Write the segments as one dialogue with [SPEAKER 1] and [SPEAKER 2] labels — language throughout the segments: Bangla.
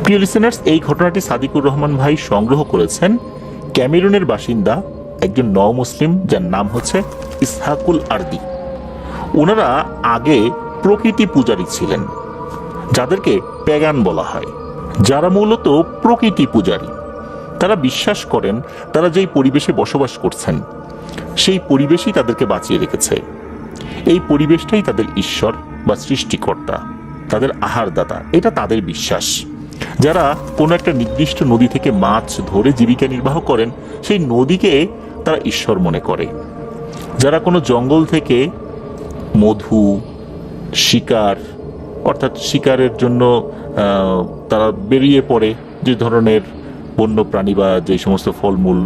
[SPEAKER 1] প্রিয় লিসেনার্স, এই ঘটনাটি সাদিকুর রহমান ভাই সংগ্রহ করেছেন ক্যামেরুনের বাসিন্দা একজন মুসলিম, যার নাম হচ্ছে ইসহাকুল আরদি। ওনারা আগে প্রকৃতি পূজারী ছিলেন, যাদেরকে প্যাগান বলা হয়, যারা মূলত প্রকৃতি পূজারী। তারা বিশ্বাস করেন তারা যেই পরিবেশে বসবাস করছেন সেই পরিবেশই তাদেরকে বাঁচিয়ে রেখেছে। এই পরিবেশটাই তাদের ঈশ্বর বা সৃষ্টিকর্তা, তাদের আহারদাতা, এটা তাদের বিশ্বাস। যারা কোনো একটা নির্দিষ্ট নদী থেকে মাছ ধরে জীবিকা নির্বাহ করেন, সেই নদীকে তারা ঈশ্বর মনে করে। যারা কোনো জঙ্গল থেকে মধু, শিকার, অর্থাৎ শিকারের জন্য তারা বেরিয়ে পড়ে, যে ধরনের বন্য প্রাণী বা যে সমস্ত ফলমূল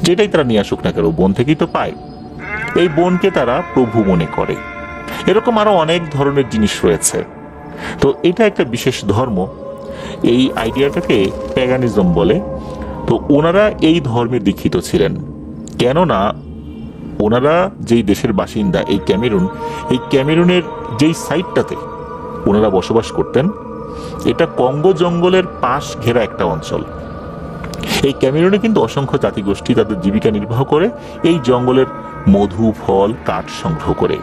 [SPEAKER 1] যেটাই তারা নিয়ে আসুক না কেন, বন থেকেই তো পায়, এই বনকে তারা প্রভু মনে করে। এরকম আরো অনেক ধরনের জিনিস রয়েছে। তো এটা একটা বিশেষ ধর্ম, এই আইডিয়াটাকে প্যাগানিজম বলে। তো ওনারা এই ধর্মে দীক্ষিত ছিলেন, কেননা ওনারা যেই দেশের বাসিন্দা, এই ক্যামেরুন, এই ক্যামেরুনের যেই সাইডটাতে ওনারা বসবাস করতেন, এটা কঙ্গো জঙ্গলের পাশ ঘেরা একটা অঞ্চল। এই ক্যামেরুনে কিন্তু অসংখ্য জাতিগোষ্ঠী তাদের জীবিকা নির্বাহ করে এই জঙ্গলের মধু, ফল, কাঠ সংগ্রহ করে।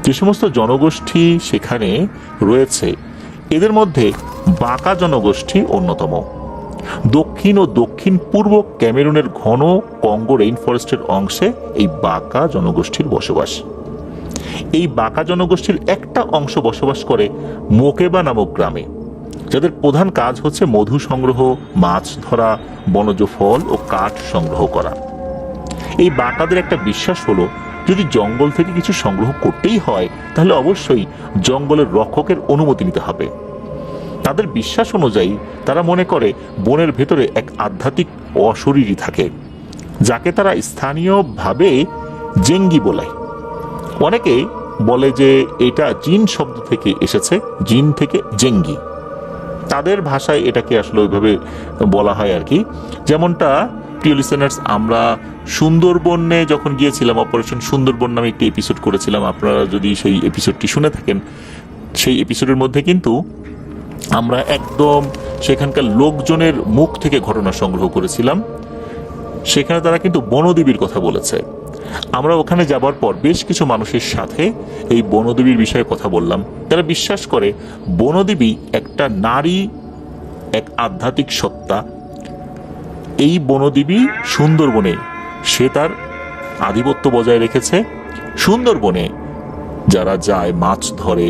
[SPEAKER 1] যে সমস্ত জনগোষ্ঠী সেখানে রয়েছে, এদের মধ্যে বাকা জনগোষ্ঠী অন্যতম। দক্ষিণ ও দক্ষিণ পূর্ব ক্যামেরুনের ঘন কঙ্গো রেইন ফরেস্টের অংশে এই বাকা জনগোষ্ঠীর বসবাস। এই বাকা জনগোষ্ঠীর একটা অংশ বসবাস করে মোকেবা নামক গ্রামে, যাদের প্রধান কাজ হচ্ছে মধু সংগ্রহ, মাছ ধরা, বনজ ফল ও কাঠ সংগ্রহ করা। এই বাকাদের একটা বিশ্বাস হলো, যদি জঙ্গল থেকে কিছু সংগ্রহ করতেই হয় তাহলে অবশ্যই জঙ্গলের রক্ষকের অনুমতি নিতে হবে। তাদের বিশ্বাস অনুযায়ী তারা মনে করে বনের ভেতরে এক আধ্যাত্মিক অশরীরী থাকে, যাকে তারা স্থানীয়ভাবে জেঙ্গি বলে। অনেকে বলে যে এটা জিন শব্দ থেকে এসেছে, জিন থেকে জেঙ্গি। তাদের ভাষায় এটাকে আসলে ওইভাবে বলা হয় আর কি। যেমনটা প্রিয় লিসেনার্স, আমরা সুন্দরবনে যখন গিয়েছিলাম, অপারেশন সুন্দরবন নামে একটি এপিসোড করেছিলাম, আপনারা যদি সেই এপিসোডটি শুনে থাকেন, সেই এপিসোডের মধ্যে কিন্তু আমরা একদম সেখানকার লোকজনের মুখ থেকে ঘটনা সংগ্রহ করেছিলাম। সেখানে তারা কিন্তু বনদেবীর কথা বলেছে। আমরা ওখানে যাবার পর বেশ কিছু মানুষের সাথে এই বনদেবীর বিষয়ে কথা বললাম। তারা বিশ্বাস করে বনদেবী একটা নারী, এক আধ্যাত্মিক সত্তা। এই বনদেবী সুন্দরবনে সে তার আধিপত্য বজায় রেখেছে। সুন্দরবনে যারা যায় মাছ ধরে,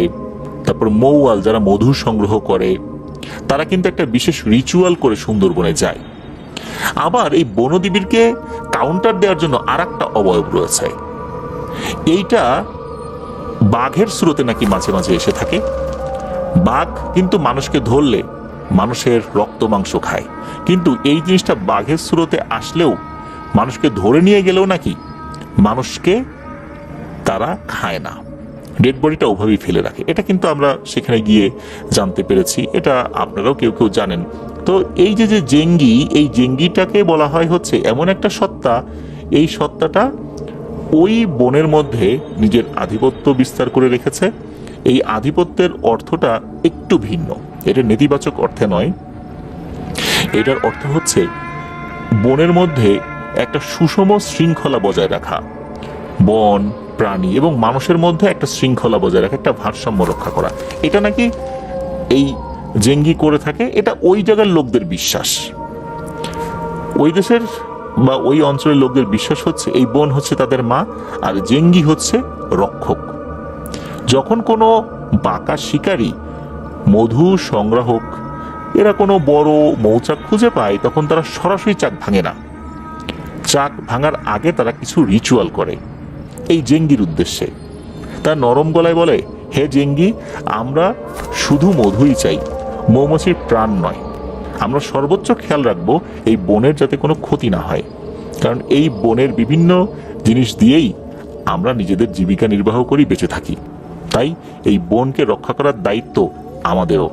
[SPEAKER 1] তারপর মৌয়াল যারা মধু সংগ্রহ করে, তারা কিন্তু একটা বিশেষ রিচুয়াল করে সুন্দরবনে যায়। আবার এই বনদেবীকে কাউন্টার দেওয়ার জন্য আর একটা অবয়ব রয়েছে। এইটা বাঘের স্রোতে নাকি মাঝে মাঝে এসে থাকে। বাঘ কিন্তু মানুষকে ধরলে মানুষের রক্ত মাংস খায়, কিন্তু এই জিনিসটা বাঘের স্রোতে আসলেও, মানুষকে ধরে নিয়ে গেলেও নাকি মানুষকে তারা খায় না, ডেড বডিটা ওভাবেই ফেলে রাখে। এটা কিন্তু আমরা সেখানে গিয়ে জানতে পেরেছি, এটা আপনারাও কেউ কেউ জানেন। তো এই যে যে জেঙ্গি, এই জেঙ্গিটাকে বলা হয় হচ্ছে এমন একটা সত্তা, এই সত্তাটা ওই বনের মধ্যে নিজের আধিপত্য বিস্তার করে রেখেছে। এই আধিপত্যের অর্থটা একটু ভিন্ন, এটা নেতিবাচক অর্থে নয়। এটার অর্থ হচ্ছে বনের মধ্যে একটা সুষম শৃঙ্খলা বজায় রাখা, বন, প্রাণী এবং মানুষের মধ্যে একটা শৃঙ্খলা বজায় রাখা, একটা ভারসাম্য রক্ষা করা। এটা নাকি এই জেঙ্গি করে থাকে। এটা ওই জায়গার লোকদের বিশ্বাস, ওই দেশের বা ওই অঞ্চলের লোকদের বিশ্বাস হচ্ছে এই বন হচ্ছে তাদের মা, আর জেঙ্গি হচ্ছে রক্ষক। যখন কোনো বাঁকা শিকারী, মধু সংগ্রাহক, এরা কোনো বড় মৌচাক খুঁজে পায়, তখন তারা সরাসরি চাক ভাঙে না। চাক ভাঙার আগে তারা কিছু রিচুয়াল করে এই জেঙ্গির উদ্দেশ্যে। তার নরম গলায় বলে, হে জেঙ্গি, আমরা শুধু মধুই চাই, মৌমাছির প্রাণ নয়। আমরা সর্বোচ্চ খেয়াল রাখবো এই বনের যাতে কোনো ক্ষতি না হয়, কারণ এই বনের বিভিন্ন জিনিস দিয়েই আমরা নিজেদের জীবিকা নির্বাহ করি, বেঁচে থাকি। তাই এই বনকে রক্ষা করার দায়িত্ব আমাদেরও।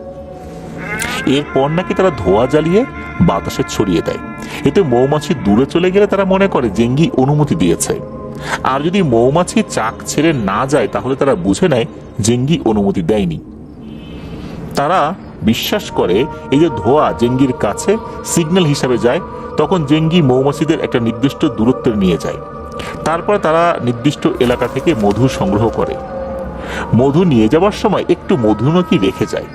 [SPEAKER 1] এরপর নাকি তারা ধোঁয়া জ্বালিয়ে বাতাসে ছড়িয়ে দেয়। এতে মৌমাছি দূরে চলে গেলে তারা মনে করে জেঙ্গি অনুমতি দিয়েছে, আর যদি মৌমাছি চাক ছেড়ে না যায় তাহলে তারা বুঝে নেয় জেঙ্গি অনুমতি দেয়নি। তারা বিশ্বাস করে এই যে ধোঁয়া জেঙ্গির কাছে সিগন্যাল হিসাবে যায়, তখন জেঙ্গি মৌমাছিদের একটা নির্দিষ্ট দূরত্বে নিয়ে যায়। তারপর তারা নির্দিষ্ট এলাকা থেকে মধু সংগ্রহ করে। মধু নিয়ে যাওয়ার সময় একটু মধুমক্ষী রেখে যায়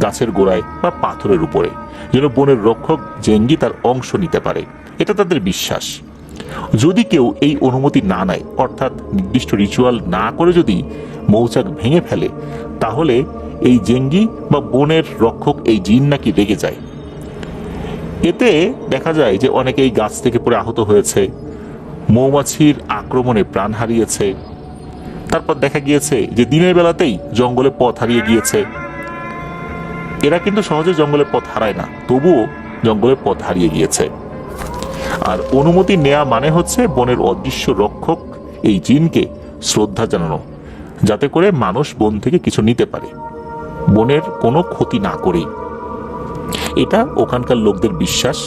[SPEAKER 1] গাছের গোড়ায় বা পাথরের উপরে, যেন বনের রক্ষক জেঙ্গি তার অংশ নিতে পারে। এটা তাদের বিশ্বাস। যদি কেউ এই অনুমতি না নেয়, অর্থাৎ নির্দিষ্ট রিচুয়াল না করে যদি মৌচাক ভেঙে ফেলে, তাহলে এই জেঙ্গি বা বনের রক্ষক এই জিন নাকি রেগে যায়। এতে দেখা যায় যে অনেকেই গাছ থেকে পড়ে আহত হয়েছে, মৌমাছির আক্রমণে প্রাণ হারিয়েছে। তারপর দেখা গিয়েছে যে দিনের বেলাতেই জঙ্গলে পথ হারিয়ে গিয়েছে। এরা কিন্তু সহজে জঙ্গলে পথ হারায় না, তবুও জঙ্গলে পথ হারিয়ে গিয়েছে। আর অনুমতি নেওয়া মানে হচ্ছে বনের অদৃশ্য রক্ষক এই জিনকে শ্রদ্ধা জানানো, যাতে করে মানুষ বন থেকে কিছু নিতে পারে, বনের কোনো ক্ষতি না করেই। এটা ওখানকার লোকদের বিশ্বাস।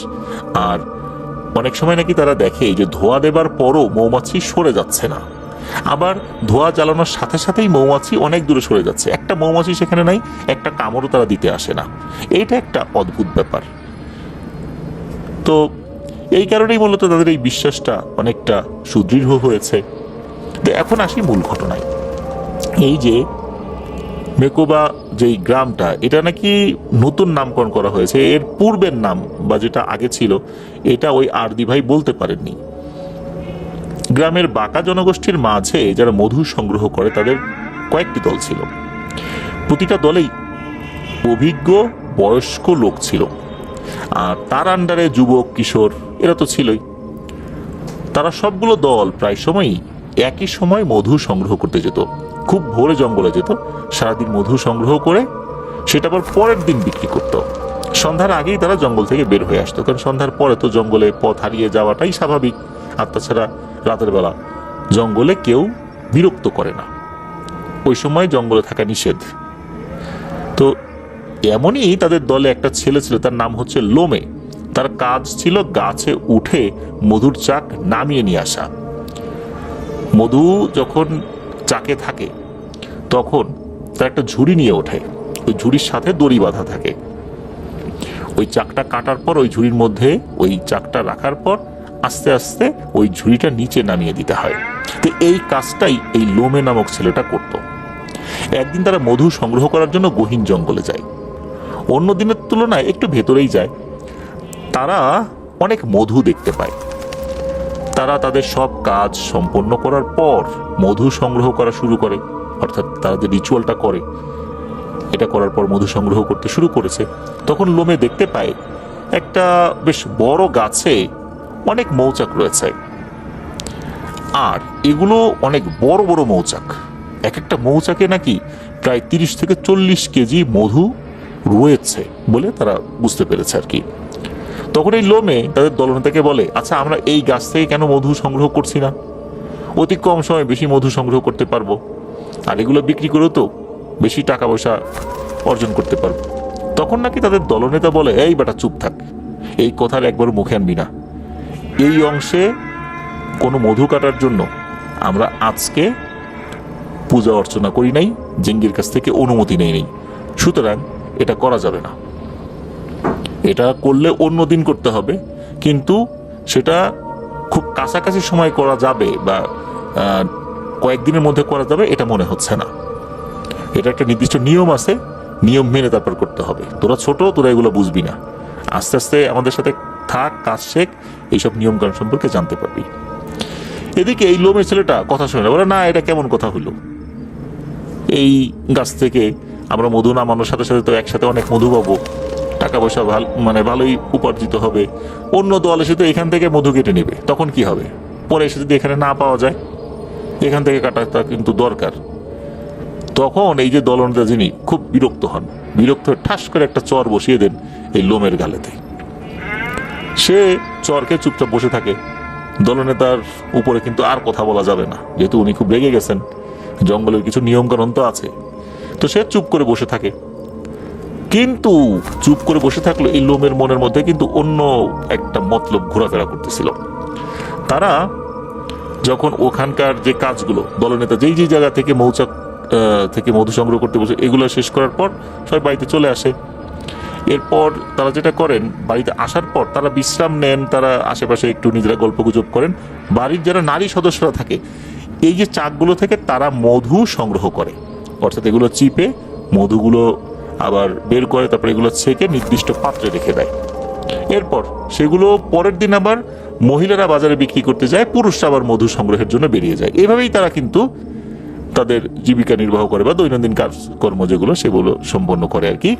[SPEAKER 1] আর অনেক সময় নাকি তারা দেখে যে ধোঁয়া দেবার পরও মৌমাছি সরে যাচ্ছে না, আবার ধোঁয়া জ্বালানোর সাথে সাথেই মৌমাছি অনেক দূরে সরে যাচ্ছে, একটা মৌমাছি সেখানে নাই, একটা কামড়ও তারা দিতে আসে না। এটা একটা অদ্ভুত ব্যাপার। তো এই কারণেই মূলত তাদের এই বিশ্বাসটা অনেকটা সুদৃঢ় হয়েছে। তো এখন আসি মূল ঘটনায়। এই যে মেকোবা যেই গ্রামটা, এটা নাকি নতুন নামকরণ করা হয়েছে। এর পূর্বের নাম বা যেটা আগে ছিল, এটা ওই আরদি ভাই বলতে পারেননি। গ্রামের বাঁকা জনগোষ্ঠীর মাঝে যারা মধু সংগ্রহ করে তাদের কয়েকটি দল ছিল। প্রতিটা দলেই অভিজ্ঞ বয়স্ক লোক ছিল, আর তার আন্ডারে যুবক কিশোর এরা তো ছিলই। তারা সবগুলো দল প্রায় সময়ই একই সময় মধু সংগ্রহ করতে যেত। খুব ভোরে জঙ্গলে যেত, সারাদিন মধু সংগ্রহ করে সেটা আবার পরের দিন বিক্রি করত। সন্ধ্যার আগেই তারা জঙ্গল থেকে বের হয়ে আসতো, কারণ সন্ধ্যার পরে তো জঙ্গলে পথ হারিয়ে যাওয়াটাই স্বাভাবিক। আর তাছাড়া রাতের বেলা জঙ্গলে কেউ বিরক্ত করে না, ওই সময় জঙ্গলে থাকা নিষেধ। তো এমনই তাদের দলে একটা ছেলে ছিল, তার নাম হচ্ছে লোমে। তার কাজ ছিল গাছে উঠে মধুর চাক নামিয়ে নিয়ে আসা। মধু যখন চাকে থাকে তখন তার একটা ঝুড়ি নিয়ে ওঠে, ওই ঝুড়ির সাথে দড়ি বাঁধা থাকে। ওই চাকটা কাটার পর ওই ঝুড়ির মধ্যে ওই চাকটা রাখার পর আস্তে আস্তে ওই ঝুড়িটা নিচে নামিয়ে দিতে হয়। তো এই কাজটাই এই লোমে নামক ছেলেটা করত। একদিন তারা মধু সংগ্রহ করার জন্য গহীন জঙ্গলে যায়। অন্য দিনের তুলনায় একটু ভেতরেই যায়। তারা অনেক মধু দেখতে পায়। তারা তাদের সব কাজ সম্পন্ন করার পর মধু সংগ্রহ করা শুরু করে, অর্থাৎ তারা যে রিচুয়ালটা করে এটা করার পর মধু সংগ্রহ করতে শুরু করেছে। তখন লোমে দেখতে পায় একটা বেশ বড় গাছে অনেক মৌচাক রয়েছে, আর এগুলো অনেক বড় বড় মৌচাক। এক একটা মৌচাকে নাকি প্রায় 30 থেকে 40 কেজি মধু রয়েছে বলে তারা বুঝতে পেরেছে আর কি। তখন এই লোমে তাদের দলনেতাকে বলে, আচ্ছা আমরা এই গাছ থেকে কেন মধু সংগ্রহ করছি না? অতি কম সময়ে বেশি মধু সংগ্রহ করতে পারবো, আর এগুলো বিক্রি করেও তো বেশি টাকা পয়সা অর্জন করতে পারবো। তখন নাকি তাদের দলনেতা বলে, এই বেটা চুপ থাক, এই কথার একবার মুখে আনবি না। এই অংশে কোনো মধু কাটার জন্য আমরা আজকে পূজা অর্চনা করি নাই, জেঙ্গির কাছ থেকে অনুমতি নেই নেই, সুতরাং এটা করা যাবে না। এটা করলে অন্য দিন করতে হবে, কিন্তু সেটা খুব কাছাকাছি সময় করা যাবে বা কয়েকদিনের মধ্যে করা যাবে এটা মনে হচ্ছে না। এটা একটা নির্দিষ্ট নিয়ম আছে, নিয়ম মেনে তারপর করতে হবে। তোরা ছোট, তোরা এগুলো বুঝবি না, আস্তে আস্তে আমাদের সাথে থাক, কাজ শেখ, এইসব নিয়ম কানুন সম্পর্কে জানতে পারবি। এদিকে এই লোমের ছেলেটা কথা শুনে বলে, না এটা কেমন কথা হইলো, এই গাছ থেকে আমরা মধু নামানোর সাথে সাথে তো একসাথে অনেক মধু পাবো, টাকা পয়সা ভালোই উপার্জিত হবে। অন্য দল এসে তো এখান থেকে মধু কেটে নেবে, তখন কি হবে? পরে এসে যদি এখানে না পাওয়া যায়, এখান থেকে কাটাটা কিন্তু দরকার। তখন এই যে দলনেতা যিনি খুব বিরক্ত হন, বিরক্ত হয়ে ঠাস করে একটা চর বসিয়ে দেন এই লোমের গালেতে। সে চরকে চুপচাপ বসে থাকে। দলনেতার উপরে কিন্তু আর কথা বলা যাবে না, যেহেতু উনি খুব রেগে গেছেন। জঙ্গলের কিছু নিয়ম কানুন তো আছে, তো সে চুপ করে বসে থাকে। কিন্তু চুপ করে বসে থাকলো এই লোমের মনের মধ্যে কিন্তু অন্য একটা মতলব ঘোরাফেরা করতেছিল। তারা যখন ওখানকার যে কাজগুলো, দলনেতা যেই যেই জায়গা থেকে মৌচাক থেকে মধু সংগ্রহ করতে বসে, এগুলো শেষ করার পর সবাই বাড়িতে চলে আসে। এরপর তারা যেটা করেন, বাড়িতে আসার পর তারা বিশ্রাম নেন, তারা আশেপাশে একটু নিজেরা গল্পগুজব করেন। বাড়ির যারা নারী সদস্যরা থাকে, এই যে চাকগুলো থেকে তারা মধু সংগ্রহ করে, অর্থাৎ এগুলো চিপে মধুগুলো আবার বের করে, তারপরে এগুলো ছেঁকে নির্দিষ্ট পাত্রে রেখে দেয়। এরপর সেগুলো পরের দিন আবার মহিলারা বাজারে বিক্রি করতে যায়, পুরুষরা আবার মধু সংগ্রহের জন্য বেরিয়ে যায়। এভাবেই তারা কিন্তু তাদের জীবিকা নির্বাহ করে বা দৈনন্দিন কাজকর্ম যেগুলো সেগুলো সম্পন্ন করে আর কি।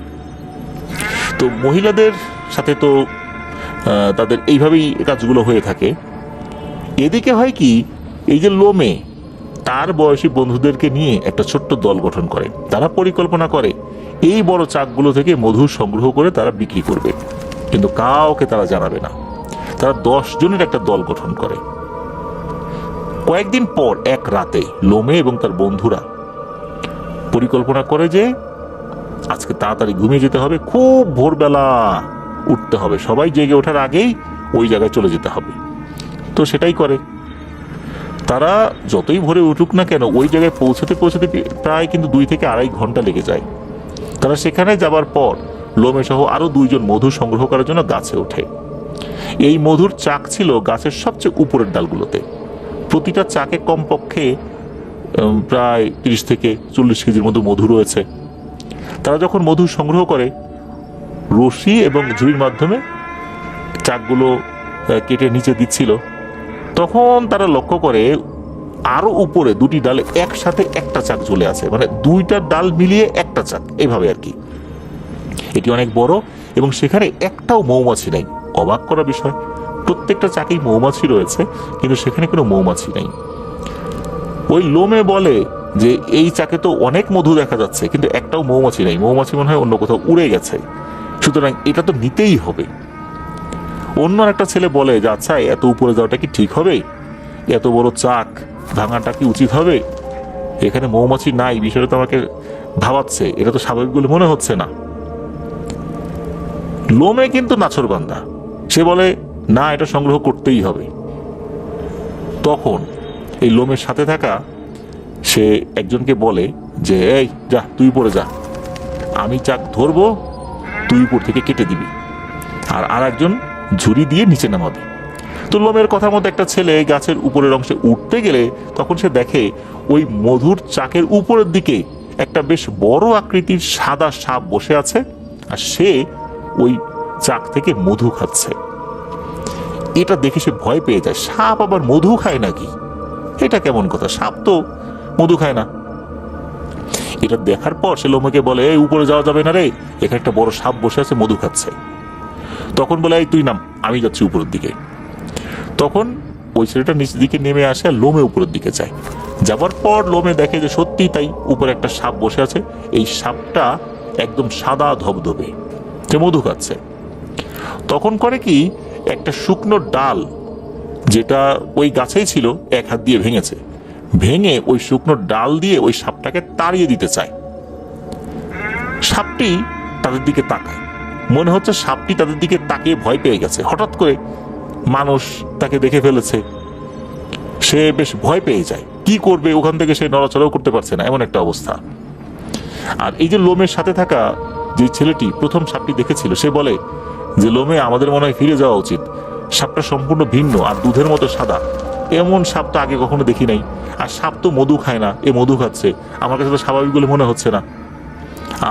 [SPEAKER 1] তো মহিলাদের সাথে তো তাদের এইভাবেই কাজগুলো হয়ে থাকে। এদিকে হয় কি, এই যে লোমে তার বয়সী বন্ধুদেরকে নিয়ে একটা ছোট্ট দল গঠন করে। তারা পরিকল্পনা করে এই বড় চাকগুলো থেকে মধু সংগ্রহ করে তারা বিক্রি করবে, কিন্তু কাউকে তারা জানাবে না। তারা 10 জনের একটা দল গঠন করে। কয়েকদিন পর এক রাতে লোমে এবং তার বন্ধুরা পরিকল্পনা করে যে আজকে তাড়াতাড়ি ঘুমিয়ে যেতে হবে, খুব ভোরবেলা উঠতে হবে, সবাই জেগে ওঠার আগেই ওই জায়গায় চলে যেতে হবে। তো সেটাই করে। তারা যতই ভোরে উঠুক না কেন, ওই জায়গায় পৌঁছতে পৌঁছতে প্রায় কিন্তু 2 থেকে 2.5 ঘন্টা লেগে যায়। তারা সেখানে যাবার পর লোমে সহ আরো 2 জন মধু সংগ্রহ করার জন্য গাছে ওঠে। এই মধুর চাক ছিল গাছের সবচেয়ে উপরের ডালগুলোতে। প্রতিটা চাকে কমপক্ষে প্রায় 30 থেকে 40 কেজির মতো মধু রয়েছে। তারা যখন মধু সংগ্রহ করে, রশি এবং ঝুড়ির মাধ্যমে চাকগুলো কেটে নিচে দিচ্ছিল, তখন তারা লক্ষ্য করে আরো উপরে 2টি ডালে একসাথে একটা চাক ঝুলে আছে, মানে 2টা ডাল মিলিয়ে একটা চাক, এইভাবে আর কি। এটি অনেক বড় এবং সেখানে একটাও মৌমাছি নেই। অবাক করা বিষয়, প্রত্যেকটা চাকেই মৌমাছি রয়েছে, কিন্তু সেখানে কোনো মৌমাছি নেই। ওই লোমে বলে যে এই চাকে তো অনেক মধু দেখা যাচ্ছে, কিন্তু একটাও মৌমাছি নেই, মৌমাছি মনে হয় অন্য কোথাও উড়ে গেছে, সুতরাং এটা তো নিতেই হবে। অন্য একটা ছেলে বলে যে আচ্ছা, এত উপরে যাওয়াটা কি ঠিক হবে? এত বড় চাক ভাঙাটা কি উচিত হবে? এখানে মৌমাছি নাই, বিষয়টা তো আমাকে ভাবাচ্ছে, এটা তো স্বাভাবিক বলে মনে হচ্ছে না। লোমে কিন্তু নাছোড়বান্দা, সে বলে না, এটা সংগ্রহ করতেই হবে। তখন এই লোমের সাথে থাকা সে একজনকে বলে যে এই যা, তুই উপরে যা, আমি চাক ধরবো, তুই উপর থেকে কেটে দিবি, আর একজন ঝুড়ি দিয়ে নিচে নামাবি। তো লোমের কথা মতো একটা ছেলে গাছের উপরের অংশে উঠতে গেলে তখন সে দেখে ওই মধুর চাকের উপরের দিকে একটা বেশ বড় আকৃতির সাদা সাপ বসে আছে, আর সে ওই চাক থেকে মধু খাচ্ছে। এটা দেখে সে ভয় পেয়ে যায়, সাপ আবার মধু খায় নাকি? এটা কেমন কথা, সাপ তো মধু খায় না। এটা দেখার পর সে লোমকে বলে এই উপরে যাওয়া যাবে না রে, এখানে একটা বড় সাপ বসে আছে, মধু খাচ্ছে। তখন বলে এই তুই নাম, আমি যাচ্ছি উপরের দিকে। তখন ওই ছেলেটা নিচের দিকে নেমে আসে আর লোমে উপরের দিকে যায়। যাবার পর লোমে দেখে যে সত্যি তাই, উপরে একটা সাপ বসে আছে। এই সাপটা একদম সাদা ধবধবে, সে মধু খাচ্ছে। তখন করে কি, একটা শুকনো ডাল যেটা ওই গাছেই ছিল এক হাত দিয়ে ভেঙেছে, ভেঙে ওই শুকনো ডাল দিয়ে ওই সাপটাকে তাড়িয়ে দিতে চায়। সাপটি তাদের দিকে তাকায়, মনে হচ্ছে সাপটি তাদের দিকে তাকিয়ে ভয় পেয়ে গেছে, হঠাৎ করে মানুষ তাকে দেখে ফেলেছে, সে বেশ ভয় পেয়ে যায়। কি করবে, ওখান থেকে সে নড়াচড়াও করতে পারছে না, এমন একটা অবস্থা। আর এই যে লোমের সাথে থাকা যে ছেলেটি প্রথম সাপটি দেখেছিল, সে বলে যে লোমে, আমাদের মনে হয় ফিরে যাওয়া উচিত, সাপটা সম্পূর্ণ ভিন্ন আর দুধের মতো সাদা, এমন সাপ তো আগে কখনো দেখি নাই, আর সাপ তো মধু খায় না, এ মধু খাচ্ছে, আমার কাছে তো স্বাভাবিক বলে মনে হচ্ছে না।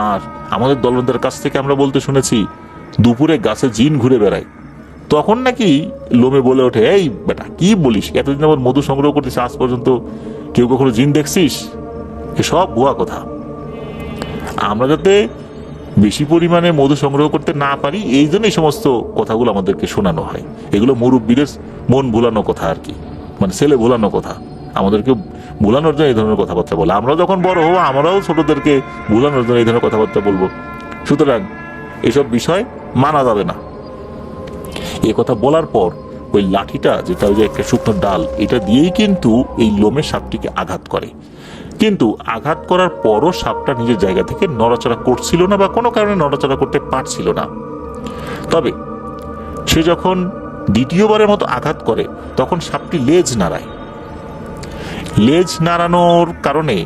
[SPEAKER 1] আর আমাদের দলবন্ধের কাছ থেকে আমরা বলতে শুনেছি দুপুরে গাছে জিন ঘুরে বেড়ায়। তখন নাকি লোমে বলে ওঠে এই বেটা, কি বলিস, এতদিন আমার মধু সংগ্রহ করতেছিস, আজ পর্যন্ত কেউ কখনো জিন দেখছিস? এসব ভুয়া কথা। আমরা যাতে বেশি পরিমাণে মধু সংগ্রহ করতে না পারি, এই জন্য এই সমস্ত কথাগুলো আমাদেরকে শোনানো হয়। এগুলো মুরব্বীদের মন ভুলানো কথা আর কি, মানে ছেলে ভুলানো কথা, আমাদেরকে ভুলানোর জন্য এই ধরনের কথাবার্তা বলে। আমরা যখন বড় হবো, আমরাও ছোটদেরকে ভুলানোর জন্য এই ধরনের কথাবার্তা বলবো। সুতরাং এসব বিষয় মানা যাবে না। এ কথা বলার পর ওই লাঠিটা, যেটা ওই যে একটা শুকনো ডাল, এটা দিয়েই কিন্তু এই লোমের সাপটিকে আঘাত করে। কিন্তু আঘাত করার পরও সাপটা নিজের জায়গা থেকে নড়াচড়া করছিল না, বা কোনো কারণে নড়াচড়া করতে পারছিল না। তবে সে যখন দ্বিতীয়বারের মতো আঘাত করে, তখন সাপটি লেজ নাড়ায়। লেজ নাড়ানোর কারণে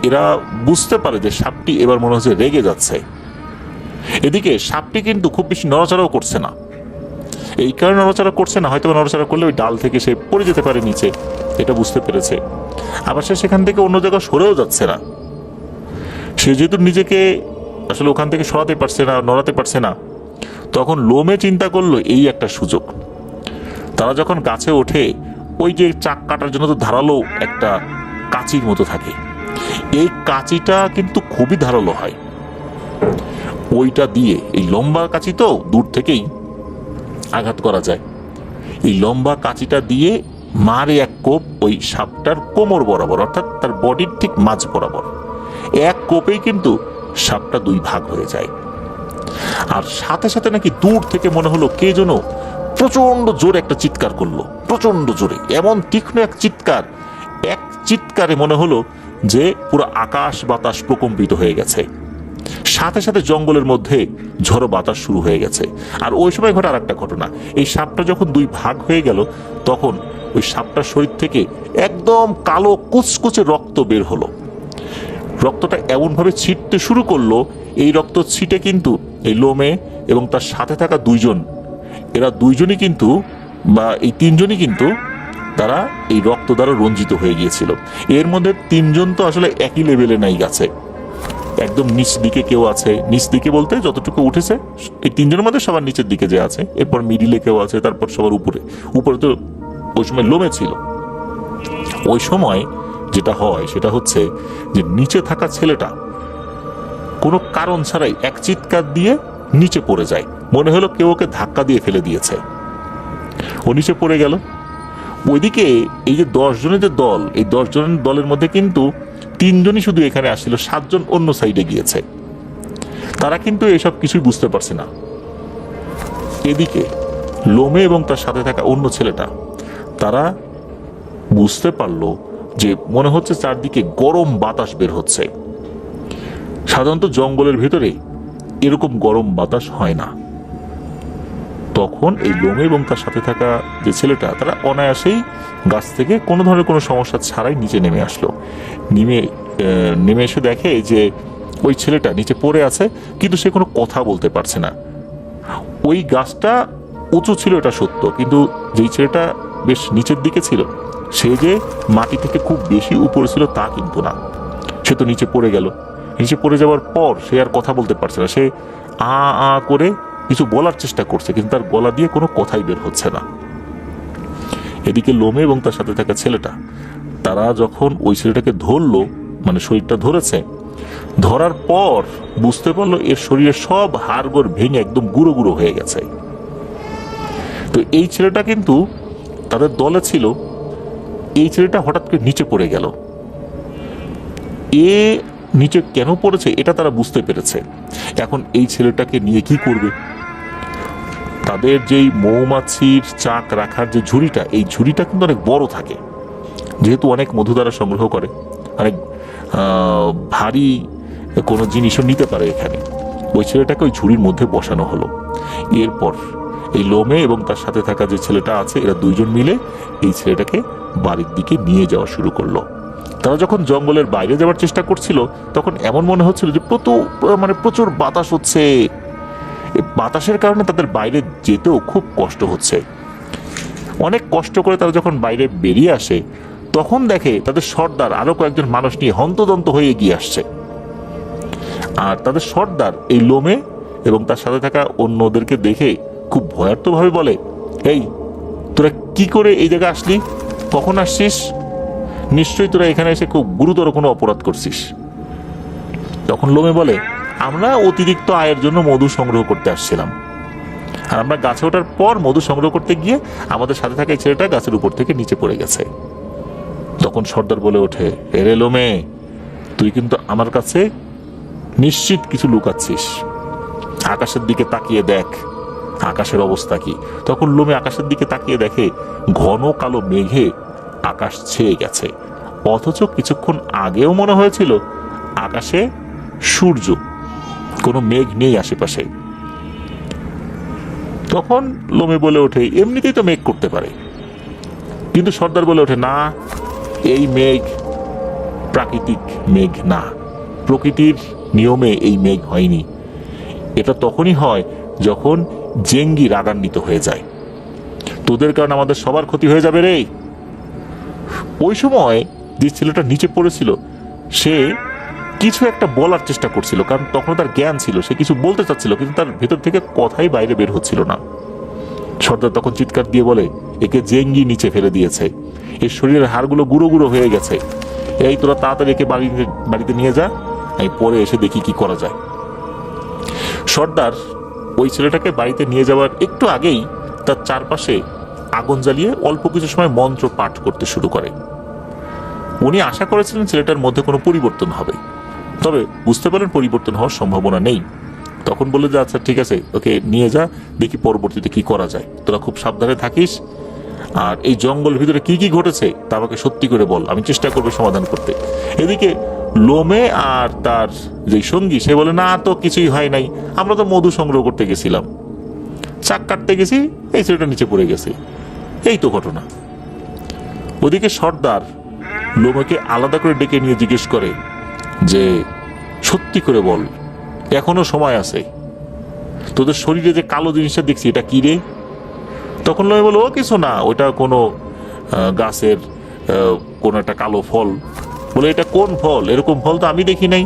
[SPEAKER 1] এরা বুঝতে পারে যে সাপটি এবার মনে হচ্ছে রেগে যাচ্ছে। এদিকে সাপটি কিন্তু খুব বেশি নড়াচড়াও করছে না। এই কারণে নড়াচড়া করছে না, হয়তো নড়াচড়া করলে ওই ডাল থেকে সে পড়ে যেতে পারে নিচে, এটা বুঝতে পেরেছে। আবার সে সেখান থেকে অন্য জায়গায় সরেও যাচ্ছে না। সে যেহেতু নিজেকে আসলে ওখান থেকে সরাতে পারছে না, নড়াতে পারছে না, তখন লোমে চিন্তা করলো এই একটা সুযোগ। তারা যখন গাছে ওঠে, ওই যে চাক কাটার জন্য তো ধারালো একটা কাঁচির মতো থাকে, এই কাঁচিটা কিন্তু খুবই ধারালো হয়। ওইটা দিয়ে, এই লম্বা কাঁচি তো দূর থেকেই আঘাত করা যায়, এই লম্বা কাঁচিটা দিয়ে মারে এক কোপ ওই সাপটার কোমর বরাবর, অর্থাৎ তার বডির ঠিক মাঝ বরাবর। এক কোপেই কিন্তু সাপটা দুই ভাগ হয়ে যায়। আর সাথে সাথে নাকি দূর থেকে মনে হলো কে যেন প্রচন্ড জোরে একটা চিৎকার করলো, প্রচন্ড জোরে, এমন তীক্ষ্ণ এক চিৎকার, এক চিৎকারে মনে হলো যে পুরো আকাশ বাতাস প্রকম্পিত হয়ে গেছে। সাথে সাথে জঙ্গলের মধ্যে ঝড়ো বাতাস শুরু হয়ে গেছে। আর ওই সময় ঘটে আর একটা ঘটনা, এই সাপটা যখন দুই ভাগ হয়ে গেল, তখন ওই সাপটার শরীর থেকে একদম কালো কুচকুচে রক্ত বের হলো। রক্তটা এমনভাবে ছিটতে শুরু করলো, এই রক্ত ছিটে কিন্তু এই লোমে এবং তার সাথে থাকা দুইজন, এরা দুইজনই কিন্তু, বা এই তিনজনই কিন্তু, তারা এই রক্ত দ্বারা রঞ্জিত হয়ে গিয়েছিল। এর মধ্যে তিনজন তো আসলে একই লেভেলে নাই গেছে, একদম নিচ দিকে কেউ আছে, নিচ দিকে বলতে যতটুকু উঠেছে এই তিনজনের মধ্যে সবার নিচের দিকে যে আছে, এরপর মিডিলে কেউ আছে, তারপর সবার উপরে। উপরে তো ওই সময় লোমে ছিল। ওই সময় যেটা হয় সেটা হচ্ছে যে নিচে থাকা ছেলেটা কোনো কারণ ছাড়াই এক চিৎকার দিয়ে নিচে পড়ে যায়, মনে হলো কেউ ওকে ধাক্কা দিয়ে ফেলে দিয়েছে, ও নিচে পড়ে গেল। ওইদিকে এই যে 10 জনের যে দল, এই 10 জনের দলের মধ্যে কিন্তু 3 জনই শুধু এখানে আসছিল, 7 জন অন্য সাইডে গিয়েছে। তারা কিন্তু এসব কিছুই বুঝতে পারছে না। এদিকে লোমে এবং তার সাথে থাকা অন্য ছেলেটা, তারা বুঝতে পারলো যে মনে হচ্ছে চারদিকে গরম বাতাস বের হচ্ছে। সাধারণত জঙ্গলের ভেতরে এরকম গরম বাতাস হয় না। তখন এই লোমে এবং তার সাথে থাকা যে ছেলেটা, তারা অনায়াসেই গাছ থেকে কোনো ধরনের কোনো সমস্যা ছাড়াই নিচে নেমে আসলো। নেমে এসে দেখে যে ওই ছেলেটা নিচে পড়ে আছে, কিন্তু সে কোনো কথা বলতে পারছে না। ওই গাছটা উঁচু ছিল এটা সত্য, কিন্তু যেই ছেলেটা বেশ নিচের দিকে ছিল, সে যে মাটি থেকে খুব বেশি উপরে ছিল তা কিন্তু না। সে তো নিচে পড়ে গেল। নিচে পড়ে যাওয়ার পর সে আর কথা বলতে পারছে না। সে আ আ করে কিছু বলার চেষ্টা করছে, কিন্তু তার গলা দিয়ে কোনো কথাই বের হচ্ছে না। এদিকে লোমে এবং তার সাথে থাকা ছেলেটা, তারা যখন ওই ছেলেটাকে ধরলো, মানে শরীরটা ধরেছে, ধরার পর বুঝতে পারলো এর শরীরে সব হাড়গোড় ভেঙে একদম গুঁড়ো গুঁড়ো হয়ে গেছে। তো এই ছেলেটা কিন্তু তাদের দলে ছিল। এই ছেলেটা হঠাৎ করে নিচে পড়ে গেল। এ নিচে কেন পড়েছে এটা তারা বুঝতে পেরেছে। এখন এই ছেলেটাকে নিয়ে কি করবে? তাদের যেই মৌমাছির চাক রাখার যে ঝুড়িটা, এই ঝুড়িটা কিন্তু অনেক বড় থাকে, যেহেতু অনেক মধু দ্বারা সংগ্রহ করে, অনেক ভারী কোনো জিনিসও নিতে পারে এখানে। ওই ছেলেটাকে ওই ঝুড়ির মধ্যে বসানো হলো। এরপর এই লোমে এবং তার সাথে থাকা যে ছেলেটা আছে, এরা দুইজন মিলে এই ছেলেটাকে বাড়ির দিকে নিয়ে যাওয়া শুরু করলো। তারা যখন জঙ্গলের বাইরে যাওয়ার চেষ্টা করছিল, তখন এমন মনে হচ্ছিল যে প্রচুর বাতাস হচ্ছে। এই বাতাসের কারণে তাদের বাইরে যেতেও খুব কষ্ট হচ্ছে। অনেক কষ্ট করে তারা যখন বাইরে বেরিয়ে আসে, তখন দেখে তাদের সর্দার আরো কয়েকজন মানুষ নিয়ে হন্তদন্ত হয়ে এগিয়ে আসছে। আর তাদের সর্দার এই লোমে এবং তার সাথে থাকা অন্যদেরকে দেখে খুব ভয়ার্থভাবে বলে, এই তোরা কি করে এই জায়গায় আসলি? কখন আসছিস? নিশ্চয়ই তোরা এখানে এসে খুব গুরুতর কোনো অপরাধ করছিস। তখন লোমে বলে, আমরা অতিরিক্ত আয়ের জন্য মধু সংগ্রহ করতে আসছিলাম। আর আমরা গাছে ওঠার পর মধু সংগ্রহ করতে গিয়ে আমাদের সাথে থাকা ছেলেটা গাছের উপর থেকে নিচে পড়ে গেছে। তখন সর্দার বলে ওঠে, এরে লোমে, তুই কিন্তু আমার কাছে নিশ্চিত কিছু লুকাচ্ছিস। আকাশের দিকে তাকিয়ে দেখ, আকাশের অবস্থা কি। তখন লোমে আকাশের দিকে তাকিয়ে দেখে ঘন কালো মেঘে আকাশ ছেয়ে গেছে, অথচ কিছুক্ষণ আগেও মনে হয়েছিল আকাশে সূর্য, কোনো মেঘ নেই আশেপাশে। তখন লোমে বলে ওঠে, এমনিতেই তো মেঘ করতে পারে। কিন্তু সর্দার বলে ওঠে, না, এই মেঘ প্রাকৃতিক মেঘ না, প্রকৃতির নিয়মে এই মেঘ হয়নি। এটা তখনই হয় যখন জেঙ্গি রাগান্বিত হয়ে যায়। তোদের কারণে আমাদের সবার ক্ষতি হয়ে যাবে রে। ওই সময় যে ছেলেটা নিচে পড়েছিল সে কিছু একটা বলার চেষ্টা করছিল, কারণ তখন তার জ্ঞান ছিল, সে কিছু বলতে চাচ্ছিল, কিন্তু তার ভেতর থেকে কথাই বাইরে বের হচ্ছিল না। সর্দার তখন চিৎকার দিয়ে বলে, একে জেঙ্গি নিচে ফেলে দিয়েছে, এর শরীরের হাড়গুলো গুঁড়ো গুঁড়ো হয়ে গেছে, এই তোরা তাড়াতাড়ি একে বাড়িতে নিয়ে যা, আমি পরে এসে দেখি কি করা যায়। সর্দার ওই ছেলেটাকে বাড়িতে নিয়ে যাওয়ার একটু আগেই তার চারপাশে আগুন জ্বালিয়ে অল্প কিছু সময় মন্ত্র পাঠ করতে শুরু করে। উনি আশা করেছিলেন ছেলেটার মধ্যে কোনো পরিবর্তন হবে, তবে বুঝতে পারেন পরিবর্তন হওয়ার সম্ভাবনা নেই। তখন বলে যে আচ্ছা ঠিক আছে, ওকে নিয়ে যা, দেখি পরবর্তীতে কি করা যায়, তোরা খুব সাবধানে থাকিস, আর এই জঙ্গলের ভিতরে কি কি ঘটেছে তা আমাকে সত্যি করে বল, আমি চেষ্টা করবো সমাধান করতে। এদিকে লোমে আর তার যে সঙ্গী সে বলে, না তো কিছুই হয় নাই, আমরা তো মধু সংগ্রহ করতে গেছিলাম, চাক কাটতে গেছি, এই ছেলেটা নিচে পড়ে গেছে, এই তো ঘটনা। ওদিকে সর্দার লোমেকে আলাদা করে ডেকে নিয়ে জিজ্ঞেস করে যে সত্যি করে বল, এখনো সময় আছে, তোদের শরীরে যে কালো জিনিসটা দেখছি এটা কি রে? তখন লোমে বলো, ও কিছু না, ওটা কোনো গাছের কোন একটা কালো ফল। বলে, এটা কোন ফল? এরকম ফল তো আমি দেখি নাই।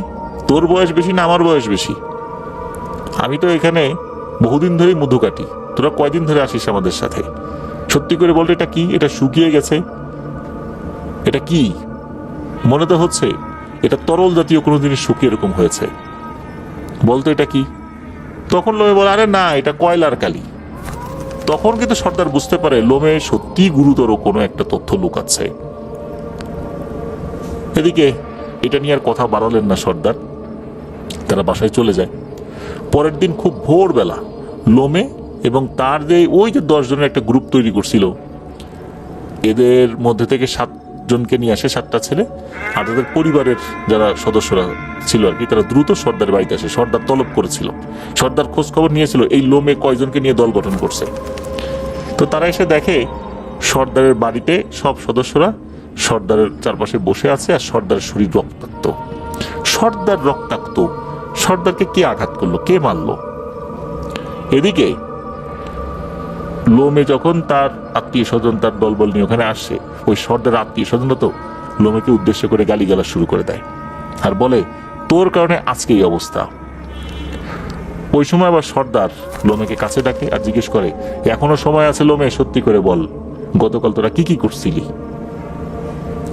[SPEAKER 1] তোর বয়স বেশি না আমার বয়স বেশি? আমি তো এখানে বহুদিন ধরেই মধু কাটি, তোরা কয়দিন ধরে আসিস আমাদের সাথে? সত্যি করে বলতে এটা কি? এটা শুকিয়ে গেছে, এটা কি? মনে তো হচ্ছে এটা তরল জাতীয় কোনো জিনিস শুকিয়ে এরকম হয়েছে, বলতো এটা কি? তখন লোমে বলে, আরে না, এটা কয়লার কালি। তখন কিন্তু সর্দার বুঝতে পারে লোমে সত্যি গুরুতর কোনো একটা তথ্য লুকাচ্ছে। এদিকে এটা নিয়ে আর কথা বাড়ালেন না সর্দার, তারা বাসায় চলে যায়। পরের দিন খুব ভোরবেলা লোমে এবং তার যে ওই যে 10 জনের একটা গ্রুপ তৈরি করছিল, এদের মধ্যে থেকে 7 জনকে নিয়ে আসে, 7টা ছেলে, আর তাদের পরিবারের যারা সদস্যরা ছিল আর কি, তারা দ্রুত সর্দার বাড়িতে আসে। সর্দার তলব করেছিল, সর্দার খোঁজ খবর নিয়েছিল এই লোমে কয়জনকে নিয়ে দল গঠন করছে। তো তারা এসে দেখে সর্দারের বাড়িতে সব সদস্যরা সর্দারের চারপাশে বসে আছে, আর সর্দারের শরীর রক্তাক্ত। সর্দার রক্তাক্ত, সর্দারকে কে আঘাত করলো, কে মারলো? এদিকে লোমে যখন তার আত্মীয় স্বজন তার দলবল নিয়ে ওখানে আসছে, ওই সর্দার আত্মীয় স্বজনরা তো লোমেকে উদ্দেশ্য করে গালিগালাজ শুরু করে দেয় আর বলে, তোর কারণে আজকে এই অবস্থা। ওই সময় আবার সর্দার লোমেকে কাছে ডাকে আর জিজ্ঞেস করে, এখনো সময় আছে লোমে, সত্যি করে বল, গতকাল তোরা কি কি করছিলি?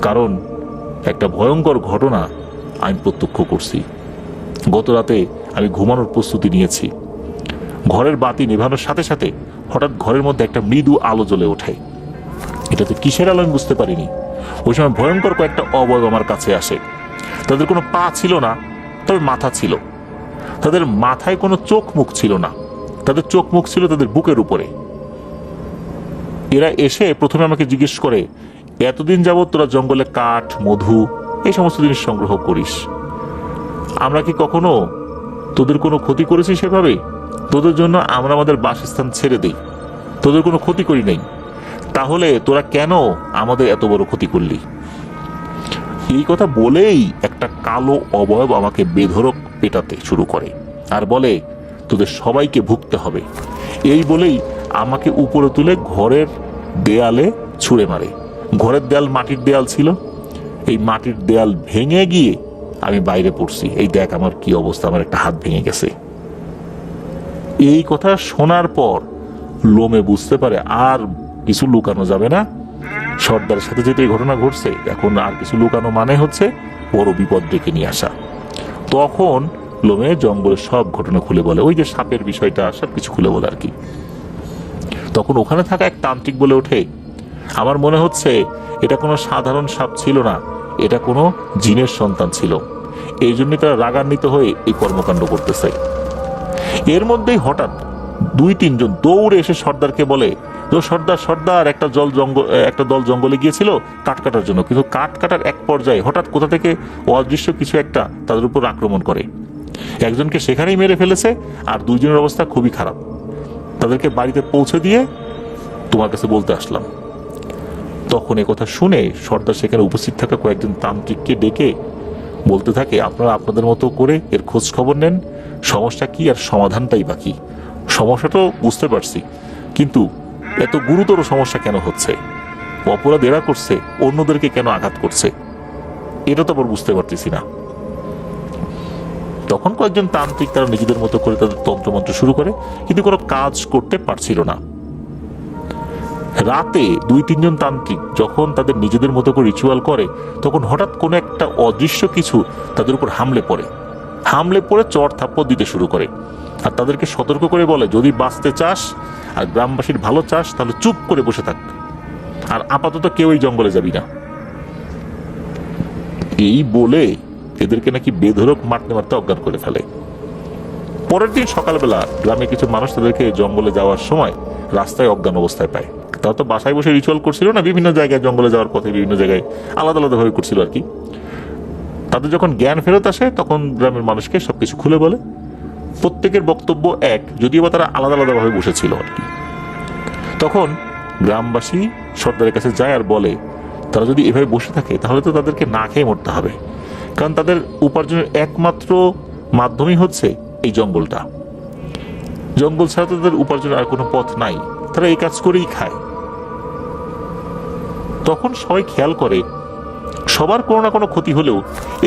[SPEAKER 1] কারণ একটা ভয়ঙ্কর ঘটনা আমি প্রত্যক্ষ করছি। গত রাতে আমি ঘুমানোর প্রস্তুতি নিয়েছি, ঘরের বাতি নেভানোর সাথে সাথে হঠাৎ ঘরের মধ্যে একটা মৃদু আলো জ্বলে ওঠে। এটা তো কিসের আলো আমি বুঝতে পারিনি। ওই সময় ভয়ঙ্কর কয়েকটা অবয়ব আমার কাছে আসে। তাদের কোনো পা ছিল না, তবে মাথা ছিল। তাদের মাথায় কোনো চোখ মুখ ছিল না, তাদের চোখ মুখ ছিল তাদের বুকের উপরে। এরা এসে প্রথমে আমাকে জিজ্ঞেস করে, এতদিন যাবৎ তোরা জঙ্গলে কাঠ, মধু এই সমস্ত জিনিস সংগ্রহ করিস, আমরা কি কখনো তোদের কোনো ক্ষতি করেছি? সেভাবে তোদের জন্য আমরা আমাদের বাসস্থান ছেড়ে দেই, তোদের কোনো ক্ষতি করি নাই, তাহলে তোরা কেন আমাদের এত বড় ক্ষতি করলি? এই কথা বলেই একটা কালো অবয়ব আমাকে বেধড়ক পেটাতে শুরু করে আর বলে, তোদের সবাইকে ভুগতে হবে। এই বলেই আমাকে উপরে তুলে ঘরের দেয়ালে ছুঁড়ে মারে। ঘরের দেয়াল মাটির দেয়াল ছিল, এই মাটির দেয়াল ভেঙে গিয়ে আমি বাইরে পড়ছি। এই দেখ আমার কি অবস্থা, আমার একটা হাত ভেঙে গেছে। এই কথা শোনার পর লোমে বুঝতে পারে আর কিছু লুকানো যাবে না। সর্দারের সাথে যেহেতু এই ঘটনা ঘটছে, এখন আর কিছু লুকানো মানে হচ্ছে বড় বিপদ ডেকে নিয়ে আসা। তখন লোমে জঙ্গলের সব ঘটনা খুলে বলে, ওই যে সাপের বিষয়টা, সবকিছু খুলে বলে আর কি। তখন ওখানে থাকা এক তান্ত্রিক বলে ওঠে, আমার মনে হচ্ছে এটা কোনো সাধারণ সাপ ছিল না, এটা কোনো জিনের সন্তান ছিল, এই জন্যই তারা রাগান্বিত হয়ে এই কর্মকাণ্ড করতেছে। এর মধ্যেই হঠাৎ 2-3 জন দৌড়ে এসে সর্দারকে বলে, তো সর্দার সর্দার একটা দল জঙ্গলে গিয়েছিল কাঠ কাটার জন্য, কিন্তু কাঠ কাটার এক পর্যায়ে হঠাৎ কোথা থেকে অদৃশ্য কিছু একটা তাদের উপর আক্রমণ করে, একজনকে সেখানেই মেরে ফেলেছে, আর 2 জনের অবস্থা খুবই খারাপ। তাদেরকে বাড়িতে পৌঁছে দিয়ে তোমার কাছে বলতে আসলাম। তখন এ কথা শুনে সর্দার সেখানে উপস্থিত থাকা কয়েকজন তান্ত্রিককে ডেকে বলতে থাকে, আপনারা আপনাদের মতো করে এর খোঁজ খবর নেন, সমস্যা কি আর সমাধানটাই বাকি। সমস্যা তো বুঝতে পারছি, কিন্তু এত গুরুতর সমস্যা কেন হচ্ছে, অপরাধ এরা করছে, অন্যদেরকে কেন আঘাত করছে, এটা তো আবার বুঝতে পারতেছি না। তখন কয়েকজন তান্ত্রিক তারা নিজেদের মতো করে তাদের তন্ত্রমন্ত্র শুরু করে, কিন্তু কোনো কাজ করতে পারছিল না। রাতে 2-3 জন তান্ত্রিক যখন তাদের নিজেদের মতো করে রিচুয়াল করে, তখন হঠাৎ কোনো একটা অদৃশ্য কিছু তাদের উপর হামলে পড়ে চর থাপ্পড় দিতে শুরু করে, আর তাদেরকে সতর্ক করে বলে, যদি বাঁচতে চাস আর গ্রামবাসীর ভালো চাস তাহলে চুপ করে বসে থাক, আর আপাতত কেউ এই জঙ্গলে যাবি না। এই বলে এদেরকে নাকি বেধড়ক মারতে মারতে অজ্ঞান করে ফেলে। পরের দিন সকালবেলা গ্রামে কিছু মানুষ তাদেরকে জঙ্গলে যাওয়ার সময় রাস্তায় অজ্ঞান অবস্থায় পায়। তারা তো বাসায় বসে রিচুয়াল করছিল না, বিভিন্ন জায়গায় জঙ্গলে যাওয়ার পথে বিভিন্ন জায়গায় আলাদা আলাদা ভাবে করছিল আর কি। তাদের যখন জ্ঞান ফেরত আসে তখন গ্রামের মানুষকে সবকিছু খুলে বলে। প্রত্যেকের বক্তব্য এক, যদিও বা তারা আলাদা আলাদা ভাবে বসেছিল আর কি। তখন গ্রামবাসী সর্দারের কাছে যায় আর বলে, তারা যদি এভাবে বসে থাকে তাহলে তো তাদেরকে না খেয়ে মরতে হবে, কারণ তাদের উপার্জনের একমাত্র মাধ্যমই হচ্ছে এই জঙ্গলটা। জঙ্গল ছাড়া তাদের উপার্জনের আর কোনো পথ নাই, তারা এই কাজ করেই খায়। তখন সবাই খেয়াল করে সবার কোনো না কোনো ক্ষতি হলেও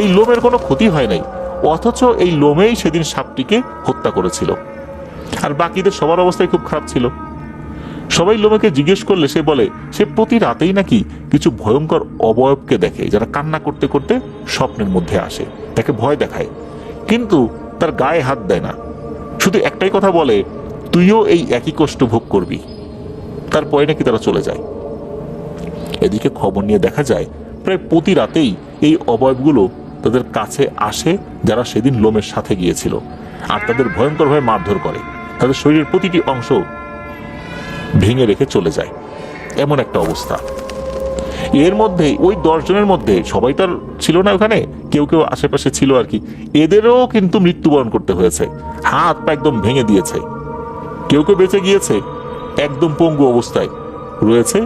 [SPEAKER 1] এই লোমের কোনো ক্ষতি হয় নাই, অথচ এই লোমেই সেদিন সাপটিকে হত্যা করেছিল। আর বাকিদের সবার অবস্থায় খুব খারাপ ছিল। সবাই লোমেকে জিজ্ঞেস করলে সে বলে সে প্রতি রাতেই নাকি কিছু ভয়ঙ্কর অবয়বকে দেখে, যারা কান্না করতে করতে স্বপ্নের মধ্যে আসে, তাকে ভয় দেখায়, কিন্তু তার গায়ে হাত দেয় না, শুধু একটাই কথা বলে, তুইও এই একই কষ্ট ভোগ করবি। তারপরে নাকি তারা চলে যায়। এদিকে খবর নিয়ে দেখা যায় প্রায় প্রতি রাতেই এই অবয়বগুলো তাদের কাছে আসে, যারা সেদিন লোমের সাথে গিয়েছিল, আর তাদের ভয়ঙ্করভাবে মারধর করে, তাদের শরীরের প্রতিটি অংশ ভেঙে রেখে চলে যায়। এমন একটা অবস্থা। এর মধ্যে ওই 10 জনের মধ্যে সবাই তার ছিল না ওখানে, কেউ কেউ আশেপাশে ছিল আর কি, এদেরও কিন্তু মৃত্যুবরণ করতে হয়েছে, হাত পা একদম ভেঙে দিয়েছে। কেউ কেউ বেঁচে গিয়েছে, একদম পঙ্গু অবস্থায় রয়েছে।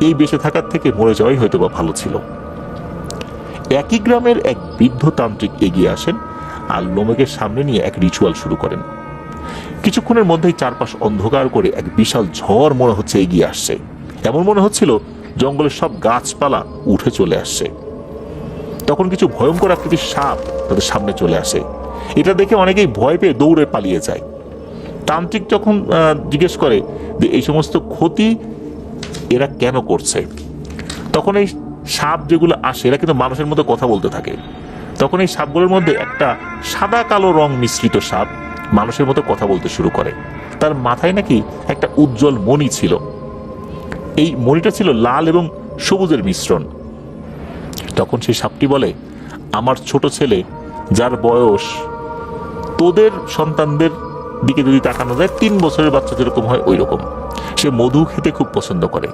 [SPEAKER 1] এই বেঁচে থাকার থেকে মরে যাওয়াই হয়তো বা ভালো ছিল। একই গ্রামের এক বৃদ্ধ তান্ত্রিক এগিয়ে আসেন আর লোমেকের সামনে নিয়ে এক রিচুয়াল শুরু করেন। কিছুক্ষণের মধ্যেই চারপাশ অন্ধকার করে এক বিশাল ঝড় মনে হচ্ছে এগিয়ে আসছে। এমন মনে হচ্ছিল জঙ্গলের সব গাছপালা উঠে চলে আসছে। তখন কিছু ভয়ঙ্কর আকৃতির সাপ তাদের সামনে চলে আসে। এটা দেখে অনেকেই ভয় পেয়ে দৌড়ে পালিয়ে যায়। তান্ত্রিক যখন জিজ্ঞেস করে যে এই সমস্ত ক্ষতি এরা কেন করছে, তখন এই সাপ যেগুলো আসে এরা কিন্তু মানুষের মতো কথা বলতে থাকে। তখন এই সাপগুলোর মধ্যে একটা সাদা কালো রং মিশ্রিত সাপ মানুষের মতো কথা বলতে শুরু করে। তার মাথায় নাকি একটা উজ্জ্বল মণি ছিল। এই মণিটা ছিল লাল এবং সবুজের মিশ্রণ। তখন সেই সাপটি বলে, আমার ছোট ছেলে, যার বয়স তোদের সন্তানদের দিকে যদি তাকানো যায় 3 বছরের বাচ্চা যেরকম হয় ওই রকম, সে মধু খেতে খুব পছন্দ করে।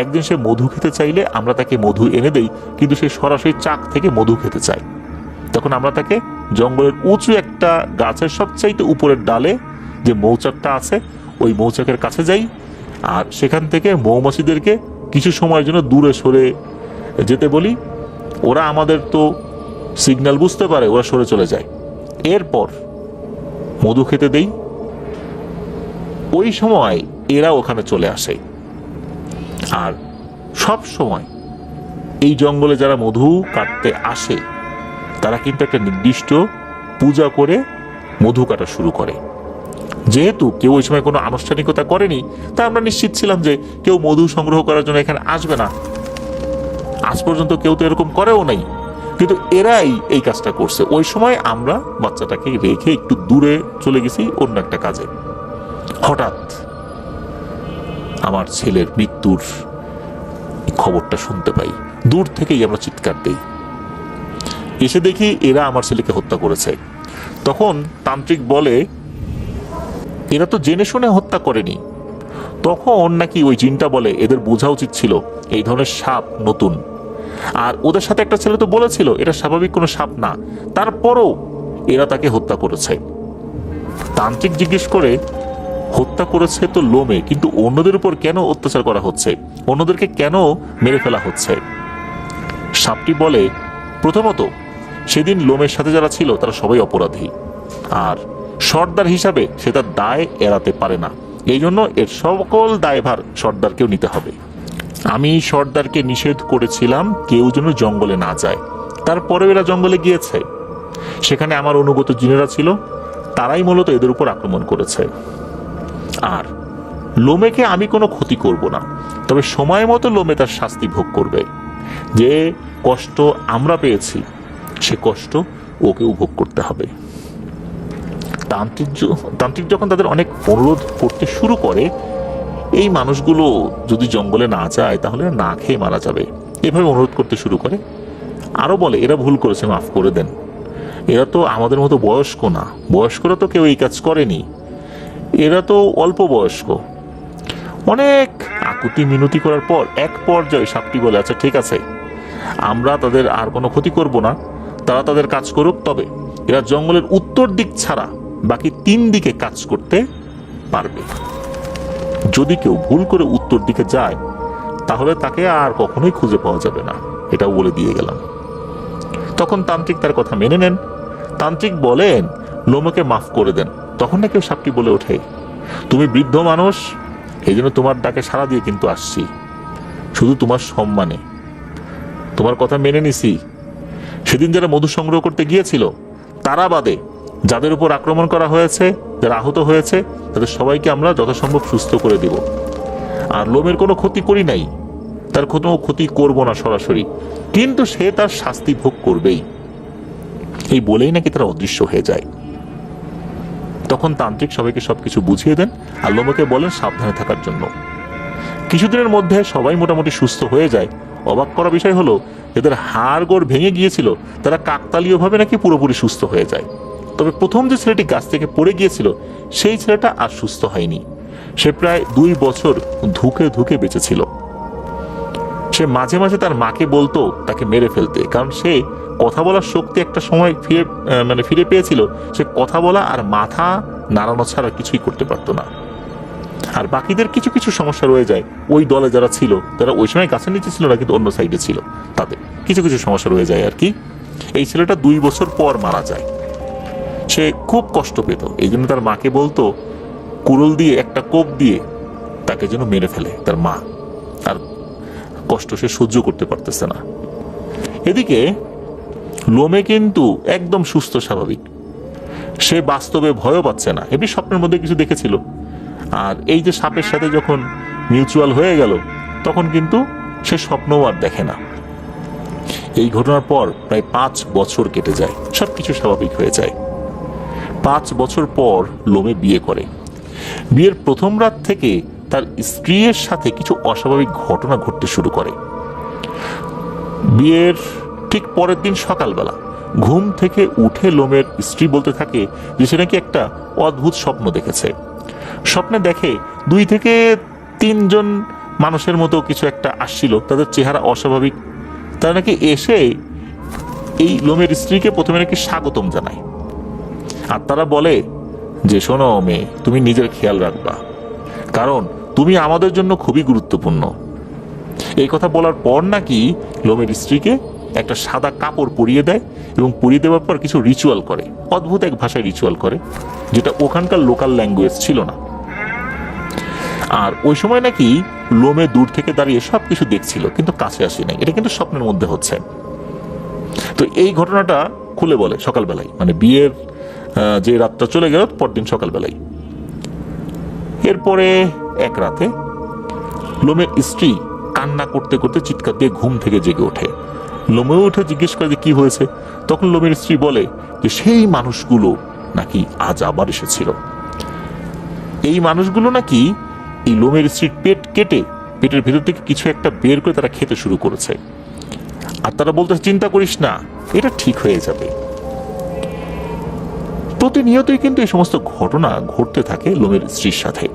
[SPEAKER 1] একদিন সে মধু খেতে চাইলে আমরা তাকে মধু এনে দেই, কিন্তু সে সরাসরি চাক থেকে মধু খেতে চায়। তখন আমরা তাকে জঙ্গলের উঁচু একটা গাছের সবচাইতে উপরের ডালে যে মৌচাকটা আছে ওই মৌচাকের কাছে যাই, আর সেখান থেকে মৌমাছিদেরকে কিছু সময়ের জন্য দূরে সরে যেতে বলি। ওরা আমাদের তো সিগন্যাল বুঝতে পারে, ওরা সরে চলে যায়। এরপর মধু খেতে দেই, ওই সময় এরা ওখানে চলে আসে। আর সব সময় এই জঙ্গলে যারা মধু কাটতে আসে তারা কিন্তু একটা নির্দিষ্ট পূজা করে মধু কাটা শুরু করে। যেহেতু কেউ ওই সময় কোনো আনুষ্ঠানিকতা করেনি, তা আমরা নিশ্চিত ছিলাম যে কেউ মধু সংগ্রহ করার জন্য এখানে আসবে না। আজ পর্যন্ত কেউ তো এরকম করেও নাই, কিন্তু এরাই এই কাজটা করছে। ওই সময় আমরা বাচ্চাটাকে রেখে একটু দূরে চলে গেছি অন্য একটা কাজে। হঠাৎ আমার ছেলের মৃত্যুর খবরটা শুনতে পাই। দূর থেকেই আমরা চিৎকার দেই। এসে দেখি এরা আমার ছেলেকে হত্যা করেছে। তখন তান্ত্রিক বলে, এরা তো জেনে শুনে হত্যা করেনি। তখন নাকি ওই জিনটা বলে, এদের বোঝা উচিত ছিল এই ধরনের সাপ নতুন, আর ওদের সাথে একটা ছেলে তো বলেছিল এটা স্বাভাবিক কোনো সাপ না, তারপরও এরা তাকে হত্যা করেছে। তান্ত্রিক জিজ্ঞেস করে, হত্যা করেছে তো লোমে, কিন্তু অন্যদের উপর কেন অত্যাচার করা হচ্ছে, অন্যদেরকে কেন মেরে ফেলা হচ্ছে? সাপটি বলে, প্রথমত সেদিন লোমের সাথে যারা ছিল তারা সবাই অপরাধী, আর সর্দার হিসাবে সে তার দায় এড়াতে পারে না। এই জন্য এর সকল দায়ভার সর্দারকেও নিতে হবে। আমি সর্দারকে নিষেধ করেছিলাম কেউ যেন জঙ্গলে না যায়, তারপরে এরা জঙ্গলে গিয়েছে। সেখানে আমার অনুগত জিনেরা ছিল, তারাই মূলত এদের উপর আক্রমণ করেছে। আর লোমেকে আমি কোনো ক্ষতি করব না, তবে সময় মতো লোমে তার শাস্তি ভোগ করবে। যে কষ্ট আমরা পেয়েছি সে কষ্ট ওকেও ভোগ করতে হবে। তান্ত্রিক যখন তাদের অনেক অনুরোধ করতে শুরু করে, এই মানুষগুলো যদি জঙ্গলে না যায় তাহলে না খেয়ে মারা যাবে, এভাবে অনুরোধ করতে শুরু করে। আরো বলে এরা ভুল করেছে, মাফ করে দেন, এরা তো আমাদের মতো বয়স্ক না, বয়স্করা তো কেউ এই কাজ করেনি, এরা তো অল্প বয়স্ক। অনেক আকুতি মিনতি করার পর এক পর্যায়ে সাপটি বলে, আচ্ছা ঠিক আছে, আমরা তাদের আর কোনো ক্ষতি করব না, তারা তাদের কাজ করুক, তবে এরা জঙ্গলের উত্তর দিক ছাড়া বাকি 3 দিকে কাজ করতে পারবে। যদি কেউ ভুল করে উত্তর দিকে যায় তাহলে তাকে আর কখনোই খুঁজে পাওয়া যাবে না, এটাও বলে দিয়ে গেলাম। তখন তান্ত্রিক তার কথা মেনে নেন। তান্ত্রিক বলেন লোমকে মাফ করে দেন। তখন না কেউ সাপটি বলে ওঠে, তুমি বৃদ্ধ মানুষ, এই জন্য তোমার ডাকে সাড়া দিয়ে কিন্তু আসছি, শুধু তোমার সম্মানে তোমার কথা মেনে নিছি। সেদিন যারা মধু সংগ্রহ করতে গিয়েছিল তারা বাদে যাদের উপর আক্রমণ করা হয়েছে, যারা আহত হয়েছে, তাদের সবাইকে আমরা যথাসম্ভব সুস্থ করে দিব। আর লোমের কোনো ক্ষতি করি নাই, তার কোনো ক্ষতি করব না সরাসরি, কিন্তু সে তার শাস্তি ভোগ করবেই। এই বলেই নাকি তারা অদৃশ্য হয়ে যায়। তখন তান্ত্রিক সবাইকে সবকিছু বুঝিয়ে দেন আর লোমকে বলেন সাবধানে থাকার জন্য। কিছুদিনের মধ্যে সবাই মোটামুটি সুস্থ হয়ে যায়। অবাক করা বিষয় হলো, এদের হাড় গোড় ভেঙে গিয়েছিল তারা কাকতালীয়ভাবে নাকি পুরোপুরি সুস্থ হয়ে যায়। তবে প্রথম যে ছেলেটি গাছ থেকে পড়ে গিয়েছিল সেই ছেলেটা আর সুস্থ হয়নি। সে প্রায় 2 বছর ধুকে ধুকে বেঁচেছিল। সে মাঝে মাঝে তার মাকে বলতো তাকে মেরে ফেলতে, কারণ সে কথা বলার শক্তি একটা সময় ফিরে পেয়েছিল। সে কথা বলা আর মাথা নাড়ানো ছাড়া কিছুই করতে পারতো না। আর বাকিদের কিছু কিছু সমস্যা রয়ে যায়, ওই দলে যারা ছিল, তারা ওই সময় গাছের নিচে ছিল না কিন্তু অন্য সাইডে ছিল, তাদের কিছু কিছু সমস্যা রয়ে যায় আর কি। এই ছেলেটা 2 বছর পর মারা যায়। সে খুব কষ্ট পেত, এই জন্য তার মাকে বলতো কুড়ুল দিয়ে একটা কোপ দিয়ে তাকে যেন মেরে ফেলে তার মা। আর কষ্ট সে সহ্য করতে পারতেছে না। এদিকে লোমে কিন্তু একদম সুস্থ স্বাভাবিক, সে বাস্তবে ভয়ও পাচ্ছে না, এমনি স্বপ্নের মধ্যে কিছু দেখেছিল। আর এই যে সাপের সাথে যখন মিউচুয়াল হয়ে গেল তখন কিন্তু সে স্বপ্নও আর দেখে না। এই ঘটনার পর প্রায় 5 বছর কেটে যায়, সবকিছু স্বাভাবিক হয়ে যায়। 5 বছর পর লোমে বিয়ে করে। বিয়ের প্রথম রাত থেকে তার স্ত্রীর সাথে কিছু অস্বাভাবিক ঘটনা ঘটতে শুরু করে। বিয়ের ঠিক পরের দিন সকালবেলা ঘুম থেকে উঠে লোমের স্ত্রী বলতে থাকে যে সে নাকি একটা অদ্ভুত স্বপ্ন দেখেছে। স্বপ্নে দেখে 2 থেকে 3 জন মানুষের মতো কিছু একটা আসছিল, তাদের চেহারা অস্বাভাবিক। তারা নাকি এসে এই লোমের স্ত্রীকে প্রথমে নাকি স্বাগতম জানায়, আর তারা বলে যে শোনো মেয়ে, তুমি নিজের খেয়াল রাখবা, কারণ তুমি আমাদের জন্য খুবই গুরুত্বপূর্ণ। এই কথা বলার পর নাকি লোমের স্ত্রীকে একটা সাদা কাপড় পরিয়ে দেয় এবং পরিয়ে দেওয়ার পর কিছু রিচুয়াল করে, অদ্ভুত এক ভাষায় রিচুয়াল করে, যেটা ওখানকার লোকাল ল্যাঙ্গুয়েজ ছিল না। আর ওই সময় নাকি লোমে দূর থেকে দাঁড়িয়ে সবকিছু দেখছিল কিন্তু কাছে আসে নাই, এটা কিন্তু স্বপ্নের মধ্যে হচ্ছে। তো এই ঘটনাটা খুলে বলে সকালবেলায়, মানে বিয়ের যে রাতটা চলে গেল পরদিন সকালবেলায়। এরপরে এক রাতে লোমের স্ত্রী কান্না করতে করতে চিৎকার দিয়ে ঘুম থেকে জেগে ওঠে। লোমেও উঠে জিজ্ঞেস করে যে কি হয়েছে। তখন লোমের স্ত্রী বলে যে সেই মানুষগুলো নাকি আজ আবার এসেছিল। এই মানুষগুলো নাকি এই লোমের স্ত্রীর পেট কেটে পেটের ভেতর থেকে কিছু একটা বের করে তারা খেতে শুরু করেছে। আর তারা বলতে চিন্তা করিস না, এটা ঠিক হয়ে যাবে। প্রতিনিয়তই কিন্তু এই সমস্ত ঘটনা ঘটতে থাকে লোমের স্ত্রীর সাথে।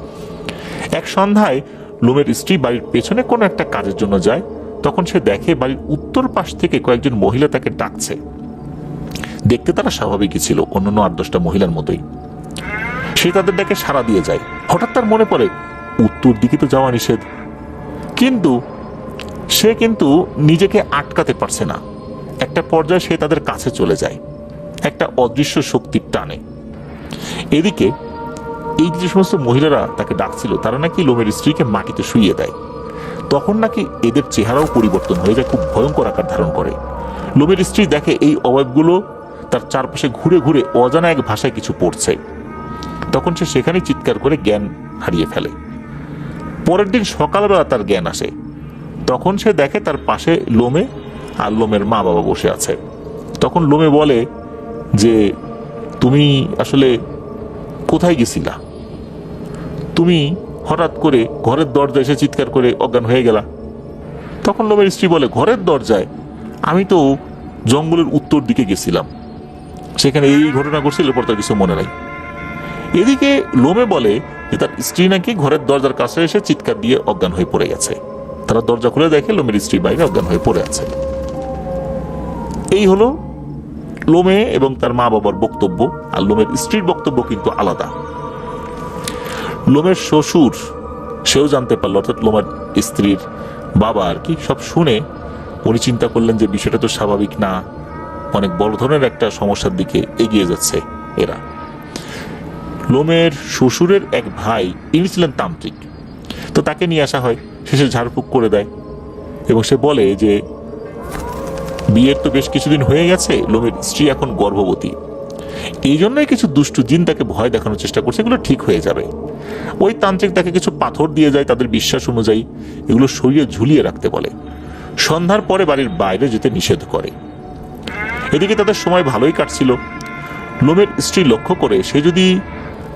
[SPEAKER 1] এক সন্ধ্যায় লোমের স্ত্রী বাড়ির পেছনে কোনো একটা কাজের জন্য যায়। তখন সে দেখে বাড়ির উত্তর পাশ থেকে কয়েকজন মহিলা তাকে ডাকছে। দেখতে তারা স্বাভাবিকই ছিল, অন্যান্য 8-10টা মহিলার মতোই। সে তাদের ডাকে সাড়া দিয়ে যায়। হঠাৎ তার মনে পড়ে উত্তর দিকে তো যাওয়া নিষেধ, কিন্তু সে কিন্তু নিজেকে আটকাতে পারছে না। একটা পর্যায়ে সে তাদের কাছে চলে যায় একটা অদৃশ্য শক্তির টানে। এদিকে এই যে সমস্ত মহিলারা তাকে ডাকছিল তারা নাকি লোমের স্ত্রীকে মাটিতে শুইয়ে দেয়। তখন নাকি এদের চেহারাও পরিবর্তন হয়ে যায়, খুব ভয়ঙ্কর আকার ধারণ করে। লোমের স্ত্রী দেখে এই অবয়বগুলো তার চারপাশে ঘুরে ঘুরে অজানা এক ভাষায় কিছু পড়ছে। তখন সে সেখানেই চিৎকার করে জ্ঞান হারিয়ে ফেলে। পরের দিন সকালবেলা তার জ্ঞান আসে। তখন সে দেখে তার পাশে লোমে আর লোমের মা বাবা বসে আছে। তখন লোমে বলে যে তুমি আসলে কোথায় গেছিলা? তুমি হঠাৎ করে ঘরের দরজায় এসে চিৎকার করে অজ্ঞান হয়ে গেলা। তখন লোমের স্ত্রী বলে, ঘরের দরজায়? আমি তো জঙ্গলের উত্তর দিকে গেছিলাম, সেখানে এই ঘটনা ঘটছিল, পর তার কিছু মনে নাই। এদিকে লোমে বলে যে তার স্ত্রী নাকি ঘরের দরজার কাছে এসে চিৎকার দিয়ে অজ্ঞান হয়ে পড়ে গেছে। তারা দরজা খুলে দেখে লোমের স্ত্রী বাইরে অজ্ঞান হয়ে পড়ে আছে। এই হলো লোমে এবং তার মা বাবার বক্তব্য। আর লোমের স্ত্রীর বক্তব্য কিন্তু আলাদা। লোমের শ্বশুর সেও জানতে পারলো, অর্থাৎ লোমের স্ত্রীর বাবা আর কি, সব শুনে উনি চিন্তা করলেন যে বিষয়টা তো স্বাভাবিক না, অনেক বড় ধরনের একটা সমস্যার দিকে এগিয়ে যাচ্ছে এরা। লোমের শ্বশুরের এক ভাই, ইনি ছিলেন তান্ত্রিক, তো তাকে নিয়ে আসা হয়। শেষে ঝাড়ফুঁক করে দেয় এবং সে বলে যে বিয়ের তো বেশ কিছুদিন হয়ে গেছে, লোমের স্ত্রী এখন গর্ভবতী, এই জন্যই কিছু দুষ্টু জিন তাকে ভয় দেখানোর চেষ্টা করছে, এগুলো ঠিক হয়ে যাবে। ওই তান্ত্রিক তাকে কিছু পাথর দিয়ে যায়, তাদের বিশ্বাস অনুযায়ী এগুলো শরীরে ঝুলিয়ে রাখতে বলে। সন্ধ্যার পরে বাড়ির বাইরে যেতে নিষেধ করে। এদিকে তাদের সময় ভালোই কাটছিল। লোমের স্ত্রী লক্ষ্য করে সে যদি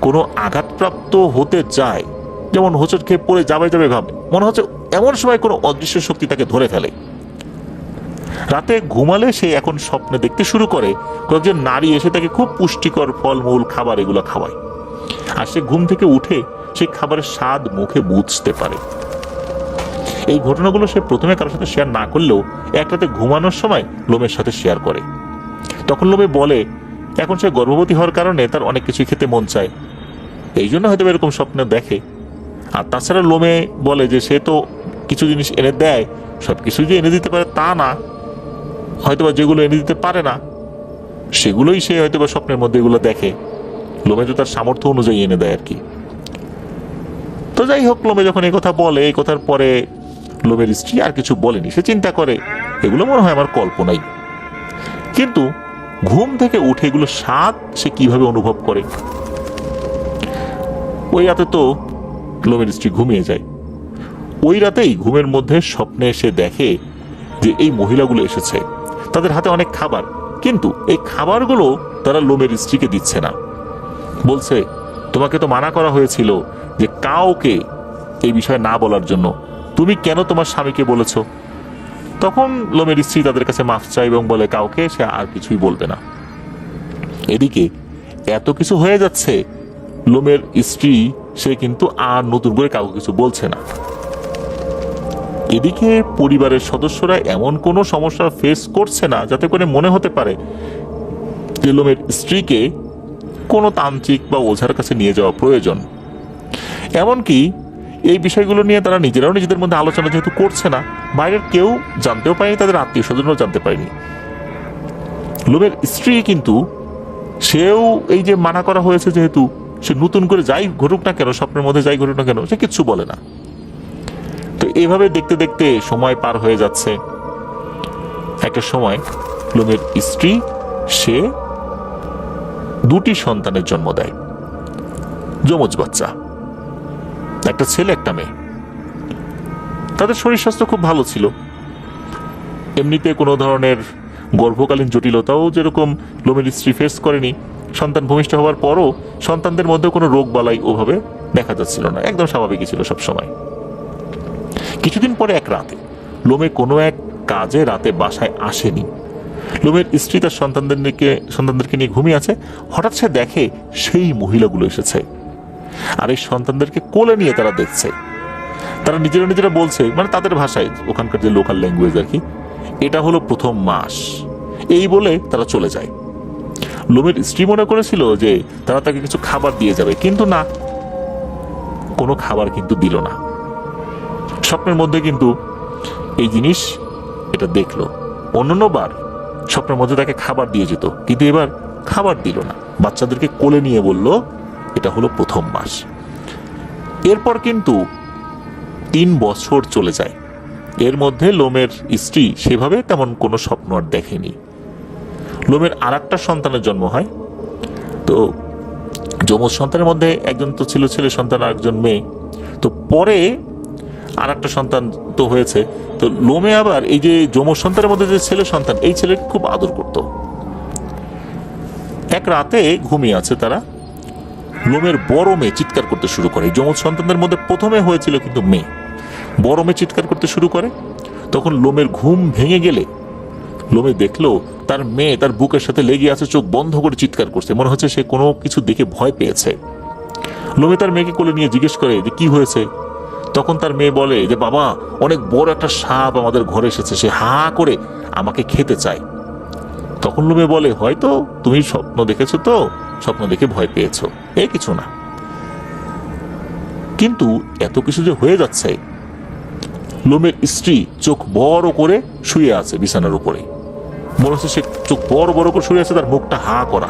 [SPEAKER 1] কোনো আঘাতপ্রাপ্ত হতে যায়, যেমন হোঁচট খেয়ে পড়ে যাবে ভাবে, মনে হচ্ছে এমন সময় কোনো অদৃশ্য শক্তি তাকে ধরে ফেলে। রাতে ঘুমালে সে এখন স্বপ্নে দেখতে শুরু করে কয়েকজন নারী এসে তাকে খুব পুষ্টিকর ফলমূল খাবার এগুলো খাওয়ায়। আর সে ঘুম থেকে উঠে সেই খাবারের স্বাদ মুখে বুঝতে পারে। এই ঘটনাগুলো সে প্রথমে কারোর সাথে শেয়ার না করলেও এক রাতে ঘুমানোর সময় লোমের সাথে শেয়ার করে। তখন লোমে বলে এখন সে গর্ভবতী হওয়ার কারণে তার অনেক কিছু খেতে মন চায়, এই জন্য হয়তো এরকম স্বপ্ন দেখে। আর তাছাড়া লোমে বলে যে সে তো কিছু জিনিস এনে দেয়, সবকিছু যে এনে দিতে পারে তা না, হয়তোবা যেগুলো এনে দিতে পারে না সেগুলোই সে হয়তোবা স্বপ্নের মধ্যে এগুলো দেখে। লোমে তো তার সামর্থ্য অনুযায়ী এনে দেয় আর কি। তো যাই হোক, লোমে যখন এই কথা বলে, এই কথার পরে লোমের স্ত্রী আর কিছু বলেনি। সে চিন্তা করে এগুলো মনে হয় আমার কল্পনাই। কিন্তু ঘুম থেকে উঠে এগুলো স্বাদ সে কিভাবে অনুভব করে। ওই রাতে তো লোমের স্ত্রী ঘুমিয়ে যায়। ওই রাতেই ঘুমের মধ্যে স্বপ্নে এসে দেখে যে এই মহিলাগুলো এসেছে, তাদের হাতে অনেক খাবার, কিন্তু এই খাবারগুলো তারা লোমের স্ত্রীকে দিচ্ছে না। বলছে তোমাকে তো মানা করা হয়েছিল যে কাউকে এই বিষয়ে না বলার জন্য, তুমি কেন তোমার স্বামীকে বলেছ? তখন লোমের স্ত্রী তাদের কাছে মাফ চায় এবং বলে কাউকে সে আর কিছুই বলবে না। এদিকে এত কিছু হয়ে যাচ্ছে, লোমের স্ত্রী সে কিন্তু আর নতুন করে কাউকে কিছু বলছে না। এদিকে পরিবারের সদস্যরা এমন কোনো সমস্যা ফেস করছে না যাতে করে মনে হতে পারে যে লোমের স্ত্রীকে কোনো তান্ত্রিক বা ওঝার কাছে নিয়ে যাওয়া প্রয়োজন। এমনকি এই বিষয়গুলো নিয়ে তারা নিজেরাও নিজেদের মধ্যে আলোচনা যেহেতু করছে না, বাইরের কেউ জানতেও পারেনি, তাদের আত্মীয় স্বজনরাও জানতে পারেনি। লোমের স্ত্রী কিন্তু সেও এই যে মানা করা হয়েছে যেহেতু, সে নতুন করে যাই ঘটুক না কেন, স্বপ্নের মধ্যে যাই ঘটুক না কেন, সে কিচ্ছু বলে না। তো এইভাবে দেখতে দেখতে সময় পার হয়ে যাচ্ছে। একটা সময় লোমের স্ত্রী সে দুটি সন্তানের জন্ম দেয়, যমজ বাচ্চা, একটা ছেলে একটা মেয়ে। তাদের শরীর স্বাস্থ্য খুব ভালো ছিল, এমনিতে কোনো ধরনের গর্ভকালীন জটিলতাও যেরকম লোমের স্ত্রী ফেস করেনি। সন্তান ভূমিষ্ঠ হওয়ার পরও সন্তানদের মধ্যে কোনো রোগ বালাই ওভাবে দেখা যাচ্ছিল না, একদম স্বাভাবিকই ছিল সব সময়। কিছুদিন পরে এক রাতে লোমে কোনো এক কাজে রাতে বাসায় আসেনি। লোমের স্ত্রী তার সন্তানদেরকে নিয়ে ঘুমিয়ে আছে। হঠাৎ সে দেখে সেই মহিলাগুলো এসেছে, আর এই সন্তানদেরকে কোলে নিয়ে তারা দেখছে। তারা নিজেরা বলছে, মানে তাদের ভাষায়, ওখানকার যে লোকাল ল্যাঙ্গুয়েজ আর কি, এটা হলো প্রথম মাস, এই বলে তারা চলে যায়। লোমের স্ত্রী মনে করেছিল যে তারা তাকে কিছু খাবার দিয়ে যাবে, কিন্তু না, কোনো খাবার কিন্তু দিল না। স্বপ্নের মধ্যে কিন্তু এই জিনিস এটা দেখলো। অন্যবার স্বপ্নের মধ্যে তাকে খাবার দিয়ে যেত, কিন্তু এবার খাবার দিল না, বাচ্চাদেরকে কোলে নিয়ে বলল এটা হলো প্রথম মাস। এরপর কিন্তু 3 বছর চলে যায়। এর মধ্যে লোমের স্ত্রী সেভাবে তেমন কোনো স্বপ্ন আর দেখেনি। লোমের আর একটা সন্তানের জন্ম হয়। তো যমজ সন্তানের মধ্যে একজন তো ছিল ছেলে সন্তান, আর একজন মেয়ে। তো পরে আর একটা সন্তান তো হয়েছে। তো লোমে আবার এই যে যমজ সন্তানের মধ্যে যে ছেলে সন্তান, এই ছেলেকে খুব আদর করত। এক রাতে ঘুমিয়ে আছে তারা, লোমের বড় মেয়ে চিৎকার করতে শুরু করে। যমজ সন্তানদের মধ্যে প্রথমে হয়েছিল কিন্তু মেয়ে, বড় মেয়ে চিৎকার করতে শুরু করে। তখন লোমের ঘুম ভেঙে গেলে লোমে দেখলো তার মেয়ে তার বুকের সাথে লেগে আছে, চোখ বন্ধ করে চিৎকার করছে, মনে হচ্ছে সে কোনো কিছু দেখে ভয় পেয়েছে। লোমে তার মেয়েকে কোলে নিয়ে জিজ্ঞেস করে যে কি হয়েছে। তখন তার মেয়ে বলে যে বাবা, অনেক বড় একটা সাপ আমাদের ঘরে এসেছে, সে হা করে আমাকে খেতে চায়। তখন লোমে বলে হয়তো তুমি স্বপ্ন দেখেছো, তো স্বপ্ন দেখে ভয় পেয়েছো, এই কিছু না। কিন্তু এত কিছু যে হয়ে যাচ্ছে, লোমের স্ত্রী চোখ বড় করে শুয়ে আছে বিছানার উপরে, মনে হচ্ছে সে চোখ বড় বড় করে শুয়ে আছে, তার মুখটা হা করা।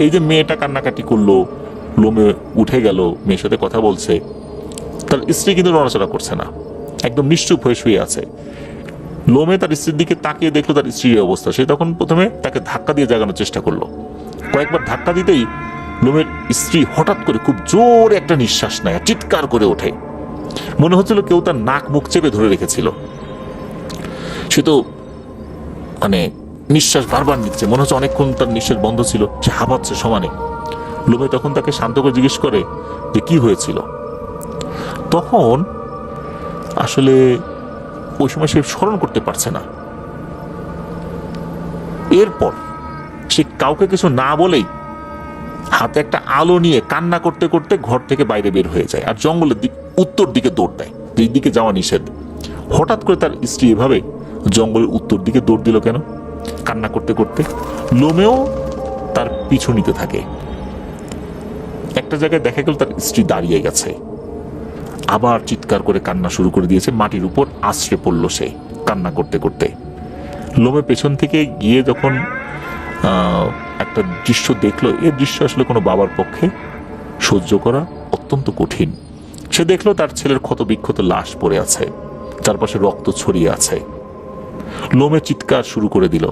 [SPEAKER 1] এই যে মেয়েটা কান্নাকাটি করলো, লোমে উঠে গেল, মেয়ের সাথে কথা বলছে, তার স্ত্রী কিন্তু নড়াচড়া করছে না, একদম নিশ্চুপ হয়ে শুয়ে আছে। লোমে তার স্ত্রীর দিকে তাকিয়ে দেখলো তার স্ত্রীর অবস্থা। সে তখন প্রথমে তাকে ধাক্কা দিয়ে জাগানোর চেষ্টা করলো। কয়েকবার ধাক্কা দিতেই লোমের স্ত্রী হঠাৎ করে খুব জোরে একটা নিঃশ্বাস নেয়, চিৎকার করে ওঠে। মনে হচ্ছিল কেউ তার নাক মুখ চেপে ধরে রেখেছিল। সে তো মানে নিঃশ্বাস বারবার নিচ্ছে, মনে হচ্ছে অনেকক্ষণ তার নিঃশ্বাস বন্ধ ছিল, সে হাঁপাচ্ছে সমানে। লোমে তখন তাকে শান্ত করে জিজ্ঞেস করে যে কি হয়েছিল। তখন আসলে ওই সময় সে স্মরণ করতে পারছে না। এরপর সে কাউকে কিছু না বলেই হাতে একটা আলো নিয়ে কান্না করতে করতে ঘর থেকে বাইরে বের হয়ে যায়, আর জঙ্গলের উত্তর দিকে দৌড় দেয়, যেই দিকে যাওয়া নিষেধ। হঠাৎ করে তার স্ত্রী এভাবে জঙ্গলের উত্তর দিকে দৌড় দিল কেন? কান্না করতে করতে লোমেও তার পিছু নিতে থাকে। একটা জায়গায় দেখা গেল তার স্ত্রী দাঁড়িয়ে গেছে, আবার চিৎকার করে কান্না শুরু করে দিয়েছে, মাটির উপর আশ্রে পড়ল সে কান্না করতে করতে। লোমে পেছন থেকে গিয়ে যখন একটা দৃশ্য দেখলো, এই দৃশ্য আসলে কোনো বাবার পক্ষে সহ্য করা অত্যন্ত কঠিন। সে দেখলো তার ছেলের ক্ষত বিক্ষত লাশ পড়ে আছে, চারপাশে রক্ত ছড়িয়ে আছে। লোমে চিৎকার শুরু করে দিল।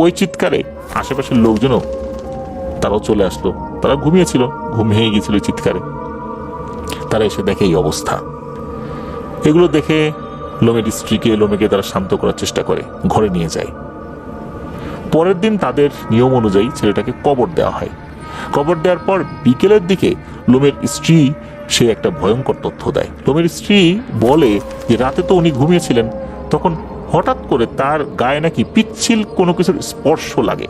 [SPEAKER 1] ওই চিৎকারে আশেপাশের লোকজনও তারাও চলে আসলো। তারা ঘুমিয়েছিল, ঘুম ভেঙে গিয়েছিল চিৎকারে। তারা এসে দেখে এই অবস্থা। এগুলো দেখে লোমের স্ত্রীকে, লোমেকে তারা শান্ত করার চেষ্টা করে, ঘরে নিয়ে যায়। পরের দিন তাদের নিয়ম অনুযায়ী ছেলেটাকে কবর দেওয়া হয়। কবর দেওয়ার পর বিকেলের দিকে লোমের স্ত্রী সে একটা ভয়ঙ্কর তথ্য দেয়। লোমের স্ত্রী বলে যে রাতে তো উনি ঘুমিয়েছিলেন, তখন হঠাৎ করে তার গায়ে নাকি পিচ্ছিল কোনো কিছুর স্পর্শ লাগে।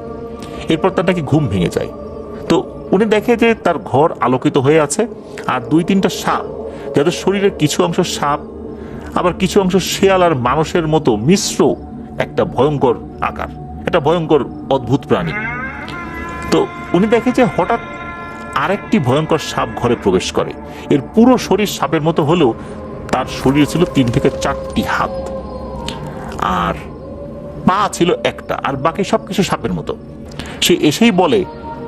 [SPEAKER 1] এরপর তার নাকি ঘুম ভেঙে যায়। তো উনি দেখে যে তার ঘর আলোকিত হয়ে আছে, আর 2-3টা সাপ, যাদের শরীরের কিছু অংশ সাপ আবার কিছু অংশ শেয়াল আর মানুষের মতো মিশ্র একটা ভয়ঙ্কর আকার, একটা ভয়ঙ্কর অদ্ভুত প্রাণী। তো উনি দেখে যে হঠাৎ আরেকটি ভয়ঙ্কর সাপ ঘরে প্রবেশ করে। এর পুরো শরীর সাপের মতো হলেও তার শরীরে ছিল 3 থেকে 4টি হাত, আর পা ছিল একটা, আর বাকি সবকিছু সাপের মতো। সে এসেই বলে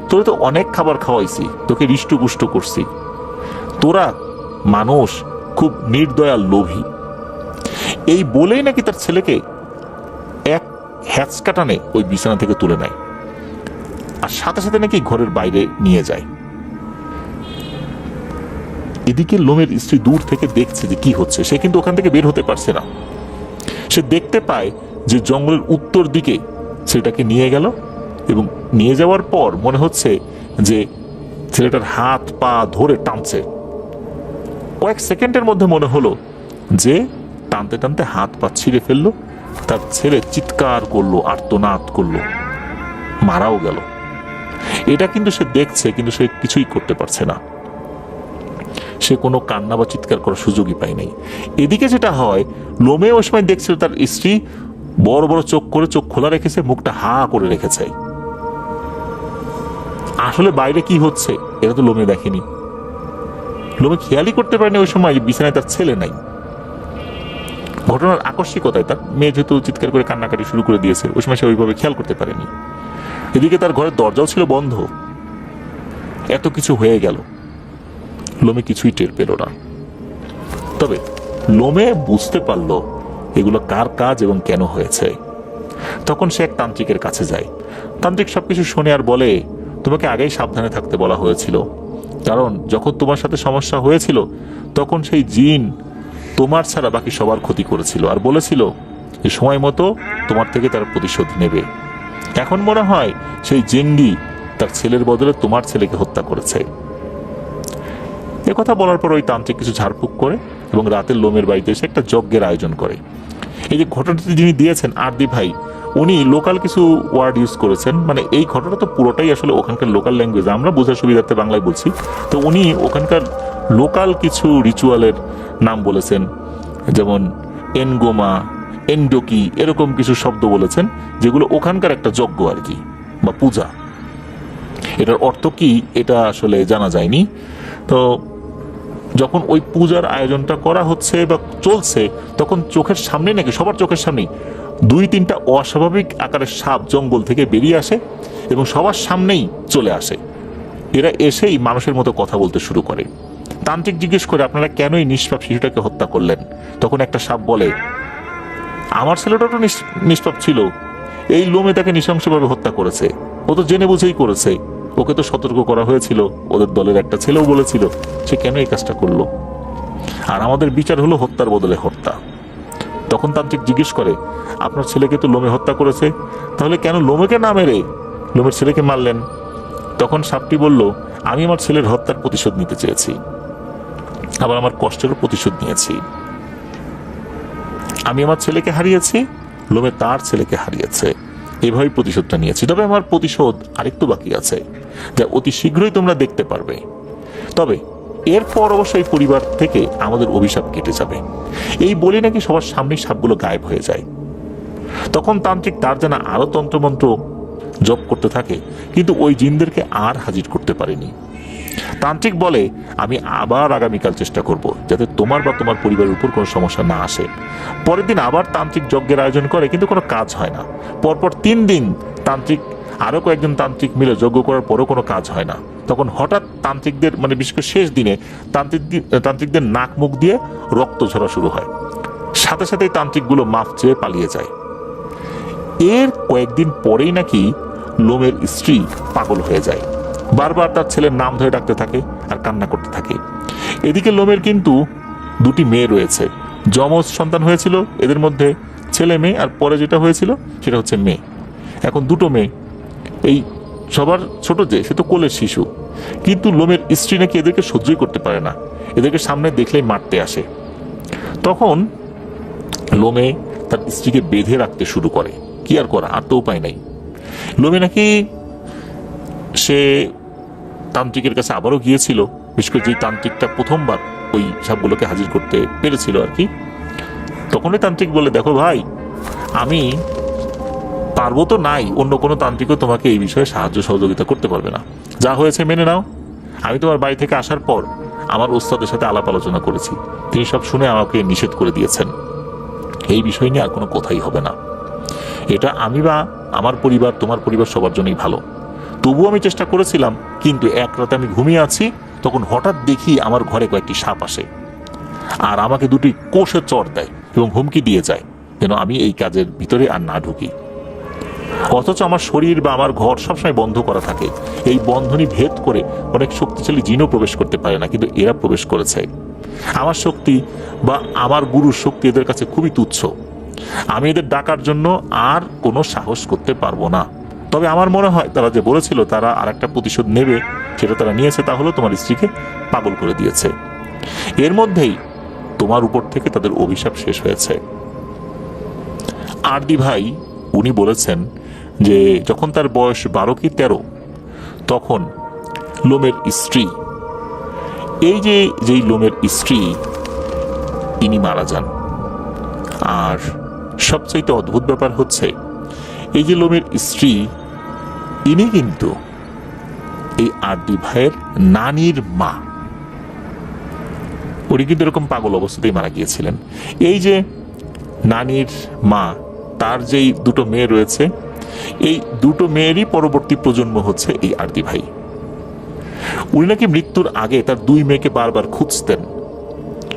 [SPEAKER 1] তোরা তো অনেক খাবার খাওয়াইছি, তোকে হৃষ্টপুষ্ট করছি, তোরা মানুষ খুব নির্দয়াল লোভী। এই বলেই নাকি তার ছেলেকে এক হ্যাচকাটানে ওই বিছানা থেকে তুলে নেয়, আর সাথে সাথে নাকি ঘরের বাইরে নিয়ে যায়। এদিকে লোমের স্ত্রী দূর থেকে দেখছে যে কি হচ্ছে, সে কিন্তু ওখান থেকে বের হতে পারছে না। সে দেখতে পায় যে জঙ্গলের উত্তর দিকে ছেলেটাকে নিয়ে গেল, এবং নিয়ে যাওয়ার পর মনে হচ্ছে যে ছেলেটার হাত পা ধরে টানছে। কয়েক সেকেন্ডের মধ্যে মনে হলো যে টানতে টানতে হাত পা ছিঁড়ে ফেললো। তার ছেলে চিৎকার করলো, আর্তনাদ করলো, মারাও গেল। এটা কিন্তু সে দেখছে, কিন্তু সে কিছুই করতে পারছে না। সে কোনো কান্না বা চিৎকার করার সুযোগই পায় নাই। এদিকে যেটা হয়, লোমে ওই সময় দেখছিল তার স্ত্রী বড় বড় চোখ করে, চোখ খোলা রেখেছে, মুখটা হা করে রেখেছে। আসলে বাইরে কি হচ্ছে এটা তো লোমে দেখেনি। লোমে খেয়ালই করতে পারেনি ওই সময় বিছানায় তার ছেলে নাই। ঘটনার আকস্মিকতায় তার মেয়ে যেহেতু চিৎকার করে কান্নাকাটি শুরু করে দিয়েছে, ওই সময় সে ওইভাবে খেয়াল করতে পারেনি। এদিকে তার ঘরের দরজাও ছিল বন্ধ। এত কিছু হয়ে গেল, লোমে কিছুই টের পেল না। তবে লোমে বুঝতে পারল এগুলো কার কাজ এবং কেন হয়েছে। তখন সে এক তান্ত্রিকের কাছে যায়। তান্ত্রিক সবকিছু শুনে আর বলে, তোমাকে আগেই সাবধানে থাকতে বলা হয়েছিল, কারণ যখন তোমার সাথে সমস্যা হয়েছিল তখন সেই জিন তোমার ছাড়া বাকি সবার ক্ষতি করেছিল আর বলেছিল যে সময় মতো তোমার থেকে তার প্রতিশোধ নেবে। এখন মনে হয় সেই জিন্ডি তার ছেলের বদলে তোমার ছেলেকে হত্যা করেছে। কথা বলার পর ওই তান্ত্রিক কিছু ঝাড়ফুঁক করে এবং রাতের লোমের বাড়িতে এসে একটা যজ্ঞের আয়োজন করে। এই যে ঘটনাটি যিনি দিয়েছেন আরদি ভাই, উনি লোকাল কিছু ওয়ার্ড ইউজ করেছেন, মানে এই ঘটনা তো পুরোটাই আসলে ওখানকার লোকাল ল্যাঙ্গুয়েজ, আমরা বোঝার সুবিধার্থে বাংলায় বলছি। তো উনি ওখানকার লোকাল কিছু রিচুয়ালের নাম বলেছেন, যেমন এনগোমা, এন্ডোকি, এরকম কিছু শব্দ বলেছেন, যেগুলো ওখানকার একটা যজ্ঞ আর কি, বা পূজা। এটার অর্থ কি এটা আসলে জানা যায়নি। তো যখন ওই পূজার আয়োজনটা করা হচ্ছে বা চলছে, তখন চোখের সামনে, নাকি সবার চোখের সামনেই 2-3টা অস্বাভাবিক আকারের সাপ জঙ্গল থেকে বেরিয়ে আসে এবং সবার সামনেই চলে আসে। এরা এসেই মানুষের মতো কথা বলতে শুরু করে। তান্ত্রিক জিজ্ঞেস করে, আপনারা কেন এই নিষ্পাপ শিশুটাকে হত্যা করলেন? তখন একটা সাপ বলে, আমার ছেলেটা তো নিষ্পাপ ছিল, এই লোমে তাকে নৃশংসভাবে হত্যা করেছে, ও তো জেনে বুঝেই করেছে, ওকে তো সতর্ক করা হয়েছিল, ওদের দলের একটা ছেলেও বলেছিল, সে কেন এই কাজটা করলো? আর আমাদের বিচার হলো হত্যার বদলে হত্যা। তখন তান্ত্রিক জিজ্ঞেস করে, আপনার ছেলেকে তো লোমে হত্যা করেছে, তাহলে কেন লোমেকে না মেরে লোমের ছেলেকে মারলেন? তখন সাপটি বলল, আমি আমার ছেলের হত্যার প্রতিশোধ নিতে চেয়েছি, আবার আমার কষ্টেরও প্রতিশোধ নিয়েছি। আমি আমার ছেলেকে হারিয়েছি, লোমে তার ছেলেকে হারিয়েছে, এভাবেই প্রতিশোধটা নিয়েছি। তবে আমার প্রতিশোধ আরেকটু বাকি আছে, যা অতি শীঘ্রই তোমরা দেখতে পারবে। তবে এরপর অবশ্যই পরিবার থেকে আমাদের অভিশাপ কেটে যাবে। এই বলে নাকি সবার সামনে সাপগুলো গায়েব হয়ে যায়। তখন তান্ত্রিক তার জানা আরো তন্ত্রমন্ত্র জপ করতে থাকে, কিন্তু ওই জিনদেরকে আর হাজির করতে পারেনি। তান্ত্রিক বলে, আমি আবার আগামীকাল চেষ্টা করব যাতে তোমার বা তোমার পরিবারের উপর কোনো সমস্যা না আসে। পরের দিন আবার তান্ত্রিক যজ্ঞের আয়োজন করে, কিন্তু কোনো কাজ হয় না। পরপর 3 দিন তান্ত্রিক, আরো কয়েকজন তান্ত্রিক মিলে যজ্ঞ করার পরও কোনো কাজ হয় না। তখন হঠাৎ তান্ত্রিকদের, মানে বিশেষ করে শেষ দিনে তান্ত্রিকদের নাক মুখ দিয়ে রক্ত ঝরা শুরু হয়। সাথে সাথেই তান্ত্রিকগুলো মাফ চেয়ে পালিয়ে যায়। এর কয়েকদিন পরেই নাকি লোমের স্ত্রী পাগল হয়ে যায়, বারবার তার ছেলের নাম ধরে ডাকতে থাকে আর কান্না করতে থাকে। এদিকে লোমের কিন্তু 2টি মেয়ে রয়েছে, যমজ সন্তান হয়েছিল এদের মধ্যে, ছেলে মেয়ে, আর পরে যেটা হয়েছিল সেটা হচ্ছে মেয়ে। এখন 2টো মেয়ে, এই সবার ছোট যে সে তো কোলের শিশু, কিন্তু লোমের স্ত্রী নাকি এদেরকে সহ্যই করতে পারে না, এদেরকে সামনে দেখলেই মারতে আসে। তখন লোমে তার স্ত্রীকে বেঁধে রাখতে শুরু করে, কি আর করা, আর তো উপায় নাই। লোমে নাকি সে তান্ত্রিকের কাছে আবারও গিয়েছিল, বিশেষ করে যেই তান্ত্রিকটা প্রথমবার ওই সাপগুলোকে হাজির করতে পেরেছিল আর কি। তখনই তান্ত্রিক বলে, দেখো ভাই, আমি পারবো তো নাই, অন্য কোনো তান্ত্রিকও তোমাকে এই বিষয়ে সাহায্য সহযোগিতা করতে পারবে না, যা হয়েছে মেনে নাও। আমি তোমার বাড়ি থেকে আসার পর আমার ওস্তাদের সাথে আলাপ আলোচনা করেছি, তিনি সব শুনে আমাকে নিষেধ করে দিয়েছেন, এই বিষয় নিয়ে আর কোনো কথাই হবে না। এটা আমি বা আমার পরিবার, তোমার পরিবার সবার জন্যই ভালো। তবুও আমি চেষ্টা করেছিলাম, কিন্তু এক রাতে আমি ঘুমিয়ে আছি, তখন হঠাৎ দেখি আমার ঘরে কয়েকটি সাপ আসে আর আমাকে 2টি কোষে চড় দেয় এবং হুমকি দিয়ে যায় যেন আমি এই কাজের ভিতরে আর না ঢুকি। অথচ আমার শরীর বা আমার ঘর সবসময় বন্ধ করা থাকে, এই বন্ধনী ভেদ করে অনেক শক্তিশালী জিনও প্রবেশ করতে পারে না, কিন্তু এরা প্রবেশ করেছে। আমার শক্তি বা আমার গুরুর শক্তি এদের কাছে খুবই তুচ্ছ, আমি এদের ডাকার জন্য আর কোনো সাহস করতে পারবো না। তবে আমার মনে হয় তারা যে বলেছিল তারা আর একটা প্রতিশোধ নেবে, সেটা তারা নিয়েছে, তা হলো তোমার স্ত্রীকে পাগল করে দিয়েছে। এর মধ্যেই তোমার উপর থেকে তাদের অভিশাপ শেষ হয়েছে। আরদি ভাই উনি বলেছেন যে যখন তার বয়স 12 কি 13, তখন লোমের স্ত্রী, এই যেই লোমের স্ত্রী, ইনি মারা যান। আর সবচাইতে অদ্ভুত ব্যাপার হচ্ছে, এই যে লোমের স্ত্রী, ইনি কিন্তু এই আরদি ভাইয়ের নানির মা। উনি কিন্তু এরকম পাগল অবস্থাতেই মারা গিয়েছিলেন। এই যে নানির মা, তার যেই দুটো মেয়ে রয়েছে, এই দুটো মেয়েরই পরবর্তী প্রজন্ম হচ্ছে এই আরদি ভাই। উনি নাকি মৃত্যুর আগে তার দুই মেয়েকে বারবার খুঁজতেন,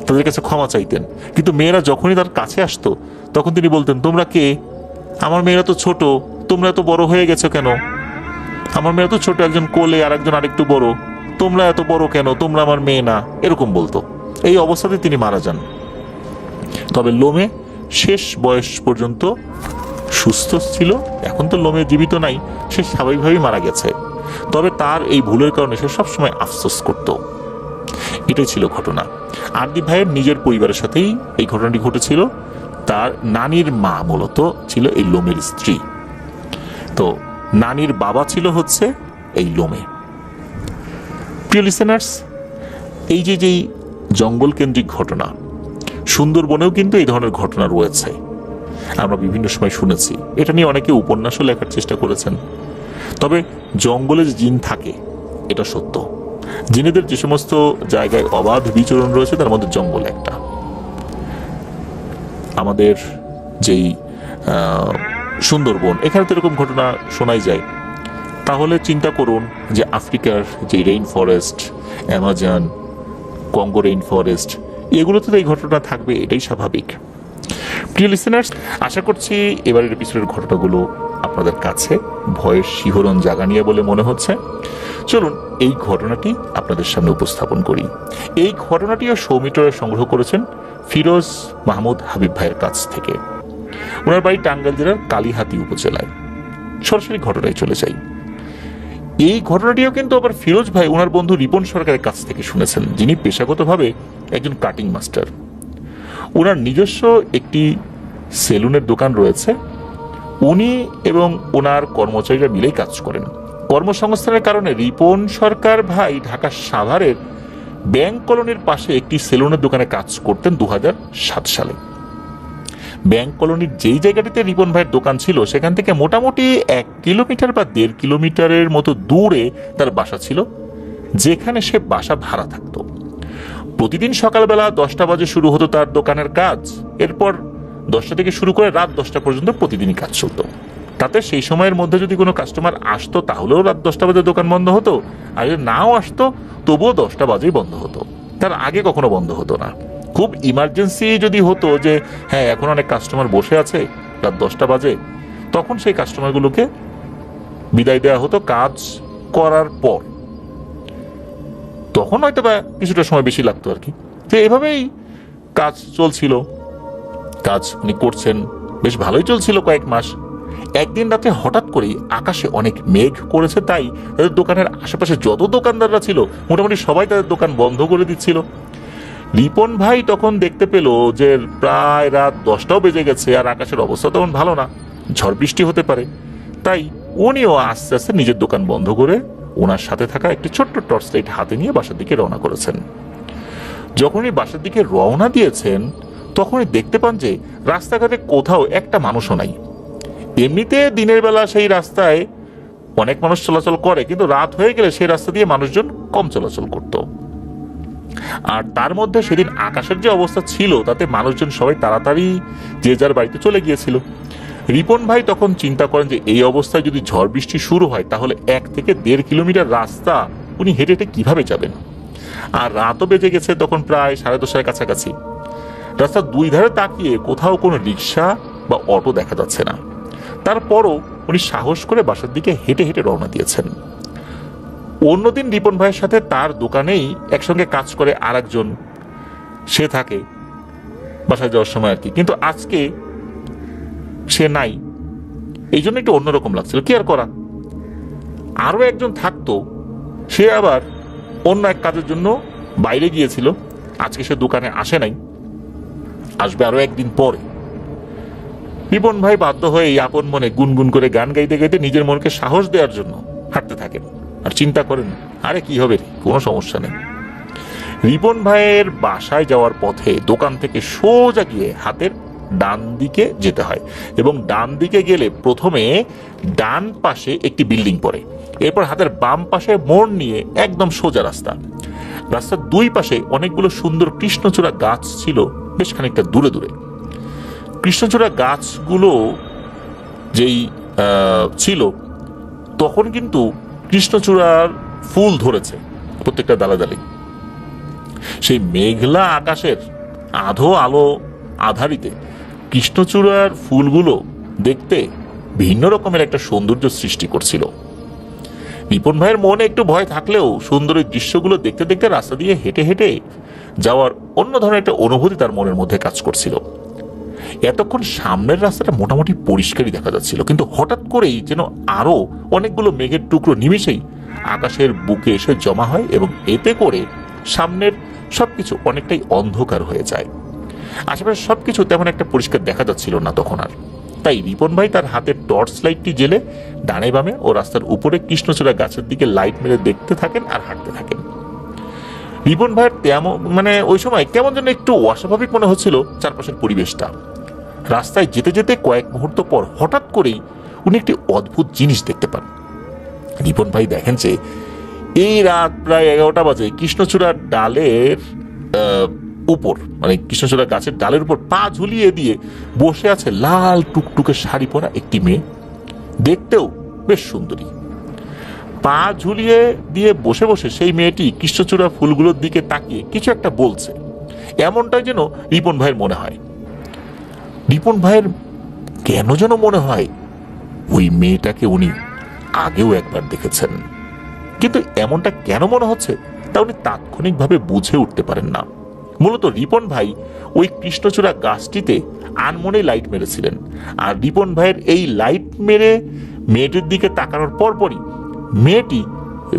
[SPEAKER 1] তাদের কাছে ক্ষমা চাইতেন, কিন্তু মেয়েরা যখনই তার কাছে আসতো তখন তিনি বলতেন, তোমরা কে? আমার মেয়েরা তো ছোট, তোমরা এত বড় হয়ে গেছো কেন? আমার মেয়েরা তো ছোট, একজন কোলে আর একজন আরেকটু বড়, তোমরা এত বড় কেন? তোমরা আমার মেয়ে না, এরকম বলতো। এই অবস্থাতে তিনি মারা যান। তবে লোমে শেষ বয়স পর্যন্ত সুস্থ ছিল। এখন তো লোমে জীবিত নাই, সে স্বাভাবিকভাবেই মারা গেছে। তবে তার এই ভুলের কারণে সে সবসময় আফসোস করত। এটাই ছিল ঘটনা। আরদি ভাইয়ের নিজের পরিবারের সাথেই এই ঘটনাটি ঘটেছিল। তার নানির মা মূলত ছিল এই লোমের স্ত্রী, তো নানির বাবা ছিল হচ্ছে এই লোমে। প্রিয় লিসেনার্স, এই যেই জঙ্গল কেন্দ্রিক ঘটনা, সুন্দরবনেও কিন্তু এই ধরনের ঘটনা রয়েছে, আমরা বিভিন্ন সময় শুনেছি। এটা নিয়ে অনেকে উপন্যাসও লেখার চেষ্টা করেছেন। তবে জঙ্গলে যে জিন থাকে এটা সত্য। জিনেদের যে সমস্ত জায়গায় অবাধ বিচরণ রয়েছে তার মধ্যে জঙ্গল একটা। আমাদের যেই সুন্দরবন, এখানে তো এরকম ঘটনা শোনাই যায়। তাহলে চিন্তা করুন যে আফ্রিকার যে rain forest, Amazon, Congo rain forest, এগুলোতে তো এই ঘটনা থাকবে, এটাই স্বাভাবিক। প্রিয় লিসেনার্স, আশা করছি এবারের এপিসোডের ঘটনাগুলো আপনাদের কাছে ভয়ের শিহরণ জাগানিয়া বলে মনে হচ্ছে। চলুন এই ঘটনাটি আপনাদের সামনে উপস্থাপন করি। এই ঘটনাটিও সৌমিত্ররা সংগ্রহ করেছেন ফিরোজ মাহমুদ হাবিব ভাইয়ের কাছ থেকে। ওনার বাড়ি টাঙ্গাইল জেলার কালিহাতী উপজেলায়। সরাসরি ঘটনায় চলে যাই। এই ঘটনাটিও কিন্তু আবার ফিরোজ ভাই ওনার বন্ধু রিপন সরকারের কাছ থেকে শুনেছেন, যিনি পেশাগতভাবে একজন কাটিং মাস্টার। ওনার নিজস্ব একটি সেলুনের দোকান রয়েছে। উনি এবং ওনার কর্মচারীরা মিলেই কাজ করেন। কর্মসংস্থানের কারণে রিপন সরকার ভাই ঢাকা সাভারের ব্যাংক কলোনির পাশে একটি সেলুনের দোকানে কাজ করতেন 2007 সালে। ব্যাংক কলোনির যেই জায়গাটিতে রিপন ভাইয়ের দোকান ছিল সেখান থেকে মোটামুটি 1 কিলোমিটার বা 1.5 কিলোমিটারের মতো দূরে তার বাসা ছিল, যেখানে সে বাসা ভাড়া থাকতো। প্রতিদিন সকালবেলা 10টা বাজে শুরু হতো তার দোকানের কাজ। এরপর 10টা থেকে শুরু করে রাত 10টা পর্যন্ত প্রতিদিনই কাজ চলতো। তাতে সেই সময়ের মধ্যে যদি কোনো কাস্টমার আসতো তাহলেও রাত 10টা বাজে দোকান বন্ধ হতো, আর যদি নাও আসতো তবুও 10টা বাজেই বন্ধ হতো, তার আগে কখনো বন্ধ হতো না। খুব ইমার্জেন্সি যদি হতো যে হ্যাঁ এখন অনেক কাস্টমার বসে আছে রাত 10টা বাজে, তখন সেই কাস্টমারগুলোকে বিদায় দেওয়া হতো কাজ করার পর। তখন হয়তো বা কিছুটা সময় বেশি লাগতো আর কি। তো এভাবেই কাজ চলছিল। কাজ উনি করছেন, বেশ ভালোই চলছিল কয়েক মাস। একদিন রাতে হঠাৎ করেই আকাশে অনেক মেঘ করেছে, তাই তাদের দোকানের আশেপাশে যত দোকানদাররা ছিল মোটামুটি সবাই তাদের দোকান বন্ধ করে দিচ্ছিল। রিপন ভাই তখন দেখতে পেল যে প্রায় রাত 10টাও বেজে গেছে আর আকাশের অবস্থা তখন ভালো না, ঝড় বৃষ্টি হতে পারে। তাই উনিও আস্তে আস্তে নিজের দোকান বন্ধ করে ওনার সাথে থাকা একটি ছোট্ট টর্চ লাইট হাতে নিয়ে বাসার দিকে রওনা করেছেন। যখনই বাসার দিকে রওনা দিয়েছেন তখনই দেখতে পান যে রাস্তাঘাটে কোথাও একটা মানুষও নাই। এমনিতে দিনের বেলা সেই রাস্তায় অনেক মানুষ চলাচল করে, কিন্তু রাত হয়ে গেলে সেই রাস্তা দিয়ে মানুষজন কম চলাচল করত। আর তার মধ্যে সেদিন আকাশের যে অবস্থা ছিল তাতে মানুষজন সবাই তাড়াতাড়ি যে যার বাড়িতে চলে গিয়েছিল। রিপন ভাই তখন চিন্তা করেন যে এই অবস্থায় যদি ঝড় বৃষ্টি শুরু হয় তাহলে 1 থেকে 1.5 কিলোমিটার রাস্তা উনি হেঁটে হেঁটে কিভাবে যাবেন। আর রাতও বেজে গেছে তখন প্রায় 10:30 কাছাকাছি। রাস্তার দুই ধারে তাকিয়ে কোথাও কোনো রিক্সা বা অটো দেখা যাচ্ছে না। তারপরও উনি সাহস করে বাসার দিকে হেঁটে হেঁটে রওনা দিয়েছেন। অন্যদিন রিপন ভাইয়ের সাথে তার দোকানেই একসঙ্গে কাজ করে আর একজন, সে থাকে বাসায় যাওয়ার সময় আর কি, কিন্তু আজকে সে নাই। এই জন্য একটু অন্যরকম লাগছিল, কি আর করা। আরো একজন থাকতো, সে আবার অন্য এক কাজের জন্য বাইরে গিয়েছিল, আজকে সে দোকানে আসে নাই, আসবে আরো একদিন পরে। রিপন ভাই বাধ্য হয়ে আপন মনে গুনগুন করে গান গাইতে গাইতে নিজের মনকে সাহস দেওয়ার জন্য হাঁটতে থাকেন আর চিন্তা করেন আরে কি হবে, কোনো সমস্যা নেই। রিপন ভাইয়ের বাসায় যাওয়ার পথে দোকান থেকে সোজা গিয়ে হাতের ডান দিকে যেতে হয় এবং ডান দিকে গেলে প্রথমে ডান পাশে একটি বিল্ডিং পড়ে, এরপর হাতের বাম পাশে মোড় নিয়ে একদম সোজা রাস্তা। রাস্তার দুই পাশে অনেকগুলো সুন্দর কৃষ্ণচূড়া গাছ ছিল বেশ খানিকটা দূরে দূরে। কৃষ্ণচূড়া গাছগুলো যেই ছিল তখন কিন্তু কৃষ্ণচূড়ার ফুল ধরেছে প্রত্যেকটা ডালে ডালে। সেই মেঘলা আকাশের আধো আলো আধারিতে কৃষ্ণচূড়ার ফুলগুলো দেখতে ভিন্ন রকমের একটা সৌন্দর্য সৃষ্টি করছিল। রিপন ভাইয়ের মনে একটু ভয় থাকলেও সুন্দর এই দৃশ্যগুলো দেখতে দেখতে রাস্তা দিয়ে হেঁটে হেঁটে যাওয়ার অন্য ধরনের একটা অনুভূতি তার মনের মধ্যে কাজ করছিল। এতক্ষণ সামনের রাস্তাটা মোটামুটি পরিষ্কারই দেখা যাচ্ছিল, কিন্তু হঠাৎ করেই যেন আরো অনেকগুলো মেঘের টুকরো নিমিষেই আকাশের বুকে এসে জমা হয় এবং এতে করে সামনের সবকিছু অনেকটাই অন্ধকার হয়ে যায়। আশেপাশে সবকিছু তেমন একটা পরিষ্কার দেখা যাচ্ছিল না তখন আর। তাই রিপন ভাই তার হাতের টর্চ লাইটটি জেলে ডানে বামে ও রাস্তার উপরে কৃষ্ণচূড়া গাছের দিকে লাইট মেরে দেখতে থাকেন আর হাঁটতে থাকেন। রিপন ভাইয়ের তেমন ওই সময় কেমন যেন একটু অস্বাভাবিক মনে হচ্ছিল চারপাশের পরিবেশটা। রাস্তায় যেতে যেতে কয়েক মুহূর্ত পর হঠাৎ করেই উনি একটি অদ্ভুত জিনিস দেখতে পান। রিপন ভাই দেখেন যে এই রাত প্রায় 11টা বাজে কৃষ্ণচূড়ার ডালের উপর কৃষ্ণচূড়া গাছের ডালের উপর পা ঝুলিয়ে দিয়ে বসে আছে লাল টুকটুকে শাড়ি পরা একটি মেয়ে, দেখতেও বেশ সুন্দরী। পা ঝুলিয়ে দিয়ে বসে বসে সেই মেয়েটি কৃষ্ণচূড়া ফুলগুলোর দিকে তাকিয়ে কিছু একটা বলছে, এমনটাই যেন রিপন ভাইয়ের মনে হয়। রিপন ভাইয়ের কেন যেন মনে হয় ওই মেয়েটাকে উনি আগেও একবার দেখেছেন, কিন্তু এমনটা কেন মনে হচ্ছে তা উনি তাৎক্ষণিকভাবে বুঝে উঠতে পারেন না। মূলত রিপন ভাই ওই কৃষ্ণচূড়া গাছটিতে আনমনে লাইট মেরেছিলেন, আর রিপন ভাইয়ের এই লাইট মেরে মেয়েটির দিকে তাকানোর পরপরই মেয়েটি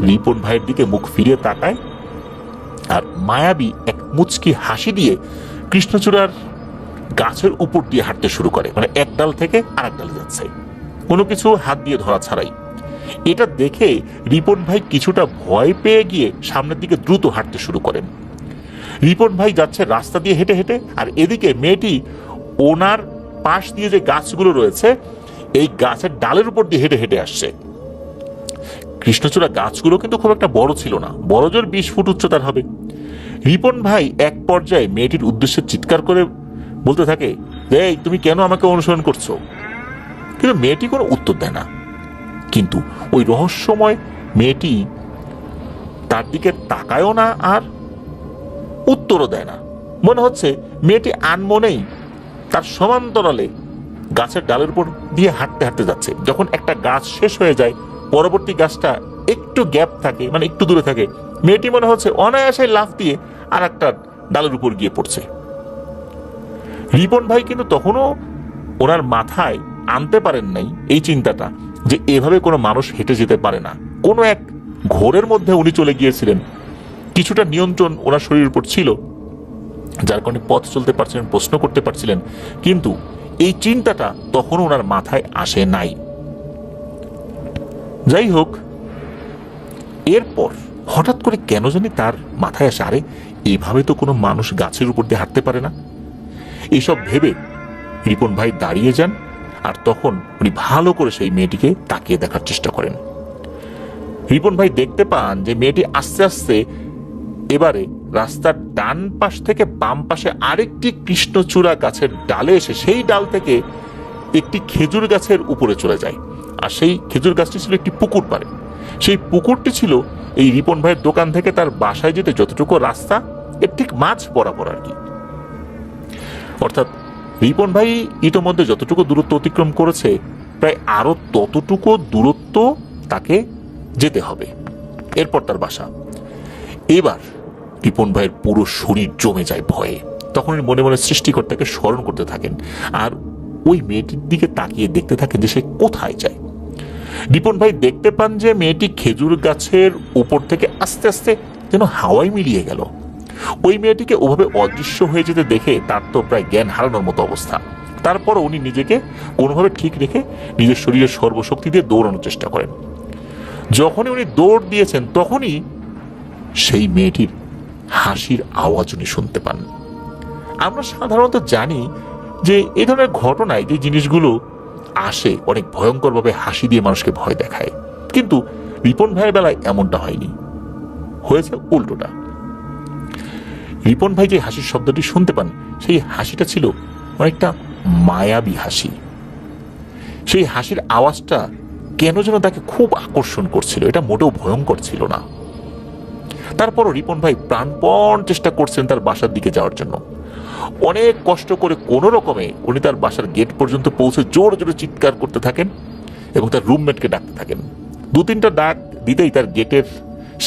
[SPEAKER 1] রিপন ভাইয়ের দিকে মুখ ফিরিয়ে তাকায় আর মায়াবী এক মুচকি হাসি দিয়ে কৃষ্ণচূড়ার গাছের উপর দিয়ে হাঁটতে শুরু করে, এক ডাল থেকে আরেক ডালে যাচ্ছে কোনো কিছু হাত দিয়ে ধরা ছাড়াই। এটা দেখে রিপন ভাই কিছুটা ভয় পেয়ে গিয়ে সামনের দিকে দ্রুত হাঁটতে শুরু করেন। রিপন ভাই যাচ্ছে রাস্তা দিয়ে হেঁটে হেঁটে, আর এদিকে মেয়েটি ওনার পাশ দিয়ে যে গাছগুলো রয়েছে এই গাছের ডালের উপর দিয়ে হেঁটে হেঁটে আসছে। কৃষ্ণচূড়া গাছগুলো কিন্তু খুব একটা বড় ছিল না, বড় জোর 20 ফুট উচ্চতার হবে। রিপন ভাই এক পর্যায়ে মেয়েটির উদ্দেশ্যে চিৎকার করে বলতে থাকে, এই তুমি কেন আমাকে অনুসরণ করছো? কিন্তু মেয়েটি কোনো উত্তর দেয় না। কিন্তু ওই রহস্যময় মেয়েটি তার দিকে তাকায়ও না আর উত্তরও দেয় না। মনে হচ্ছে মেয়েটি আনমনেই তার সমান্তরালে গাছের ডালের উপর দিয়ে হাঁটতে হাঁটতে যাচ্ছে। যখন একটা গাছ শেষ হয়ে যায়, পরবর্তী গাছটা একটু গ্যাপ থাকে, একটু দূরে থাকে, মেয়েটি মনে হচ্ছে অনায়াসে লাফ দিয়ে আর একটা ডালের উপর গিয়ে পড়ছে। রিপন ভাই কিন্তু তখনও ওনার মাথায় আনতে পারেন নাই এই চিন্তাটা যে এভাবে কোনো মানুষ হেঁটে যেতে পারে না। কোনো এক ঘোরের মধ্যে উনি চলে গিয়েছিলেন, কিছুটা নিয়ন্ত্রণ ওনার শরীরের উপর ছিল, যার কারণে পথ চলতে পারছিলেন, প্রশ্ন করতে পারছিলেন, কিন্তু এই চিন্তাটা তখনও ওনার মাথায় আসে নাই। যাই হোক, এরপর হঠাৎ করে কেন জানি তার মাথায় আসে, আরে এভাবে তো কোনো মানুষ গাছের উপর দিয়ে হাঁটতে পারে না। এইসব ভেবে রিপন ভাই দাঁড়িয়ে যান, আর তখন উনি ভালো করে সেই মেয়েটিকে তাকিয়ে দেখার চেষ্টা করেন। রিপন ভাই দেখতে পান যে মেয়েটি আস্তে আস্তে এবারে রাস্তার ডান পাশ থেকে বাম পাশে আরেকটি কৃষ্ণচূড়া গাছের ডালে এসে সেই ডাল থেকে একটি খেজুর গাছের উপরে চলে যায়। আর সেই খেজুর গাছটি ছিল একটি পুকুর পাড়ে। সেই পুকুরটি ছিল এই রিপন ভাইয়ের দোকান থেকে তার বাসায় যেতে যতটুকু রাস্তা, এর ঠিক মাঝ বরাবর আর কি। অর্থাৎ রিপন ভাই ইতোমধ্যে যতটুকু দূরত্ব অতিক্রম করেছে, প্রায় আরো ততটুকু দূরত্ব তাকে যেতে হবে, এরপর তার বাসা। এবার রিপন ভাইয়ের পুরো শরীর জমে যায় ভয়ে। তখন মনে মনে সৃষ্টিকর্তাকে স্মরণ করতে থাকেন আর ওই মেয়েটির দিকে তাকিয়ে দেখতে থাকেন যে সে কোথায় যায়। রিপন ভাই দেখতে পান যে মেয়েটি খেজুর গাছের উপর থেকে আস্তে আস্তে যেন হাওয়ায় মিলিয়ে গেল। ওই মেয়েটিকে ওভাবে অদৃশ্য হয়ে যেতে দেখে তার তো প্রায় জ্ঞান হারানোর মতো অবস্থা। তারপর উনি নিজেকে কোনোভাবে ঠিক রেখে নিজের শরীরের সর্বশক্তি দিয়ে দৌড়ানোর চেষ্টা করেন। যখনই উনি দৌড় দিয়েছেন, তখনই সেই মেয়েটির হাসির আওয়াজ উনি শুনতে পান। আমরা সাধারণত জানি যে এই ধরনের ঘটনায় যে জিনিসগুলো আসে অনেক ভয়ঙ্করভাবে হাসি দিয়ে মানুষকে ভয় দেখায়, কিন্তু রিপন ভাইয়ের বেলায় এমনটা হয়নি, হয়েছে উল্টোটা। রিপন ভাই যে হাসির শব্দটি শুনতে পান, সেই হাসিটা ছিল অনেকটা মায়াবী হাসি। সেই হাসির আওয়াজটা কেন যেন তাকে খুব আকর্ষণ করছিল, এটা মোটেও ভয়ঙ্কর ছিল না। তারপরও রিপন ভাই প্রাণপণ চেষ্টা করছেন তার বাসার দিকে যাওয়ার জন্য। অনেক কষ্ট করে কোনো রকমে উনি তার বাসার গেট পর্যন্ত পৌঁছে জোরে জোরে চিৎকার করতে থাকেন এবং তার রুমমেটকে ডাকতে থাকেন। 2-3টা ডাক দিতেই তার গেটের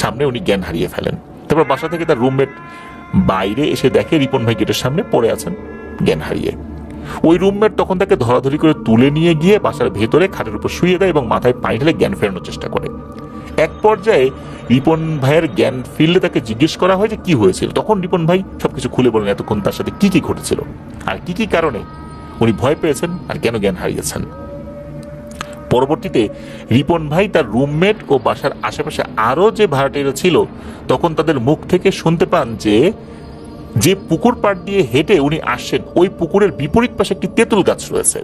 [SPEAKER 1] সামনে উনি জ্ঞান হারিয়ে ফেলেন। তারপর বাসা থেকে তার রুমমেট বাইরে এসে দেখে রিপন ভাই গেটের সামনে পড়ে আছেন জ্ঞান হারিয়ে। ওই রুমমেট তখন তাকে ধরাধরি করে তুলে নিয়ে গিয়ে বাসার ভেতরে খাটের উপর শুয়ে দেয় এবং মাথায় পানি ঢেলে জ্ঞান ফেরানোর চেষ্টা করে। এক পর্যায়ে রিপন ভাইয়ের জ্ঞান ফিরলে তাকে জিজ্ঞেস করা হয় যে কি হয়েছিল। তখন রিপন ভাই সবকিছু খুলে বলেন এতক্ষণ তার সাথে কি কি ঘটেছিল আর কি কি কারণে উনি ভয় পেয়েছেন আর কেন জ্ঞান হারিয়েছেন। পরবর্তীতে রিপন ভাই তার রুমমেট ও বাসার আশেপাশে আরো যে ভাড়াটিয়ারা ছিল তখন তাদের মুখ থেকে শুনতে পান যে পুকুর পাড় দিয়ে হেঁটে উনি আসছেন ওই পুকুরের বিপরীত পাশে একটি তেঁতুল গাছ রয়েছে।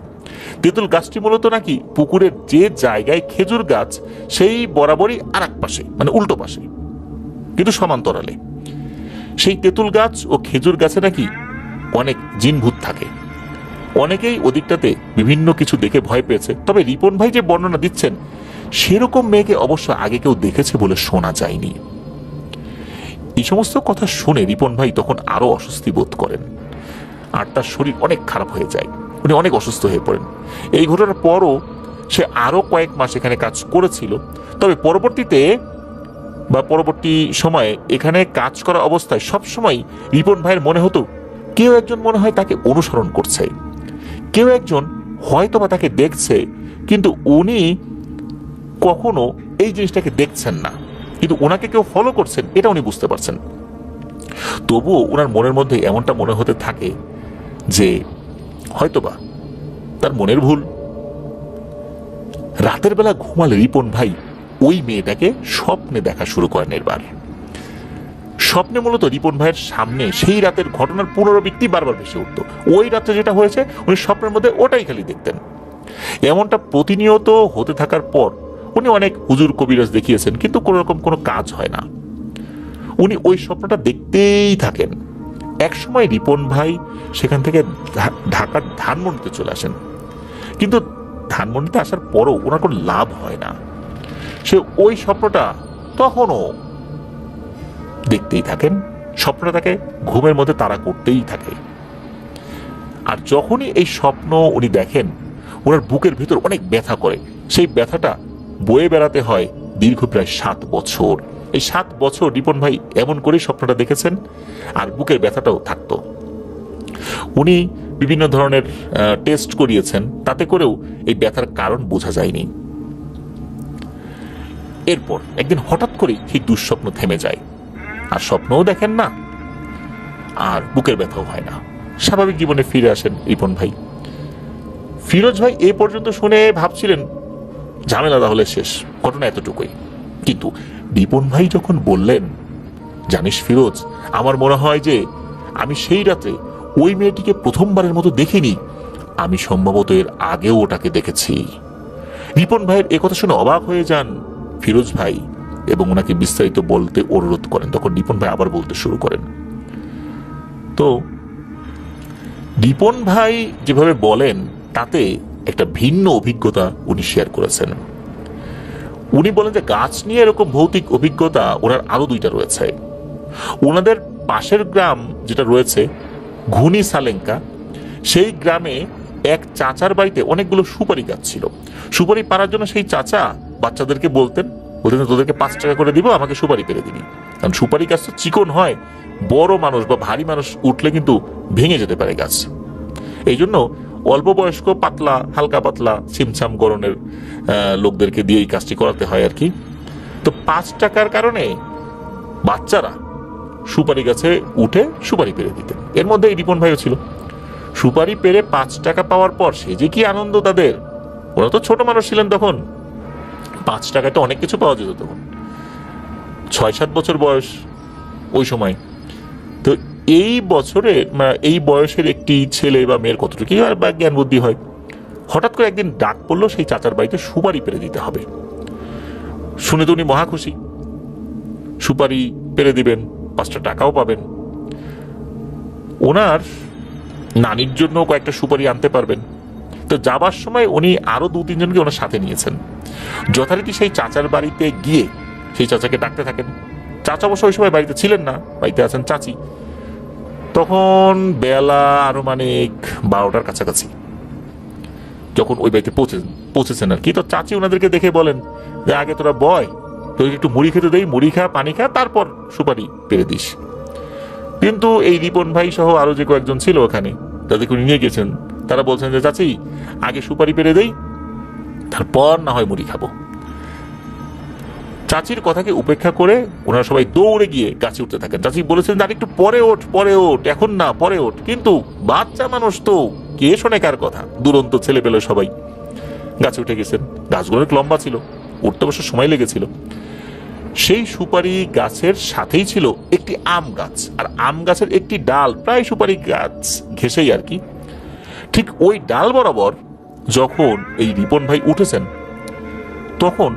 [SPEAKER 1] তেঁতুল গাছটি মূলত নাকি পুকুরের যে জায়গায় খেজুর গাছ সেই বরাবরই আর এক পাশে, মানে উল্টো পাশে কিন্তু সমান্তরালে। সেই তেঁতুল গাছ ও খেজুর গাছে নাকি অনেক জিনভূত থাকে। অনেকেই ওদিকটাতে বিভিন্ন কিছু দেখে ভয় পেয়েছে। তবে রিপন ভাই যে বর্ণনা দিচ্ছেন সেরকম মেয়েকে অবশ্য আগে কেউ দেখেছে বলে শোনা যায়নি। এই সমস্ত কথা শুনে রিপন ভাই তখন আরো অস্বস্তি বোধ করেন আর তার শরীর অনেক খারাপ হয়ে যায়, উনি অনেক অসুস্থ হয়ে পড়েন। এই ঘটনার পরও সে আরো কয়েক মাস এখানে কাজ করেছিল। তবে পরবর্তী সময়ে এখানে কাজ করা অবস্থায় সবসময় রিপন ভাইয়ের মনে হতো কেউ একজন মনে হয় তাকে অনুসরণ করছে, কেউ একজন হয়তোবা তাকে দেখছে, কিন্তু উনি কখনো এই জিনিসটাকে দেখছেন না, কিন্তু ওনাকে কেউ ফলো করছেন এটা উনি বুঝতে পারছেন। তবুও ওনার মনের মধ্যে এমনটা মনে হতে থাকে যে হয়তোবা তার মনের ভুল। রাতের বেলা ঘুমালে রিপন ভাই ওই মেয়েটাকে স্বপ্নে দেখা শুরু করেন। এবার স্বপ্নে মূলত রিপন ভাইয়ের সামনে সেই রাতের ঘটনার পুনরাবৃত্তি বারবার ভেসে উঠত। ওই রাতে যেটা হয়েছে উনি স্বপ্নের মধ্যে ওটাই খালি দেখতেন। এমনটা প্রতিনিয়ত হতে থাকার পর উনি অনেক হুজুর কবিরাজ দেখিয়েছেন, কিন্তু কোনো রকম কোনো কাজ হয় না। উনি ওই স্বপ্নটা দেখতেই থাকেন। একসময় রিপন ভাই সেখান থেকে ঢাকার ধানমন্ডিতে চলে আসেন, কিন্তু ধানমন্ডিতে আসার পরও ওনার কোনো লাভ হয় না। সে ওই স্বপ্নটা তখনও দেখতেই থাকেন, স্বপ্নটা তাকে ঘুমের মধ্যে তাড়া করতেই থাকে। আর যখনই এই স্বপ্ন উনি দেখেন ওনার বুকের ভিতর অনেক ব্যথা করে। সেই ব্যথাটা বয়ে বেড়াতে হয় দীর্ঘ প্রায় 7 বছর। এই 7 বছর রিপন ভাই এমন করেই স্বপ্নটা দেখেছেন আর বুকের ব্যথাটাও থাকতো। উনি বিভিন্ন ধরনের টেস্ট করিয়েছেন, তাতে করেও এই ব্যথার কারণ বোঝা যায়নি। এরপর একদিন হঠাৎ করেই সেই দুঃস্বপ্ন থেমে যায়, আর স্বপ্নও দেখেন না আর বুকের ব্যথাও হয় না। স্বাভাবিক জীবনে ফিরে আসেন রিপন ভাই। ফিরোজ ভাই এ পর্যন্ত শুনে ভাবছিলেন ঝামেলা তাহলে শেষ, ঘটনা এতটুকুই। কিন্তু রিপন ভাই যখন বললেন, জানিস ফিরোজ, আমার মনে হয় যে আমি সেই রাতে ওই মেয়েটিকে প্রথমবারের মতো দেখিনি, আমি সম্ভবত এর আগেও ওটাকে দেখেছি। রিপন ভাইয়ের একথা শুনে অবাক হয়ে যান ফিরোজ ভাই এবং ওনাকে বিস্তারিত বলতে অনুরোধ করেন। তখন রিপন ভাই আবার বলতে শুরু করেন। তো রিপন ভাই যেভাবে বলেন তাতে একটা ভিন্ন অভিজ্ঞতা উনি শেয়ার করেছেন। উনি বলেন যে গাছ নিয়ে এরকম ভৌতিক অভিজ্ঞতা ওনার আরো 2টা রয়েছে। ওনাদের পাশের গ্রাম যেটা রয়েছে ঘুনি সালেঙ্কা, সেই গ্রামে এক চাচার বাড়িতে অনেকগুলো সুপারি গাছ ছিল। সুপারি পাড়ার জন্য সেই চাচা বাচ্চাদেরকে বলতেন তোদেরকে 5 টাকা করে দিব, আমাকে সুপারি পেরে দিবি। কারণ সুপারি গাছ তো চিকন হয়, বড় মানুষ বা ভারী মানুষ উঠলে কিন্তু ভেঙে যেতে পারে গাছ। এই জন্য অল্প বয়স্ক পাতলা হালকা পাতলা ছিমছাম গরনের লোকদেরকে দিয়ে এই কাজটি করাতে হয় আর কি। তো 5 টাকার কারণে বাচ্চারা সুপারি গাছে উঠে সুপারি পেরে দিতেন। এর মধ্যে রিপন ভাইও ছিল। সুপারি পেরে 5 টাকা পাওয়ার পর সে যে কি আনন্দ তাদের। ওরা তো ছোট মানুষ ছিলেন তখন, 5 টাকায় তো অনেক কিছু পাওয়া যেত তখন। 6-7 বছর বয়স ওই সময়। তো এই বছরে এই বয়সের একটি ছেলে বা মেয়ের কতটুকু বা জ্ঞান বুদ্ধি হয়, হঠাৎ করে একদিন ডাক পড়লো সেই চাচার বাড়িতে সুপারি পেরে দিতে হবে। শুনে তো উনি মহা খুশি, সুপারি পেরে দিবেন, 5 টাকাও পাবেন। ওনার নানির জন্য কয়েকটা সুপারি আনতে পারবেন। তো যাবার সময় উনি আরো 2-3 জনকে ওনার সাথে নিয়েছেন। যথারীতি সেই চাচার বাড়িতে গিয়ে সেই চাচাকে ডাকতে থাকেন। চাচা অবশ্য ওই সময় বাড়িতে ছিলেন না, বাড়িতে আছেন চাচি। তখন বেলা আরো মানে 12টার কাছাকাছি যখন ওই বাড়িতে পৌঁছেছেন আর কি। তো চাচি ওনাদেরকে দেখে বলেন যে আগে তোরা বয়, তোকে একটু মুড়ি খেতে দেই, মুড়ি খা, পানি খা, তারপর সুপারি পেরে দিস। কিন্তু এই রিপন ভাই সহ আরো যে কয়েকজন ছিল ওখানে, তাদেরকে উনি নিয়ে গেছেন, তারা বলছেন যে চাচি আগে সুপারি পেরে দেই, তারপর না হয় মুড়ি খাবো। চাচির কথাকে উপেক্ষা করে ওনারা সবাই দৌড়ে গিয়ে গাছে উঠতে থাকেন। চাচি বলেছেন আর একটু পরে ওঠ, পরে ওঠ, এখন না, পরে ওঠ। কিন্তু বাচ্চা মানুষ তো, কে শোনে কার কথা। দুরন্ত ছেলে পেলে সবাই গাছে উঠে গেছেন। গাছগুলো অনেক লম্বা ছিল, উঠতে অবশ্য সময় লেগেছিল। সেই সুপারি গাছের সাথেই ছিল একটি আম গাছ, আর আম গাছের একটি ডাল প্রায় সুপারি গাছ ঘেঁষেই আর কি। ঠিক ওই ডাল বরাবর যখন এই রিপন ভাই উঠেছেন, তখন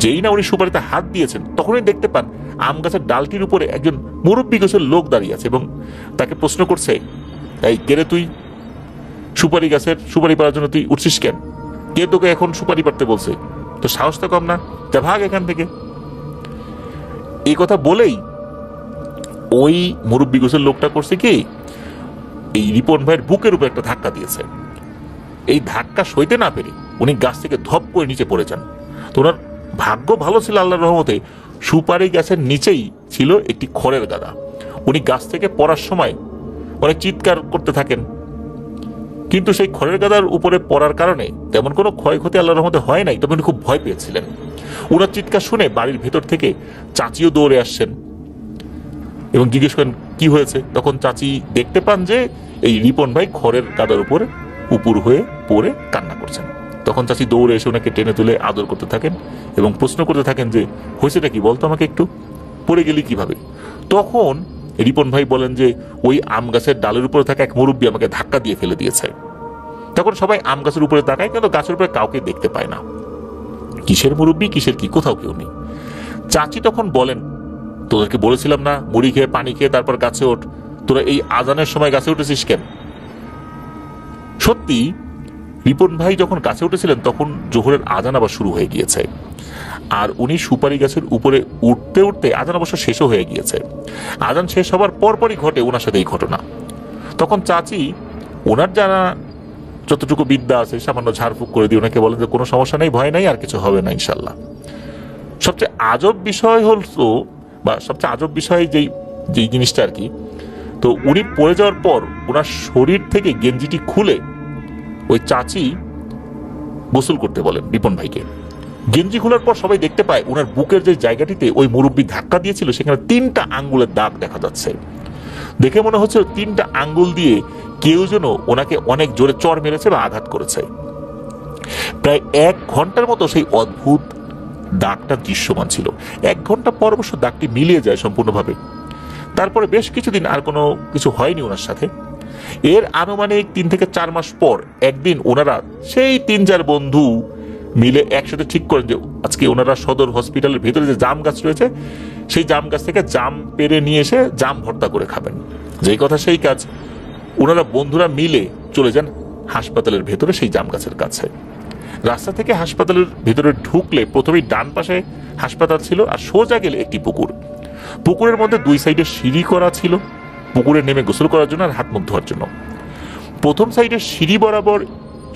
[SPEAKER 1] যেই না উনি সুপারিতে হাত দিয়েছেন, তখনই দেখতে পান আম গাছের ডালটির উপরে একজন মুরব্বী গোছের লোক দাঁড়িয়ে আছে এবং তাকে প্রশ্ন করছে, এই কেরে তুই? সুপারি গাছের সুপারি পাড়ার জন্য তুই উঠছিস কেন? কে তোকে এখন সুপারি পাড়তে বলছে? তো সাহস তো কম না, যা ভাগ এখান থেকে। এই কথা বলেই ওই মুরব্বী গোছের লোকটা করছে কি, এই রিপন ভাইয়ের বুকের উপর একটা ধাক্কা দিয়েছে। এই ধাক্কা সইতে না পেরে উনি গাছ থেকে ধপ করে নিচে পড়ে যান। তো ওনার ভাগ্য ভালো ছিল আল্লাহর রহমতে, সুপারি গাছের নিচেই ছিল একটি খড়ের গাদা। উনি গাছ থেকে পড়ার সময় অনেক চিৎকার করতে থাকেন, কিন্তু সেই খড়ের গাদার উপরে পড়ার কারণে তেমন কোনো ক্ষয়ক্ষতি আল্লাহর রহমতে হয় নাই, তবে উনি খুব ভয় পেয়েছিলেন। ওনার চিৎকার শুনে বাড়ির ভেতর থেকে চাচিও দৌড়ে আসছেন এবং জিজ্ঞেস করেন কি হয়েছে। তখন চাচি দেখতে পান যে এই রিপন ভাই খড়ের গাদার উপরে উপুর হয়ে পড়ে কান্না করছেন। তখন চাচি দৌড়ে এসে ওনাকে টেনে তুলে আদর করতে থাকেন এবং প্রশ্ন করতে থাকেন যে হয়েছেটা কি, বলতো আমাকে একটু, পড়ে গেলি কিভাবে? তখন রিপন ভাই বলেন যে ওই আম গাছের ডালের উপরে থাকা এক মুরব্বী আমাকে ধাক্কা দিয়ে ফেলে দিয়েছে। তখন সবাই আম গাছের উপরে তাকায়, কিন্তু গাছের উপরে কাউকে দেখতে পায় না। কিসের মুরব্বী, কিসের কি, কোথাও কেউ নেই। চাচি তখন বলেন, তোদেরকে বলেছিলাম না মুড়ি খেয়ে পানি খেয়ে তারপর গাছে ওঠ, তোরা এই আজানের সময় গাছে উঠেছিস কেন? সত্যি রিপন ভাই যখন গাছে উঠেছিলেন তখন জোহরের আজান আবার শুরু হয়ে গিয়েছে, আর উনি সুপারি গাছের উপরে উঠতে উঠতে আজান অবশ্য শেষও হয়ে গিয়েছে। আজান শেষ হবার পরপরই ঘটে ওনার সাথে এই ঘটনা। তখন চাচি ওনার যারা যতটুকু বিদ্যা আছে সামান্য ঝাড়ফুঁক করে দিয়ে ওনাকে বলেন যে কোনো সমস্যা নেই, ভয় নাই, আর কিছু হবে না ইনশাল্লাহ। সবচেয়ে আজব বিষয় হলো, বা সবচেয়ে আজব বিষয় যেই জিনিসটা আর কি, তো উনি পড়ে যাওয়ার পর ওনার শরীর থেকে গেঞ্জিটি খুলে ওই চাচি গোসল করতে বলেন রিপন ভাইকে। গেঞ্জি খোলার পর সবাই দেখতে পায় ওনার বুকের যে জায়গাটিতে ওই মুরব্বী ধাক্কা দিয়েছিল সেখানে 3টা আঙ্গুলের দাগ দেখা যাচ্ছে। দেখে মনে হচ্ছে 3টা আঙ্গুল দিয়ে কেউ যেন ওনাকে অনেক জোরে চড় মেরেছে বা আঘাত করেছে। প্রায় 1 ঘন্টার মতো সেই অদ্ভুত দাগটা দৃশ্যমান ছিল। 1 ঘন্টা পর অবশ্য দাগটি মিলিয়ে যায় সম্পূর্ণভাবে। তারপরে বেশ কিছুদিন আর কোনো কিছু হয়নি ওনার সাথে। এর আনুমানিক 3 থেকে 4 মাস পর একদিন ওনারা সেই 3-4 বন্ধু মিলে একসাথে ঠিক করেন যে আজকে ওনারা সদর হসপিটালের ভেতরে যে জাম গাছ রয়েছে সেই জাম গাছ থেকে জাম পেরে নিয়ে এসে জাম ভর্তা করে খাবেন। যেই কথা সেই কাজ, ওনারা বন্ধুরা মিলে চলে যান হাসপাতালের ভেতরে সেই জাম গাছের কাছে। রাস্তা থেকে হাসপাতালের ভেতরে ঢুকলে প্রথমেই ডান পাশে হাসপাতাল ছিল, আর সোজা গেলে একটি পুকুর। পুকুরের মধ্যে 2 সাইডে সিঁড়ি করা ছিল পুকুরে নেমে গোসল করার জন্য আর হাত মুখ ধোয়ার জন্য। প্রথম সাইডের সিঁড়ি বরাবর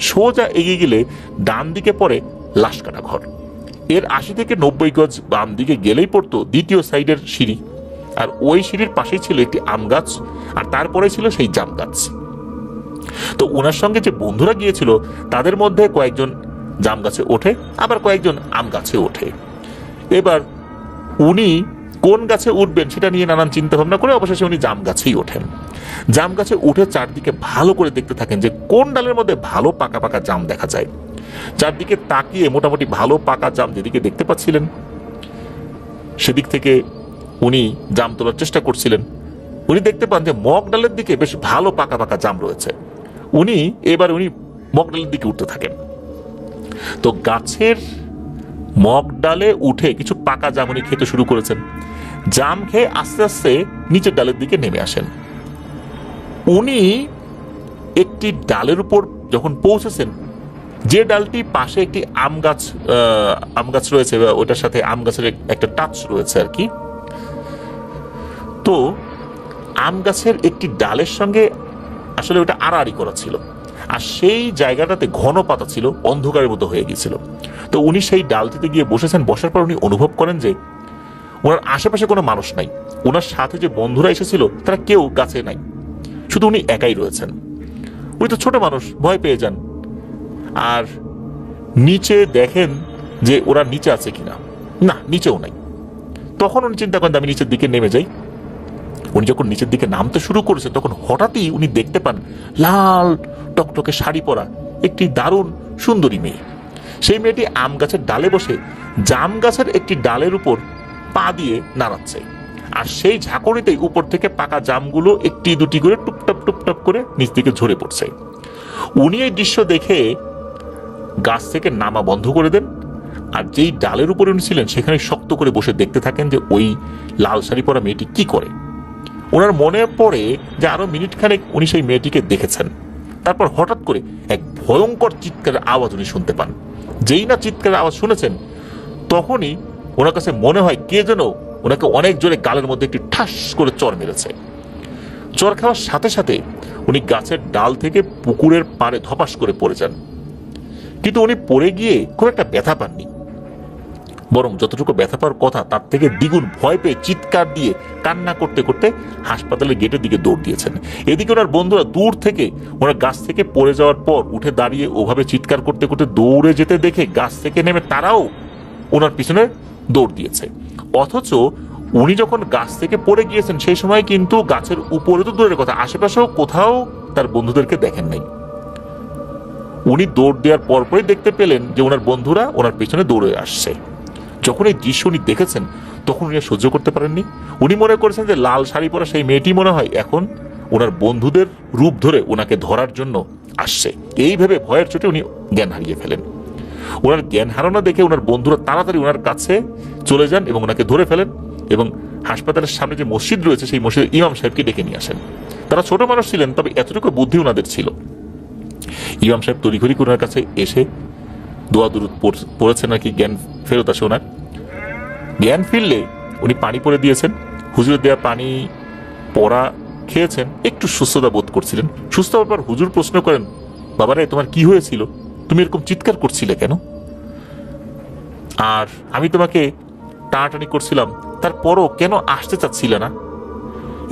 [SPEAKER 1] সোজা এগিয়ে গেলে ডান দিকে পড়ে লাশ কাটা ঘর। এর 80 থেকে 90 গজ বাম দিকে গেলেই পড়তো দ্বিতীয় সাইডের সিঁড়ি, আর ওই সিঁড়ির পাশেই ছিল একটি আম গাছ, আর তারপরে ছিল সেই জাম গাছ। তো ওনার সঙ্গে যে বন্ধুরা গিয়েছিল তাদের মধ্যে কয়েকজন জাম গাছে ওঠে, আবার কয়েকজন আম গাছে ওঠে। এবার উনি কোন গাছে উঠবেন সেটা নিয়ে নানান চিন্তা ভাবনা করে অবশেষে উনি জাম গাছেই ওঠেন। জাম গাছে উঠে চারদিকে ভালো করে দেখতে থাকেন যে কোন ডালের মধ্যে ভালো পাকা পাকা জাম দেখা যায়। চারদিকে তাকিয়ে মোটামুটি ভালো পাকা জাম যেদিকে দেখতে পাচ্ছিলেন সেদিক থেকে উনি জাম তোলার চেষ্টা করছিলেন। উনি দেখতে পান যে মগ ডালের দিকে বেশ ভালো পাকা পাকা জাম রয়েছে। উনি মগ ডালের দিকে উঠতে থাকেন। তো গাছের মগ ডালে উঠে কিছু পাকা জাম উনি খেতে শুরু করেছেন। জাম খেয়ে আস্তে আস্তে নিচের ডালের দিকে নেমে আসেন। উনি একটি ডালের উপর যখন পৌঁছেছেন, যে ডালটি পাশে একটি আম গাছ রয়েছে, ওটার সাথে আম গাছের একটা টাচ রয়েছে আর কি, তো আম গাছের একটি ডালের সঙ্গে আসলে ওটা আড়াআড়ি করা ছিল, আর সেই জায়গাটাতে ঘন পাতা ছিল, অন্ধকারের মতো হয়ে গিয়েছিল। তো উনি সেই ডালটিতে গিয়ে বসেছেন। বসার পর উনি অনুভব করেন যে ওনার আশেপাশে কোনো মানুষ নাই, ওনার সাথে যে বন্ধুরা এসেছিল তারা কেউ গাছে নাই, শুধু উনি একাই রয়েছেন। উনি তো ছোট মানুষ, ভয় পেয়ে যান, আর নিচে দেখেন যে ওরা নিচে আছে কিনা, না নিচেও নাই। তখন উনি চিন্তা করেন আমি নিচের দিকে নেমে যাই। উনি যখন নিচের দিকে নামতে শুরু করেছে তখন হঠাৎই উনি দেখতে পান লাল টকটকে শাড়ি পরা একটি দারুণ সুন্দরী মেয়ে। সেই মেয়েটি আম গাছের ডালে বসে জাম গাছের একটি ডালের উপর পা দিয়ে নাড়াচ্ছে, আর সেই ঝাঁকুনিতেই উপর থেকে পাকা জামগুলো একটি দুটি করে টুপটাপ টুপটাপ করে নিচ দিকে ঝরে পড়ছে। উনি এই দৃশ্য দেখে গাছ থেকে নামা বন্ধ করে দেন, আর যেই ডালের উপরে উনি ছিলেন সেখানে শক্ত করে বসে দেখতে থাকেন যে ওই লাল শাড়ি পরা মেয়েটি কি করে। ওনার মনে পড়ে যে আরো মিনিট খানেক উনি সেই মেয়েটিকে দেখেছেন। তারপর হঠাৎ করে এক ভয়ঙ্কর চিৎকারের আওয়াজ উনি শুনতে পান। যেই না চিৎকারের আওয়াজ শুনেছেন তখনই ওনার কাছে মনে হয় কে যেন ওনাকে অনেক জোরে গালের মধ্যে একটি ঠাস করে চর মেরেছে। চর খাওয়ার সাথে সাথে উনি গাছের ডাল থেকে পুকুরের পাড়ে ধপাস করে পড়ে যান, কিন্তু উনি পড়ে গিয়ে খুব একটা ব্যথা পাননি, বরং যতটুকু ব্যথা পাওয়ার কথা তার থেকে দ্বিগুণ ভয় পেয়ে চিৎকার দিয়ে কান্না করতে করতে হাসপাতালের গেটের দিকে দৌড় দিয়েছেন। এদিকে ওনার বন্ধুরা দূর থেকে ওনার গাছ থেকে পড়ে যাওয়ার পর উঠে দাঁড়িয়ে ওভাবে চিৎকার করতে করতে দৌড়ে যেতে দেখে গাছ থেকে নেমে তারাও ওনার পিছনে দৌড় দিয়েছে। অথচ উনি যখন গাছ থেকে পড়ে গিয়েছেন সেই সময় কিন্তু গাছের উপরে তো দূরের কথা, আশেপাশেও কোথাও তার বন্ধুদেরকে দেখেন নাই। উনি দৌড় দেওয়ার পরপরই দেখতে পেলেন যে ওনার বন্ধুরা ওনার পিছনে দৌড়ে আসছে। যখন এই দৃশ্য উনি দেখেছেন তখন উনি সহ্য করতে পারেননি। উনি মনে করেছেন যে লাল শাড়ি পরা সেই মেয়েটি মনে হয় এখন ওনার বন্ধুদের রূপ ধরে ওনাকে ধরার জন্য আসছে। এই ভেবে ভয়ের চোটে উনি জ্ঞান হারিয়ে ফেলেন। ওনার জ্ঞান হারানো দেখে ওনার বন্ধুরা তাড়াতাড়ি ওনার কাছে চলে যান এবং ওনাকে ধরে ফেলেন এবং হাসপাতালের সামনে যে মসজিদ রয়েছে সেই মসজিদের ইমাম সাহেবকে ডেকে নিয়ে আসেন। তারা ছোট মানুষ ছিলেন, তবে এতটুকু বুদ্ধি ওনাদের ছিল। ইমাম সাহেব তড়িঘড়ি করে ওনার কাছে এসে দোয়া দুরুদ পড়েছেন আর কি, জ্ঞান ফেরত আসে ওনার। জ্ঞান ফিরলে উনি পানি পরে দিয়েছেন, হুজুরের দেওয়া পানি পড়া খেয়েছেন, একটু সুস্থতা বোধ করছিলেন। সুস্থ হওয়ার পর হুজুর প্রশ্ন করেন, বাবারে তোমার কি হয়েছিল, তুমি এরকম চিৎকার করছিলে কেন? আর আমি তোমাকে টানাটানি করছিলাম, তারপরও কেন আসতে চাচ্ছিলে না?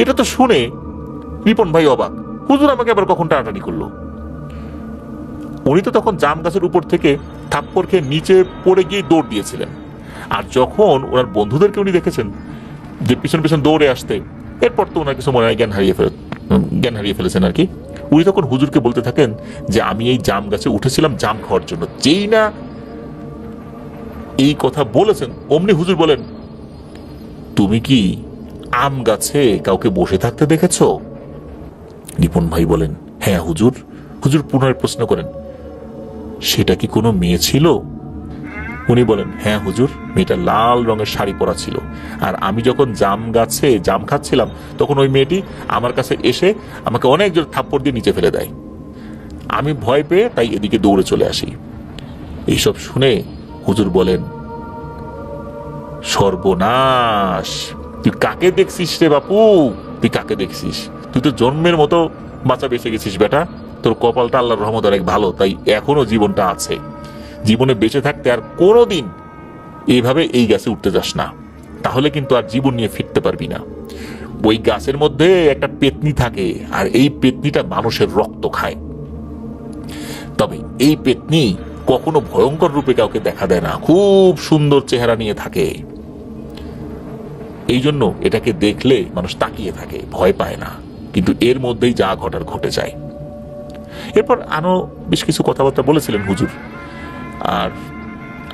[SPEAKER 1] এটা তো শুনে রিপন ভাই অবাক, হুজুর আমাকে আবার কখন টানাটানি করলো? উনি তো তখন জাম গাছের উপর থেকে থাপ্পড় খেয়ে নিচে পড়ে গিয়ে দৌড় দিয়েছিলেন। আর যখন ওনার বন্ধুদেরকে উনি দেখেছেন যে পিছন পিছন দৌড়ে আসতে, এরপর তো ওনার কিছু মনে হয় জ্ঞান হারিয়ে ফেলেছেন আর কি। উনি তখন হুজুরকে বলতে থাকেন যে আমি এই জাম গাছে উঠেছিলাম জাম খাওয়ার জন্য। যেই না এই কথা বলেছেন অমনি হুজুর বলেন, তুমি কি আম গাছে কাউকে বসে থাকতে দেখেছ? নিপুণ ভাই বলেন, হ্যাঁ হুজুর। হুজুর পুনরায় প্রশ্ন করেন, সেটা কি কোনো মেয়ে ছিল? উনি বলেন, হ্যাঁ হুজুর, মেয়েটা লাল রঙের শাড়ি পরা ছিল, আর আমি যখন জাম গাছে জাম খাচ্ছিলাম তখন ওই মেয়েটি আমার কাছে এসে আমাকে অনেক জোর থাপ্পড় দিয়ে নিচে ফেলে দেয়। আমি ভয় পেয়ে তাই এদিকে দৌড়ে চলে আসি। এইসব শুনে হুজুর বলেন, সর্বনাশ, তুই কাকে দেখছিস রে বাপু, তুই কাকে দেখছিস? তুই তো জন্মের মতো বাঁচা বেঁচে গেছিস বেটা, তোর কপালটা আল্লাহর রহমত অনেক ভালো, তাই এখনো জীবনটা আছে। জীবনে বেঁচে থাকতে আর কোনোদিন এইভাবে এই গাছে উঠতে যাস না, তাহলে কিন্তু আর জীবন নিয়ে ফিরতে পারবি না। ওই গাছের মধ্যে একটা পেতনি থাকে, আর এই পেতনিটা মানুষের রক্ত খায়। তবে এই পেতনি কখনো ভয়ঙ্কর রূপে কাউকে দেখা দেয় না, খুব সুন্দর চেহারা নিয়ে থাকে। এই জন্য এটাকে দেখলে মানুষ তাকিয়ে থাকে, ভয় পায় না, কিন্তু এর মধ্যেই যা ঘটার ঘটে যায়। এরপর আরো বেশ কিছু কথাবার্তা বলেছিলেন হুজুর, আর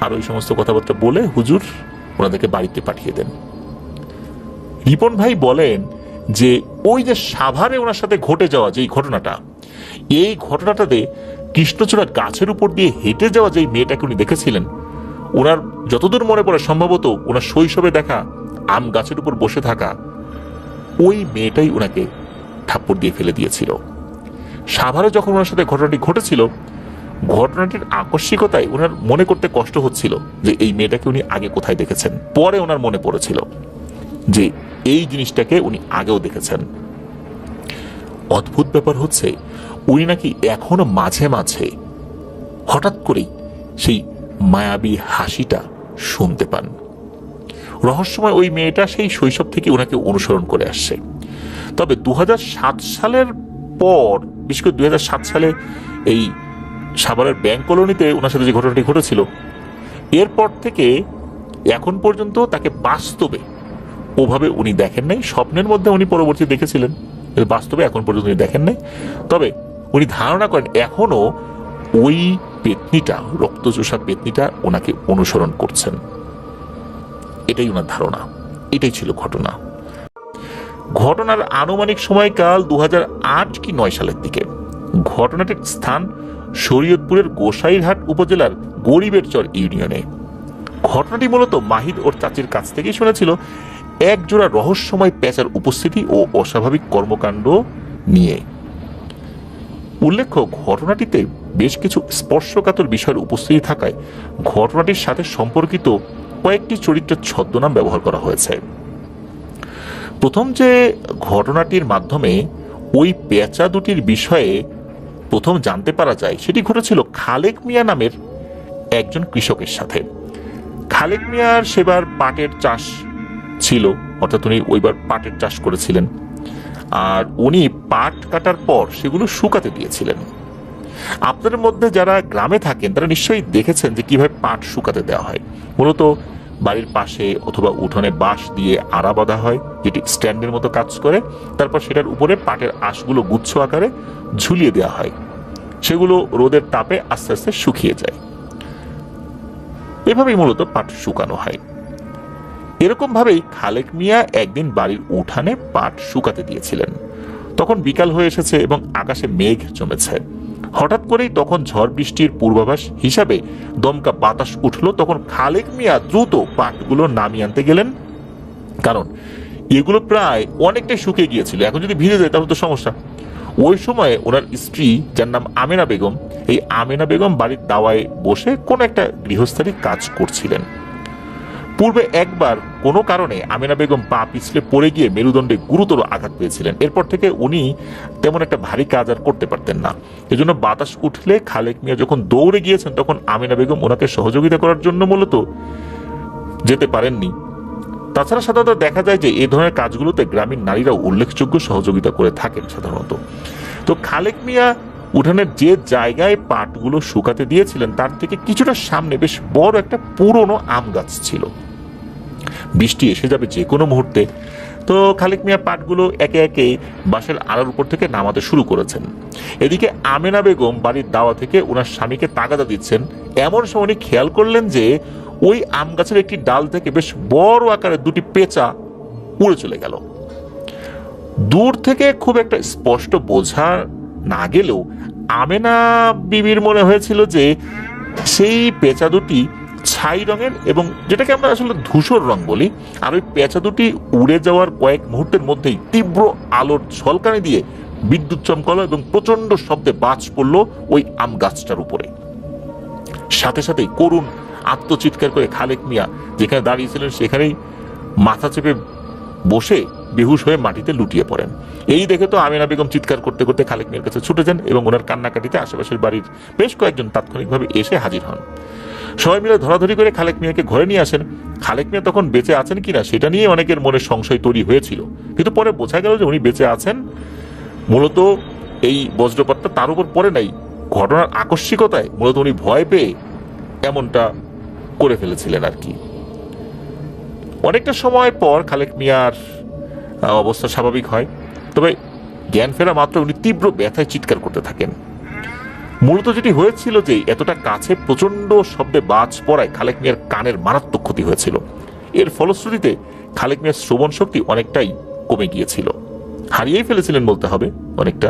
[SPEAKER 1] আরো এই সমস্ত কথাবার্তা বলে হুজুর ওনাদেরকে বাড়িতে পাঠিয়ে দেন। রিপন ভাই বলেন যে ওই যে সাভারে ওনার সাথে ঘটে যাওয়া যেই ঘটনাটা, এই ঘটনাটাতে কৃষ্ণচূড়া গাছের উপর দিয়ে হেঁটে যাওয়া যেই মেয়েটাকে উনি দেখেছিলেন, ওনার যতদূর মনে পড়ে সম্ভবত ওনার শৈশবে দেখা আম গাছের উপর বসে থাকা ওই মেয়েটাই ওনাকে থাপ্পড় দিয়ে ফেলে দিয়েছিল। সাভারে যখন ওনার সাথে ঘটনাটি ঘটেছিল, ঘটনাটির আকস্মিকতায় ওনার মনে করতে কষ্ট হচ্ছিল যে এই মেয়েটাকে উনি আগে কোথায় দেখেছেন। পরে ওনার মনে পড়েছিল যে এই জিনিসটাকে উনি আগেও দেখেছেন। অদ্ভুত ব্যাপার হচ্ছে, উনি নাকি এখনো মাঝে মাঝে হঠাৎ করেই সেই মায়াবী হাসিটা শুনতে পান। রহস্যময় ওই মেয়েটা সেই শৈশব থেকে ওনাকে অনুসরণ করে আসছে। তবে 2007 সালের পর, বিশেষ করে 2007 সালে এই সাভারের ব্যাংক কলোনিতে ওনার সাথে যে ঘটনাটি ঘটেছিল, এরপর থেকে এখন পর্যন্ত তাকে বাস্তবে ওভাবে উনি দেখেন নাই। স্বপ্নের মধ্যে উনি পরবর্তী দেখেছিলেন, বাস্তবে এখন পর্যন্ত উনি দেখেন নাই। তবে উনি ধারণা করেন এখনো ওই পেতনিটা, রক্তচোষা পেতনিটা ওনাকে অনুসরণ করছেন। এটাই ওনার ধারণা, এটাই ছিল ঘটনা। ঘটনার আনুমানিক সময়কাল 2008 কি 9 সালের দিকে। ঘটনাটির স্থান শরীয়তপুরের গোসাইরহাট উপজেলার গরিবের চর ইউনিয়নে। ঘটনাটি মূলত মাহিদ ওর চাচির কাছ থেকেই শুনেছিল এক জোড়া রহস্যময় পেঁচার উপস্থিতি ও অস্বাভাবিক কর্মকাণ্ড নিয়ে। উল্লেখ্য, ঘটনাটিতে বেশ কিছু স্পর্শকাতর বিষয়ের উপস্থিতি থাকায় ঘটনাটির সাথে সম্পর্কিত কয়েকটি চরিত্রের ছদ্মনাম ব্যবহার করা হয়েছে। প্রথম যে ঘটনাটির মাধ্যমে ওই পেঁচা দুটির বিষয়ে প্রথম জানতে পারা যায় সেটি ঘটেছিল খালেক মিয়া নামের একজন কৃষকের সাথে। খালেক মিয়ার সেবার পাটের চাষ ছিল, অর্থাৎ উনি ওইবার পাটের চাষ করেছিলেন। আর উনি পাট কাটার পর সেগুলো শুকাতে দিয়েছিলেন। আপনাদের মধ্যে যারা গ্রামে থাকেন তারা নিশ্চয়ই দেখেছেন যে কিভাবে পাট শুকাতে দেওয়া হয়। মূলত বাড়ির পাশে অথবা উঠোনে বাঁশ দিয়ে আড়া বাঁধা হয়, যেটি স্ট্যান্ডের মতো কাজ করে। তারপর সেটার উপরে পাটের আঁশগুলো গুচ্ছ আকারে ঝুলিয়ে দেওয়া হয়, সেগুলো রোদের তাপে আস্তে আস্তে শুকিয়ে যায়। এভাবেই মূলত পাট শুকানো হয়। এরকম ভাবেই খালেক মিয়া একদিন বাড়ির উঠানে পাট শুকাতে দিয়েছিলেন। তখন বিকাল হয়ে এসেছে এবং আকাশে মেঘ জমেছে। হঠাৎ করেই তখন ঝড় বৃষ্টির পূর্বাভাস হিসাবে দমকা বাতাস উঠল। তখন খালেক মিয়া দ্রুত পাটগুলো নামিয়ে আনতে গেলেন, কারণ এগুলো প্রায় অনেকটাই শুকিয়ে গিয়েছিল। এখন যদি ভিজে যায় তাহলে তো সমস্যা। ওই সময় ওনার স্ত্রী, যার নাম আমেনা বেগম, এই আমেনা বেগম বাড়ির দাওয়ায় বসে কোনো একটা গৃহস্থালী কাজ করছিলেন। পূর্বে একবার কোনো কারণে আমেনা বেগম পা পিছলে পড়ে গিয়ে মেরুদণ্ডে গুরুতর আঘাত পেয়েছিলেন। এরপর থেকে উনি তেমন একটা ভারী কাজ আর করতে পারতেন না। এজন্য বাতাস উঠলে খালেক মিয়া যখন দৌড়ে গিয়েছেন তখন আমেনা বেগম ওনাকে সহযোগিতা করার জন্য মূলত যেতে পারেননি। তাছাড়া সাধারণত দেখা যায় যে এই ধরনের কাজগুলোতে গ্রামীণ নারীরা উল্লেখযোগ্য সহযোগিতা করে থাকেন সাধারণত। তো খালেক মিয়া উঠানের যে জায়গায় পাটগুলো শুকাতে দিয়েছিলেন তার থেকে কিছুটা সামনে বেশ বড় একটা পুরনো আম গাছ ছিল। বৃষ্টি এসে যাবে যে কোনো মুহূর্তে। তো খালেক মিয়া পাটগুলো একে একে বাঁশের আড়ার উপর থেকে নামাতে শুরু করেছেন। এদিকে আমেনা বেগম বাড়ির দাওয়া থেকে ওনার স্বামীকে তাগাদা দিচ্ছেন। এমন সময় উনি খেয়াল করলেন যে ওই আম গাছের একটি ডাল থেকে বেশ বড় আকারের দুটি পেঁচা উড়ে চলে গেল। দূর থেকে খুব একটা স্পষ্ট বোঝা না গেলেও আমেনা বিবির মনে হয়েছিল যে সেই পেঁচা দুটি ছাই রঙের, এবং যেটাকে আমরা আসলে ধূসর রং বলি। আর ওই পেঁচা দুটি উড়ে যাওয়ার কয়েক মুহূর্তের মধ্যেই তীব্র আলোর ঝলকানি দিয়ে বিদ্যুৎ চমকালো এবং প্রচন্ড শব্দে বাজ পড়ল ওই আম গাছটার উপরে। সাথে সাথেই করুণ আত্মচিৎকার করে খালেক মিয়া যেখানে দাঁড়িয়েছিলেন সেখানেই মাথা চেপে বসে বেহুশ হয়ে মাটিতে লুটিয়ে পড়েন। এই দেখে তো আমেনা বেগম চিৎকার করতে করতে খালেক মিয়ার কাছে ছুটে যান এবং ওনার কান্নাকাটিতে আশেপাশের বাড়ির বেশ কয়েকজন তাৎক্ষণিকভাবে এসে হাজির হন। সবাই মিলে ধরাধরি করে খালেক মিয়াকে ঘরে নিয়ে আসেন। খালেক মিয়া তখন বেঁচে আছেন কিনা সেটা নিয়ে অনেকের মনে সংশয় তৈরি হয়েছিল, কিন্তু পরে বোঝা গেল যে উনি বেঁচে আছেন। মূলত এই বজ্রপাতটা তার উপর পড়ে নাই, ঘটনার আকস্মিকতায় মূলত উনি ভয় পেয়ে এমনটা করে ফেলেছিলেন আর কি। অনেকটা সময় পর খালেক মিয়ার অবস্থা স্বাভাবিক হয়, তবে জ্ঞান ফেরা মাত্র উনি তীব্র ব্যথায় চিৎকার করতে থাকেন। মূলত যেটি হয়েছিল যে এতটা কাছে প্রচন্ড শব্দে বাজ পড়ায় খালেক মিয়ার কানের মারাত্মক ক্ষতি হয়েছিল। এর ফলশ্রুতিতে খালেক মিয়ার শ্রবণ শক্তি অনেকটাই কমে গিয়েছিল, হারিয়েই ফেলেছিলেন বলতে হবে অনেকটা।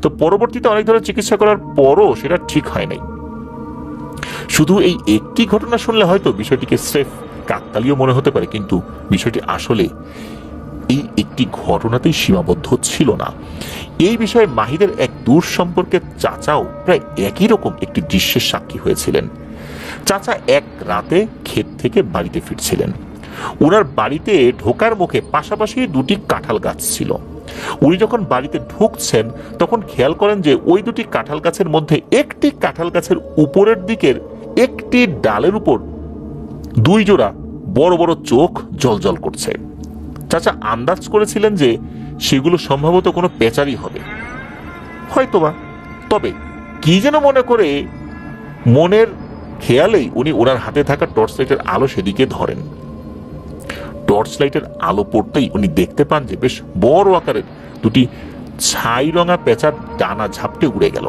[SPEAKER 1] তো পরবর্তীতে অনেক ধরনের চিকিৎসা করার পরও সেটা ঠিক হয় নাই। শুধু এই একটি ঘটনা শুনলে হয়তো বিষয়টিকে স্রেফ কাকতালীয় মনে হতে পারে, কিন্তু বিষয়টি আসলে এই একটি ঘটনাতেই সীমাবদ্ধ ছিল না। এই বিষয়ে মাহিদের এক দূর সম্পর্কের চাচাও প্রায় একই রকম একটি দৃশ্যের সাক্ষী হয়েছিলেন। চাচা এক রাতে ক্ষেত থেকে বাড়িতে ফিরছিলেন। ওনার বাড়িতে ঢোকার মুখে পাশাপাশি দুটি কাঁঠাল গাছ ছিল। উনি যখন বাড়িতে ঢুকছেন তখন খেয়াল করেন যে ওই দুটি কাঁঠাল গাছের মধ্যে একটি কাঁঠাল গাছের উপরের দিকের একটি ডালের উপর দুই জোড়া বড় বড় চোখ জ্বলজ্বল করছে। চাচা আন্দাজ করেছিলেন যে সেগুলো সম্ভবত কোনো পেঁচারই হবে, হয়তোবা। তবে কি যেন মনে করে মনের খেয়ালেই উনি ওনার হাতে থাকা টর্চ লাইটের আলো সেদিকে ধরেন। টর্চ লাইটের আলো পড়তেই উনি দেখতে পান যে বেশ বড় আকারের দুটি ছাই রঙা পেঁচার ডানা ঝাপটে উড়ে গেল।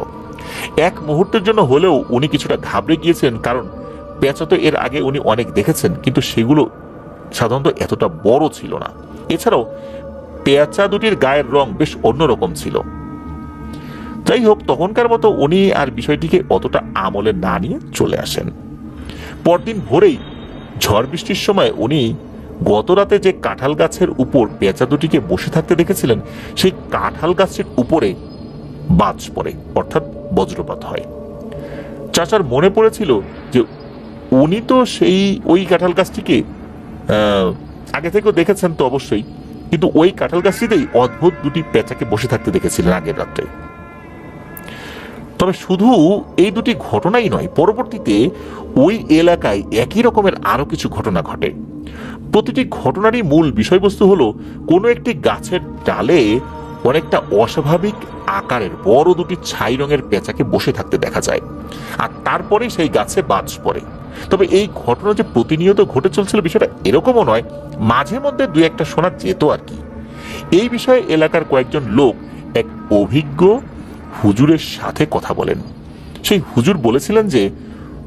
[SPEAKER 1] এক মুহূর্তের জন্য হলেও উনি কিছুটা ঘাবড়ে গিয়েছিলেন, কারণ পেঁচা তো এর আগে উনি অনেক দেখেছেন, কিন্তু সেগুলো সাধারণত এতটা বড় ছিল না। এছাড়াও পেঁচা দুটির গায়ের রং বেশ অন্যরকম ছিল। যাই হোক, তখনকার মতো উনি আর বিষয়টিকে অতটা আমলে না নিয়ে চলে আসেন। পরদিন ভোরেই ঝড় বৃষ্টির সময় উনি গত রাতে যে কাঁঠাল গাছের উপর পেঁচা দুটিকে বসে থাকতে দেখেছিলেন, সেই কাঁঠাল গাছের উপরে বাজ পড়ে, অর্থাৎ বজ্রপাত হয়। চাচার মনে পড়েছিল যে উনি তো ওই কাঁঠাল গাছটিকে আগে থেকেও দেখেছেন তো অবশ্যই, কিন্তু ওই কাঁঠাল গাছটিতেই অদ্ভুত দুটি পেঁচাকে বসে থাকতে দেখেছিলেন আগের রাত্রে। তবে শুধু এই দুটি ঘটনাই নয়, পরবর্তীতে ওই এলাকায় একই রকমের আরো কিছু ঘটনা ঘটে। প্রতিটি ঘটনারই মূল বিষয়বস্তু হলো কোনো একটি গাছের ডালে অনেকটা অস্বাভাবিক আকারের বড় দুটি ছাই রঙের পেঁচাকে বসে থাকতে দেখা যায়, আর তারপরে সেই গাছে বাজ পড়ে। তবে এই ঘটনা যে প্রতিনিয়ত ঘটে চলছিল বিষয়টা এরকমও নয়, মাঝে মধ্যে দুই একটা শোনা যেত আর কি। এই বিষয়ে এলাকার কয়েকজন লোক এক অভিজ্ঞ হুজুরের সাথে কথা বলেন। সেই হুজুর বলেছিলেন যে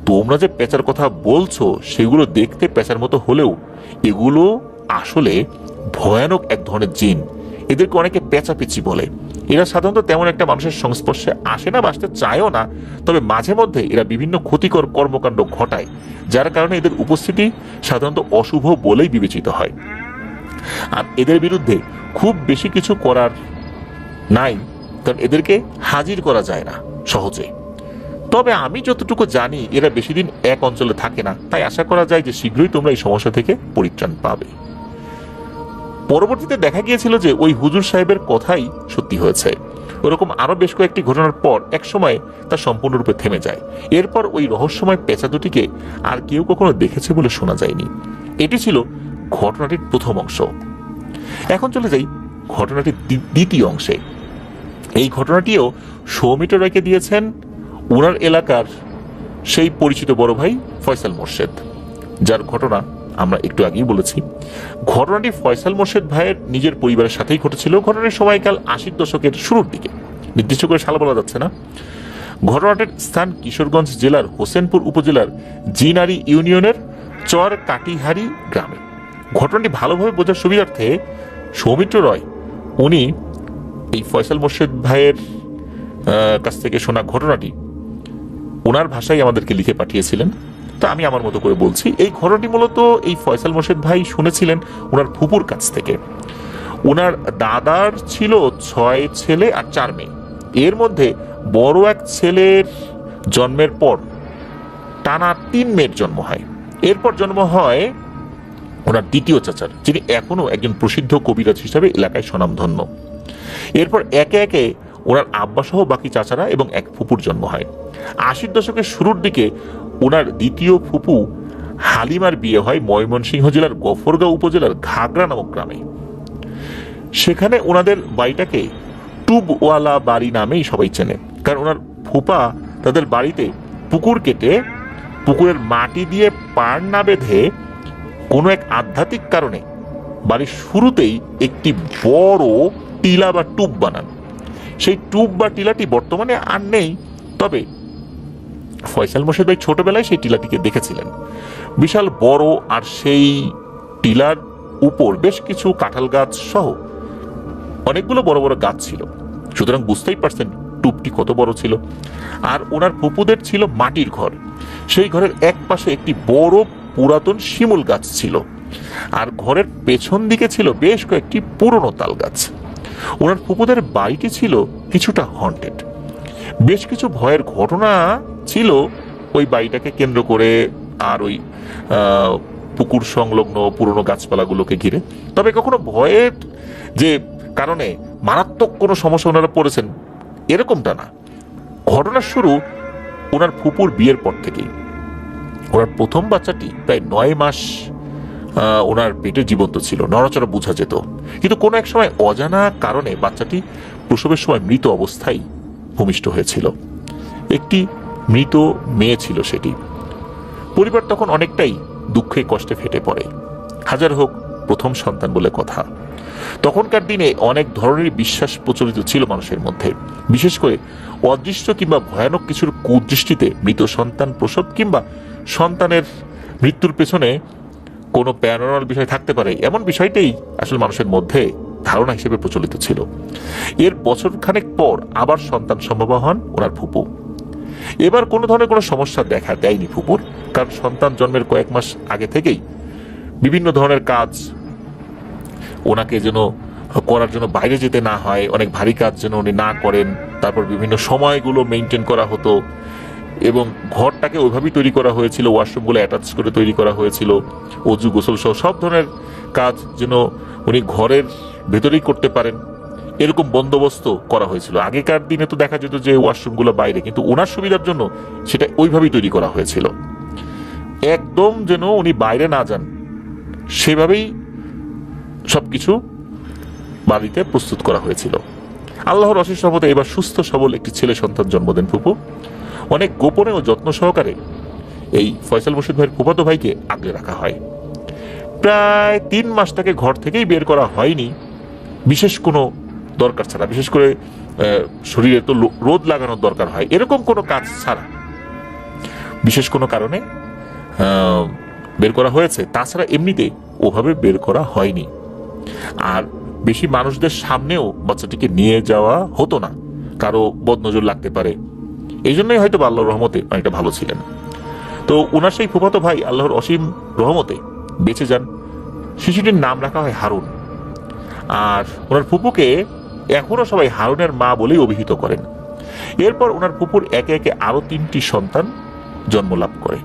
[SPEAKER 1] তোমরা যে পেঁচার কথা বলছো সেগুলো দেখতে পেঁচার মতো হলেও এগুলো আসলে ভয়ানক এক ধরনের জিন। এদেরকে অনেকে পেঁচাপিচি বলে। এরা সাধারণত তেমন একটা মানুষের সংস্পর্শে আসে না বা আসতে চায়ও না, তবে মাঝে মধ্যে এরা বিভিন্ন ক্ষতিকর কর্মকাণ্ড ঘটায়, যার কারণে এদের উপস্থিতি সাধারণত অশুভ বলেই বিবেচিত হয়। আর এদের বিরুদ্ধে খুব বেশি কিছু করার নাই, কারণ এদেরকে হাজির করা যায় না সহজে। তবে আমি যতটুকু জানি এরা বেশি দিন এক অঞ্চলে থাকে না, তাই আশা করা যায় যে শীঘ্রই তোমরা এই সমস্যা থেকে পরিত্রাণ পাবে। পরবর্তীতে দেখা গিয়েছিল যে ওই হুজুর সাহেবের কথাই সত্যি হয়েছে। ওরকম আরো বেশ কয়েকটি ঘটনার পর এক সময় তা সম্পূর্ণরূপে থেমে যায়। এরপর ওই রহস্যময় পেঁচা দুটিকে আর কেউ কখনো দেখেছে বলে শোনা যায়নি। এটি ছিল ঘটনাটির প্রথম অংশ। এখন চলে যাই ঘটনাটির দ্বিতীয় অংশে। এই ঘটনাটিও সৌমিত্র রায়কে দিয়েছেন ওনার এলাকার সেই পরিচিত বড় ভাই ফয়সাল মোর্শেদ, যার ঘটনা আমরা একটু আগেই বলেছি। ঘটনাটি ফয়সাল মোর্শেদ ভাইয়ের নিজের পরিবারের সাথেই ঘটেছিল। ঘটনার সময়কাল ৮০ দশকের শুরুর দিকে, নির্দিষ্ট করে সাল বলা যাচ্ছে না। ঘটনাটির স্থান কিশোরগঞ্জ জেলার হোসেনপুর উপজেলার জিনারি ইউনিয়নের চর কাটিহারি গ্রামে। ঘটনাটি ভালোভাবে বোঝার সুবিধার্থে সৌমিত্র রয় উনি এই ফয়সাল মোর্শেদ ভাইয়ের কাছ থেকে শোনা ঘটনাটি ওনার ভাষায় আমাদেরকে লিখে পাঠিয়েছিলেন। তা আমি আমার মতো করে বলছি। এই ঘটনাটি মূলত এই ফয়সাল মোর্শেদ ভাই শুনেছিলেন ওনার ফুপুর কাছ থেকে। ওনার দাদার ছিল ৬ ছেলে আর ৪ মেয়ে। এর মধ্যে বড় এক ছেলের জন্মের পর টানা ৩ মেয়ের জন্ম হয়। এরপর জন্ম হয় ওনার দ্বিতীয় চাচার, যিনি এখনো একজন প্রসিদ্ধ কবিরাজ হিসাবে এলাকায় স্বনামধন্য। এরপর একে একে ওনার আব্বা সহ বাকি চাচারা এবং এক ফুপুর জন্ম হয়। ৮০ দশকের শুরুর দিকে ওনার দ্বিতীয় ফুপু হালিমার বিয়ে হয় ময়মনসিংহ জেলার গফরগাঁও উপজেলার ঘাগড়া নামক গ্রামে। সেখানে ওনাদের বাড়িটাকে টুবওয়ালা বাড়ি নামেই সবাই চেনে, কারণ ওনার ফুপা তাদের বাড়িতে পুকুর কেটে পুকুরের মাটি দিয়ে পাড় না বেঁধে কোনো এক আধ্যাত্মিক কারণে বাড়ির শুরুতেই একটি বড় টিলা বা টুব বানান। সেই টুব বা টিলাটি বর্তমানে আর নেই, তবে ফয়সাল মোর্শেদ ভাই ছোটবেলায় সেই টিলাটিকে দেখেছিলেন। বিশাল বড়, আর সেই টিলার উপর বেশ কিছু কাঁঠাল গাছ সহ অনেকগুলো বড় বড় গাছ ছিল। সুতরাং বুঝতেই পারছেন টুবটি কত বড় ছিল। আর ওনার ফুপুদের ছিল মাটির ঘর। সেই ঘরের এক পাশে একটি বড় পুরাতন শিমুল গাছ ছিল। আর ঘরের পেছন দিকে ছিল বেশ কয়েকটি পুরনো তাল গাছ। ওনার ফুপুদের বাড়িটি ছিল কিছুটা হন্টেড। বেশ কিছু ভয়ের ঘটনা ছিল ওই বাড়িটাকে কেন্দ্র করে, আর ওই পুকুর সংলগ্ন পুরনো গাছপালাগুলোকে ঘিরে। তবে কখনো ভয়ের যে কারণে মারাত্মক কোনো সমস্যা ওনারা পড়েছেন এরকমটা না। ঘটনার শুরু ওনার ফুপুর বিয়ের পর থেকেই। ওনার প্রথম বাচ্চাটি প্রায় 9 মাস ওনার পেটে জীবন্ত ছিল, নড়াচড়া বোঝা যেত। কিন্তু কোনো এক সময় অজানা কারণে বাচ্চাটি প্রসবের সময় মৃত অবস্থায় ভূমিষ্ঠ হয়েছিল। একটি মৃত মেয়ে ছিল সেটি। পরিবার তখন অনেকটাই দুঃখে কষ্টে ফেটে পড়ে। হাজার হোক প্রথম সন্তান বলে কথা। তখনকার দিনে অনেক ধরনের বিশ্বাস প্রচলিত ছিল মানুষের মধ্যে। বিশেষ করে অদৃশ্য কিংবা ভয়ানক কিছুর কুদৃষ্টিতে মৃত সন্তান প্রসব কিংবা সন্তানের মৃত্যুর পেছনে কোনো প্যারানর্মাল বিষয় থাকতে পারে, এমন বিষয়টাই আসলে মানুষের মধ্যে ধারণা হিসেবে প্রচলিত ছিল। এর বছর খানেক পর আবার সন্তান সম্ভব হন ওনার ফুপু। এবার কোনো ধরনের কোনো সমস্যা দেখা দেয়নি ফুপুর, কারণ সন্তান জন্মের কয়েক মাস আগে থেকেই বিভিন্ন ধরনের কাজ ওনাকে যেন করার জন্য বাইরে যেতে না হয়, অনেক ভারী কাজ যেন উনি না করেন। তারপর বিভিন্ন সময়গুলো মেনটেন করা হতো এবং ঘরটাকে ওইভাবেই তৈরি করা হয়েছিল, ওয়াশরুমগুলো অ্যাটাচ করে তৈরি করা হয়েছিল। অজু গোসল সহ সব ধরনের কাজ যেন উনি ঘরের ভেতরেই করতে পারেন এরকম বন্দোবস্ত করা হয়েছিল। আগেকার দিনে তো দেখা যেত যে ওয়াশরুমগুলো বাইরে, কিন্তু ওনার সুবিধার জন্য সেটা ওইভাবেই তৈরি করা হয়েছিল। একদম যেন উনি বাইরে না যান সেভাবেই সবকিছু বাড়িতে প্রস্তুত করা হয়েছিল। আল্লাহর অশেষ রহমতে এবার সুস্থ সবল একটি ছেলে সন্তান জন্ম দেন ফুপু। অনেক গোপনে ও যত্ন সহকারে এই ফয়সাল মোর্শেদ ভাইয়ের ফুফাতো ভাইকে আগলে রাখা হয়। প্রায় 3 মাস তাকে ঘর থেকেই বের করা হয়নি, বিশেষ কোনো দরকার ছাড়া। বিশেষ করে শরীরে তো রোদ লাগানোর দরকার হয়, এরকম কোনো কাজ ছাড়া বিশেষ কোনো কারণে বের করা হয়েছে। তাছাড়া এমনিতে ওভাবে বের করা হয়নি। আর বেশি মানুষদের সামনেও বাচ্চাটিকে নিয়ে যাওয়া হতো না, কারো বদনজর লাগতে পারে। এই জন্যই হয়তো আল্লাহর রহমতে অনেকটা ভালো ছিলেন। তো ওনার সেই ফুফাতো ভাই আল্লাহর অসীম রহমতে বেঁচে যান। শিশুটির নাম রাখা হয় হারুন। আর ওনার ফুপুকে এখনো সবাই হারুনের মা বলেই অভিহিত করেন। এরপর ওনার ফুপুর একে একে আরো 3টি সন্তান জন্ম লাভ করে।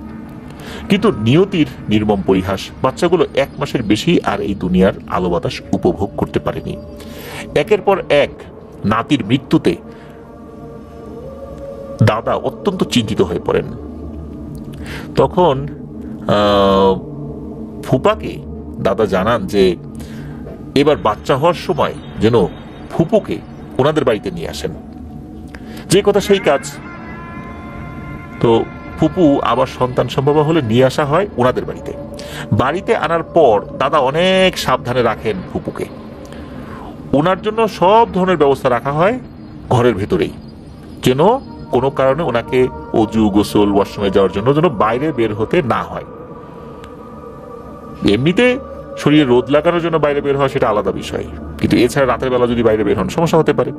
[SPEAKER 1] কিন্তু নিয়তির নির্মম পরিহাস, বাচ্চাগুলো 1 মাসের বেশি আর এই দুনিয়ার আলো বাতাস উপভোগ করতে পারেনি। একের পর এক নাতির মৃত্যুতে দাদা অত্যন্ত চিন্তিত হয়ে পড়েন। তখন ফুপাকে দাদা জানান যে এবার বাচ্চা হওয়ার সময় যেন ফুপুকে ওনাদের বাড়িতে নিয়ে আসেন। যে কথা সেই কাজ। তো ফুপু আবার সন্তান সম্ভব হলে নিয়ে আসা হয় ওনাদের বাড়িতে। বাড়িতে আনার পর দাদা অনেক সাবধানে রাখেন ফুপুকে। ওনার জন্য সব ধরনের ব্যবস্থা রাখা হয় ঘরের ভেতরেই, যেন কোনো কারণে ওনাকে অজু গোসল ওয়াশরুমে যাওয়ার জন্য যেন বাইরে বের হতে না হয়। এমনিতে শরীরে রোদ লাগানোর জন্য বাইরে বের হওয়া সেটা আলাদা বিষয়, কিন্তু এছাড়া রাতের বেলা যদি বাইরে বের হন সমস্যা হতে পারে।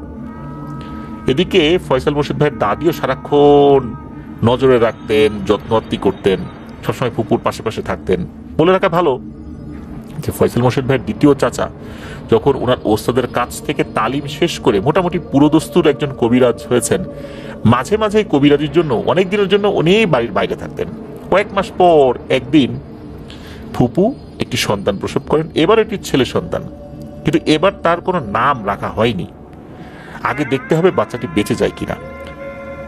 [SPEAKER 1] এদিকে ফয়সাল মোর্শেদ ভাইয়ের দাদিও সারাক্ষণ নজরে রাখতেন, যত্নআত্তি করতেন, সবসময় ফুপুর পাশে পাশে থাকতেন। বলে রাখা ভালো যে ফয়সাল মোর্শেদ ভাইয়ের দ্বিতীয় চাচা যখন ওনার ওস্তাদের কাছ থেকে তালিম শেষ করে মোটামুটি পুরোদস্তুর একজন কবিরাজ হয়েছেন, মাঝে মাঝে কবিরাজির জন্য অনেক দিনের জন্য উনি বাড়ির বাইরে থাকতেন। কয়েক মাস পর একদিন ফুপু একটি সন্তান প্রসব করেন, এবার একটি ছেলে সন্তান। কিন্তু এবার তার কোনো নাম রাখা হয়নি। আগে দেখতে হবে বাচ্চাটি বেঁচে যায় কিনা,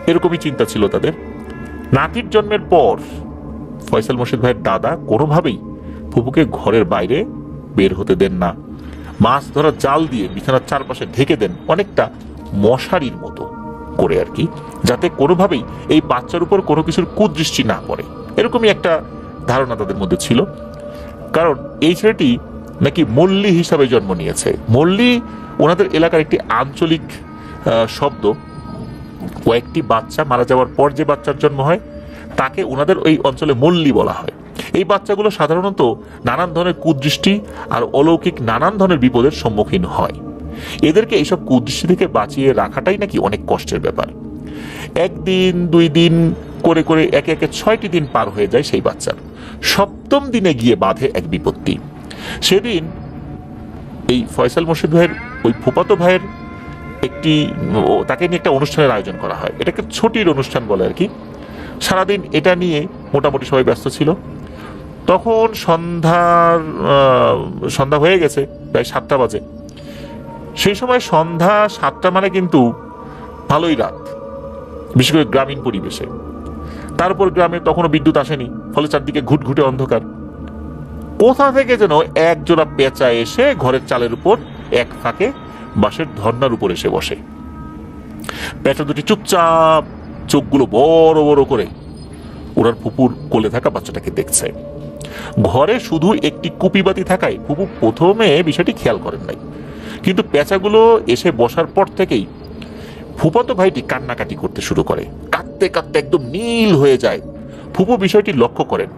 [SPEAKER 1] এরকমই চিন্তা ছিল তাদের। নাতির জন্মের পর ফয়সাল মোর্শেদ ভাইয়ের দাদা কোনোভাবেই ফুপুকে ঘরের বাইরে বের হতে দেন না। মাছ ধরা জাল দিয়ে বিছানার চারপাশে ঢেকে দেন, অনেকটা মশারির মতো করে আর কি, যাতে কোনোভাবেই এই বাচ্চার উপর কোনো কিছুর কুদৃষ্টি না পড়ে। এরকমই একটা ধারণা তাদের মধ্যে ছিল। কারণ এই ছেলেটি নাকি মল্লী হিসাবে জন্ম নিয়েছে। মল্লী ওনাদের এলাকার একটি আঞ্চলিক শব্দ। কয়েকটি বাচ্চা মারা যাওয়ার পর যে বাচ্চার জন্ম হয় তাকে ওনাদের ওই অঞ্চলে মল্লী বলা হয়। এই বাচ্চাগুলো সাধারণত নানান ধরনের কুদৃষ্টি আর অলৌকিক নানান ধরনের বিপদের সম্মুখীন হয়। এদেরকে এইসব কুদৃষ্টি থেকে বাঁচিয়ে রাখাটাই নাকি অনেক কষ্টের ব্যাপার। 1 দিন 2 দিন করে একে একে 6টি দিন পার হয়ে যায় সেই বাচ্চার। 7ম দিনে গিয়ে বাঁধে এক বিপত্তি। সেদিন এই ফয়সাল মোর্শেদ ভাইয়ের ওই ফুফাতো ভাইয়ের তাকে নিয়ে একটা অনুষ্ঠানের আয়োজন করা হয়। এটাকে ছুটির অনুষ্ঠান বলে আর কি। সারাদিন এটা নিয়ে মোটামুটি সবাই ব্যস্ত ছিল। তখন সন্ধ্যা হয়ে গেছে, প্রায় 7টা বাজে। সেই সময় সন্ধ্যা 7টা মানে কিন্তু ভালোই রাত, বিশেষ করে গ্রামীণ পরিবেশে। তারপর গ্রামে তখনও বিদ্যুৎ আসেনি, ফলে চারদিকে ঘুটঘুটে অন্ধকার। কোথা থেকে যেন এক জোড়া পেঁচা এসে ঘরের চালের উপর এক ফাঁকে বাঁশের ধর্নার উপর এসে বসে। পেঁচা দুটি চুপচাপ চোখগুলো বড় বড় করে ওনার ফুপুর কোলে থাকা বাচ্চাটাকে দেখছে। ঘরে শুধু একটি কুপিবাতি থাকায় ফুপু প্রথমে বিষয়টি খেয়াল করেন নাই, কিন্তু পেঁচাগুলো এসে বসার পর থেকেই ফুফাতো ভাইটি কান্নাকাটি করতে শুরু করে। কাঁদতে কাঁদতে একদম নীল হয়ে যায়। ফুপু বিষয়টি লক্ষ্য করেন।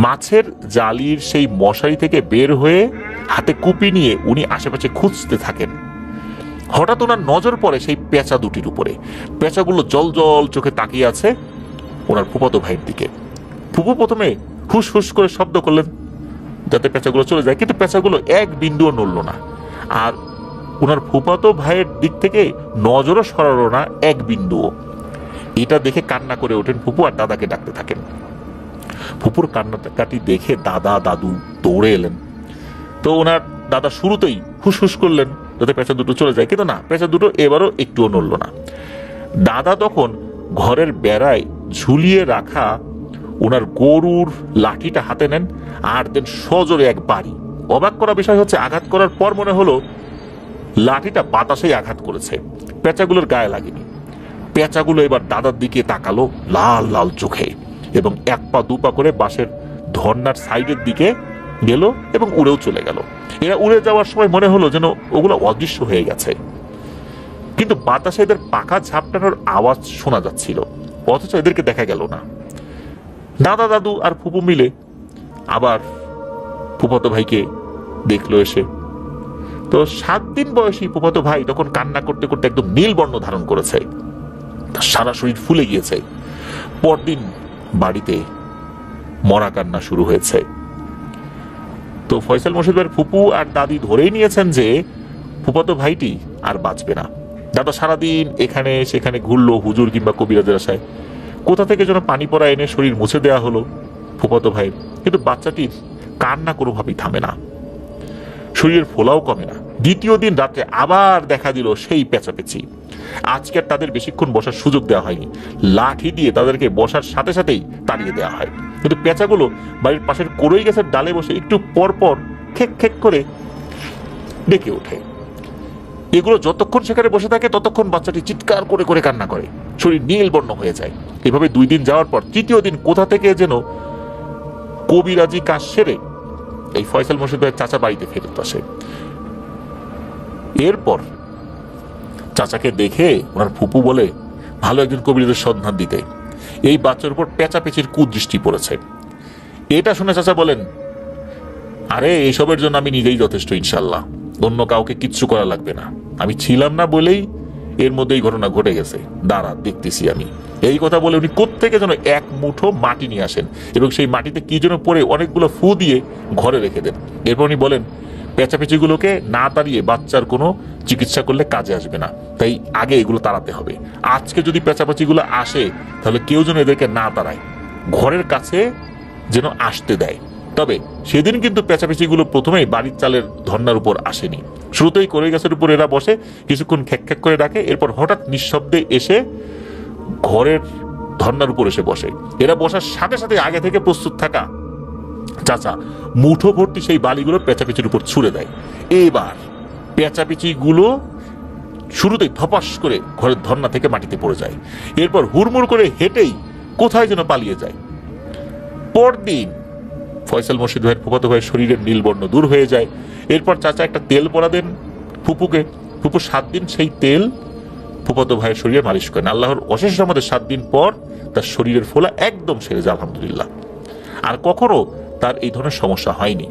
[SPEAKER 1] মাছের জালির সেই মশারি থেকে বের হয়ে হাতে কুপি নিয়ে উনি আশেপাশে খুঁজতে থাকেন। হঠাৎ ওনার নজর পড়ে সেই পেঁচা দুটির উপরে। পেঁচাগুলো জল জল চোখে তাকিয়ে আছে ওনার ফুফাতো ভাইয়ের দিকে। ফুপু প্রথমে হুস হুস করে শব্দ করলেন যাতে পেঁচাগুলো চলে যায়, কিন্তু পেঁচাগুলো এক বিন্দুও নড়ল না। আর ওনার ফুফাতো ভাইয়ের দিক থেকে নজরও সরালো না এক বিন্দুও। এটা দেখে কান্না করে ওঠেন ফুপু আর দাদাকে ডাকতে থাকেন। ফুপুর কান্নাকাটি দেখে দাদা দাদু দৌড়ে এলেন। তো ওনার দাদা শুরুতেই হুস হুস করলেন যাতে পেঁচা দুটো চলে যায়, কিন্তু না, পেঁচা দুটো এবারও একটুও নড়ল না। দাদা তখন ঘরের বেড়ায় ঝুলিয়ে রাখা ওনার গরুর লাঠিটা হাতে নেন আর দেন সজোরে এক বাড়ি। অবাক করা বিষয় হচ্ছে, আঘাত করার পর মনে হলো লাঠিটা বাতাসেই আঘাত করেছে, পেঁচাগুলোর গায়ে লাগেনি। পেঁচাগুলো এবার দাদার দিকে তাকালো লাল লাল চোখে এবং এক পা দু পা করে বাঁশের ধর্নার সাইডের দিকে গেল এবং উড়েও চলে গেল। এরা উড়ে যাওয়ার সময় মনে হলো যেন ওগুলো অদৃশ্য হয়ে গেছে, কিন্তু বাতাসে এদের পাখা ঝাপটানোর আওয়াজ শোনা যাচ্ছিল, অথচ এদেরকে দেখা গেল না। দাদা দাদু আর ফুপু মিলে আবার ফুফাতো ভাইকে দেখলো এসে। তো 7 দিন বয়সী ফুফাতো ভাই তখন কান্না করতে করতে একদম নীল বর্ণ ধারণ করেছে, তার সারা শরীর ফুলে গিয়েছে। পরদিন বাড়িতে মরা কান্না শুরু হয়েছে। তো ফয়সাল মোর্শেদ ভাইয়ের ফুপু আর দাদি ধরেই নিয়েছেন যে ফুফাতো ভাইটি আর বাঁচবে না। দাদা সারাদিন এখানে সেখানে ঘুরলো হুজুর কিংবা কবিরাজের আশায়। কোথা থেকে যেন পানি পড়া এনে শরীর মুছে দেওয়া হলো ফুফাতো ভাইয়ের, কিন্তু বাচ্চাটির কান্না কোনোভাবেই থামে না, শরীরের ফোলাও কমে না। দ্বিতীয় দিন রাত্রে আবার দেখা দিল সেই পেঁচাপেচি। আজকে আর তাদের বেশিক্ষণ বসার সুযোগ দেওয়া হয়নি, লাঠি দিয়ে তাদেরকে বসার সাথে সাথেই তাড়িয়ে দেওয়া হয়। কিন্তু পেঁচাগুলো বাড়ির পাশের কড়ই গাছের ডালে বসে একটু পর পর খেক খেক করে ডেকে ওঠে। এগুলো যতক্ষণ সেখানে বসে থাকে ততক্ষণ বাচ্চাটি চিৎকার করে করে কান্না করে, শরীর নীল বর্ণ হয়ে যায়। এভাবে 2 দিন যাওয়ার পর তৃতীয় দিন কোথা থেকে যেন কবিরাজি কাজ সেরে এই ফয়সাল মোর্শেদ ভাইয়ের চাচা বাড়িতে ফেরত আসে। এরপর চাচাকে দেখে ওনার ফুপু বলে ভালো একজন কবিরাজের সন্ধান দিতে। এই বাচ্চার উপর পেঁচাপেচির কুদৃষ্টি পড়েছে। এটা শুনে চাচা বলেন, আরে এইসবের জন্য আমি নিজেই যথেষ্ট, ইনশাল্লাহ অন্য কাউকে কিচ্ছু করা লাগবে না। আমি ছিলাম না বলেই এর মধ্যে এই ঘটনা ঘটে গেছে, দাঁড়া দেখতেছি আমি। এই কথা বলে উনি কোত্থেকে যেন এক মুঠো মাটি নিয়ে আসেন এবং সেই মাটিতে কি যেন পরে অনেকগুলো ফু দিয়ে ঘরে রেখে দেন। এরপর উনি বলেন, পেঁচাপেচিগুলোকে না তাড়িয়ে বাচ্চার কোনো চিকিৎসা করলে কাজে আসবে না, তাই আগে এগুলো তাড়াতে হবে। আজকে যদি পেঁচাপেচিগুলো আসে তাহলে কেউ যেন এদেরকে না তাড়ায়, ঘরের কাছে যেন আসতে দেয়। তবে সেদিন কিন্তু পেঁচাপেচিগুলো প্রথমেই বাড়ির চালের ধর্নার উপর আসেনি। শুরুতেই কড়ই গাছের উপর এরা বসে, কিছুক্ষণ খ্যাক খ্যাক করে ডাকে, এরপর হঠাৎ নিঃশব্দে এসে ঘরের ধর্নার উপর এসে বসে। এরা বসার সাথে সাথে আগে থেকে প্রস্তুত থাকা চাচা মুঠো ভর্তি সেই বালিগুলো পেঁচাপেচির উপর ছুড়ে দেয়। এবার পেঁচাপেচিগুলো শুরুতেই ধপাস করে ঘরের ধর্না থেকে মাটিতে পড়ে যায়। এরপর হুড়মুড় করে হেঁটেই কোথায় যেন পালিয়ে যায়। পরদিন ফয়সাল মোর্শেদ ভাইয়ের ফুফাতো ভাইয়ের শরীরের নীলবর্ণ দূর হয়ে যায়। এরপর চাচা একটা তেল পরা দেন ফুপুকে। ফুপু 7 দিন সেই তেল ফুফাতো ভাইয়ের শরীরে মালিশ করেন। আল্লাহর অশেষ রহমতে 7 দিন পর তার শরীরের ফোলা একদম সেরে যায়, আলহামদুলিল্লাহ। আর কখনো তার এই ধরনের সমস্যা হয়নি।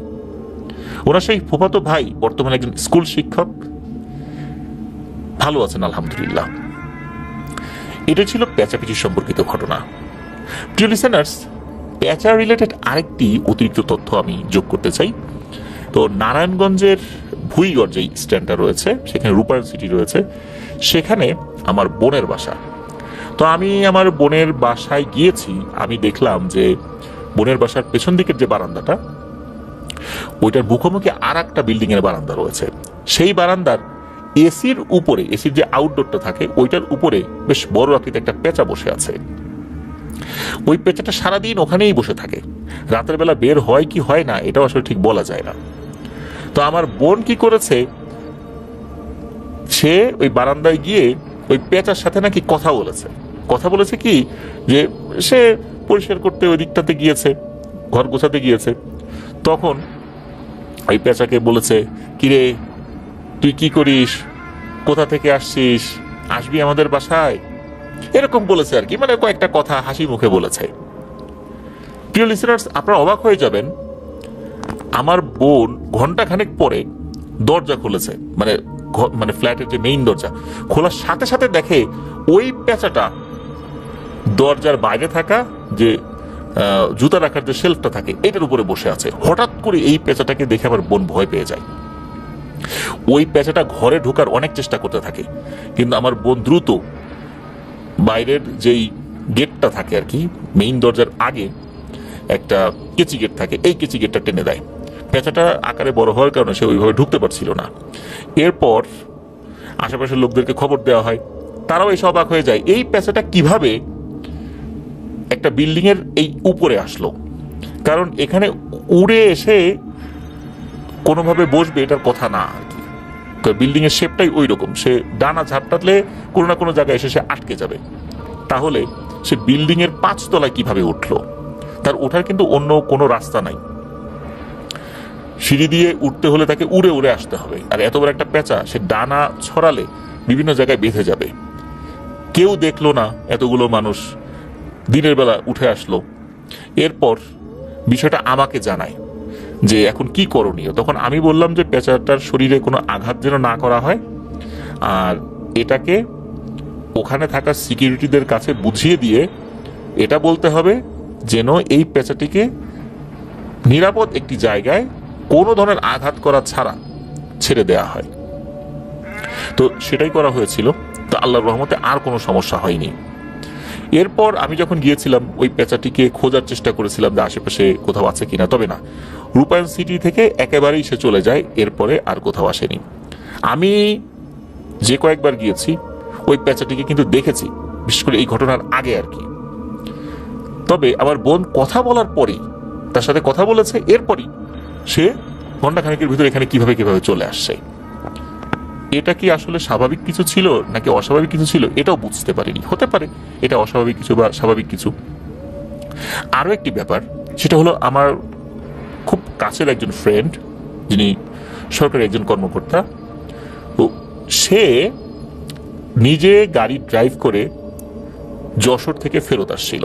[SPEAKER 1] ওনার সেই ফুফাতো ভাই বর্তমানে একজন স্কুল শিক্ষক, ভালো আছেন আলহামদুলিল্লাহ। এটা ছিল পেঁচাপেচি সম্পর্কিত ঘটনা। প্রিয় লিসেনার্স, পেঁচা রিলেটেড আরেকটি অতিরিক্ত তথ্য আমি যোগ করতে চাই। তো নারায়ণগঞ্জের ভুইগড় যেই স্ট্যান্ডটা রয়েছে, সেখানে রূপায়ণ সিটি রয়েছে, সেখানে আমার বোনের বাসা। তো আমি আমার বোনের বাসায় গিয়েছি। আমি দেখলাম যে বোনের বাসার পেছন দিকের যে বারান্দাটা, ওইটার মুখোমুখি আর একটা বিল্ডিং এর বারান্দা রয়েছে। সেই বারান্দার এসির উপরে, এসির যে আউটডোরটা থাকে ওইটার উপরে বেশ বড় আকৃতির একটা পেঁচা বসে আছে। ওই পেঁচাটা সারাদিন ওখানেই বসে থাকে। রাতের বেলা বের হয় কি হয় না এটাও আসলে ঠিক বলা যায় না। তো আমার বোন কি করেছে, সে ওই বারান্দায় গিয়ে ওই পেঁচার সাথে নাকি কথা বলেছে কি যে সে পরিষ্কার করতে ওই দিকটাতে গিয়েছে, ঘর গোছাতে গিয়েছে। তখন ওই পেঁচাকে বলেছে, কিরে তুই কি করিস, কোথা থেকে আসছিস, আসবি আমাদের বাসায়, এরকম বলেছে আর কি, মানে কয়েকটা কথা হাসি মুখে বলেছে। প্রিয় লিসেনার্স, আপনারা অবাক হয়ে যাবেন, আমার বোন ঘন্টা খানেক পরে দরজা খুলেছে, মানে ফ্ল্যাটের যে মেইন দরজা খোলার সাথে সাথে দেখে ওই পেঁচাটা দরজার বাইরে থাকা যে জুতা রাখার যে শেলফটা থাকে এটার উপরে বসে আছে। হঠাৎ করে এই পেঁচাটাকে দেখে আমার বোন ভয় পেয়ে যায়। ওই পেঁচাটা ঘরে ঢোকার অনেক চেষ্টা করতে থাকে, কিন্তু আমার বোন দ্রুত বাইরের যেই গেটটা থাকে আর কি, মেইন দরজার আগে একটা কেচি গেট থাকে, এই কেচি গেটটা টেনে দেয়। পেঁচাটা আকারে বড় হওয়ার কারণে সে ওইভাবে ঢুকতে পারছিল না। এরপর আশেপাশের লোকদেরকে খবর দেওয়া হয়, তারাও এসে অবাক হয়ে যায় এই পেঁচাটা কিভাবে একটা বিল্ডিং এর এই উপরে আসলো। কারণ এখানে উড়ে এসে কোনোভাবে বসবে এটার কথা না আর কি। বিল্ডিং এর শেপটাই ওই রকম, সে ডানা ঝাপটালে কোনো না কোনো জায়গায় এসে সে আটকে যাবে। তাহলে সে বিল্ডিং এর 5 তলায় কিভাবে উঠলো? তার ওঠার কিন্তু অন্য কোনো রাস্তা নাই। সিঁড়ি দিয়ে উঠতে হলে তাকে উড়ে উড়ে আসতে হবে। আর এত বড় একটা পেঁচা, সে ডানা ছড়ালে বিভিন্ন জায়গায় বেঁধে যাবে। কেউ দেখলো না, এতগুলো মানুষ দিনের বেলা উঠে আসলো। এরপর বিষয়টা আমাকে জানায় যে এখন কি করণীয়। তখন আমি বললাম যে পেঁচাটার শরীরে কোনো আঘাত যেন না করা হয়, আর এটাকে ওখানে থাকা সিকিউরিটিদের কাছে বুঝিয়ে দিয়ে এটা বলতে হবে যেন এই পেঁচাটিকে নিরাপদ একটি জায়গায় কোনো ধরনের আঘাত করা ছাড়া ছেড়ে দেয়া হয়। তো সেটাই করা হয়েছিল। তো আল্লাহর রহমতে আর কোনো সমস্যা হয়নি। এরপর আমি যখন গিয়েছিলাম ওই পেঁচাটিকে খোঁজার চেষ্টা করেছিলাম যে আশেপাশে কোথাও আছে কিনা, তবে না, রূপায়ণ সিটি থেকে একেবারেই সে চলে যায়, এরপরে আর কোথাও আসেনি। আমি যে কয়েকবার গিয়েছি ওই পেঁচাটিকে কিন্তু দেখেছি, বিশেষ করে এই ঘটনার আগে আর কি। তবে আমার বোন কথা বলার পরেই, তার সাথে কথা বলেছে, এরপরই সে ঘন্টাখানেকের ভিতরে এখানে কিভাবে চলে আসছে। এটা কি আসলে স্বাভাবিক কিছু ছিল নাকি অস্বাভাবিক কিছু ছিল এটাও বুঝতে পারিনি। হতে পারে এটা অস্বাভাবিক কিছু বা স্বাভাবিক কিছু। আরো একটি ব্যাপার, সেটা হলো আমার খুব কাছের একজন ফ্রেন্ড, যিনি সরকারি একজন কর্মকর্তা, তো সে নিজে গাড়ি ড্রাইভ করে যশোর থেকে ফেরত আসছিল।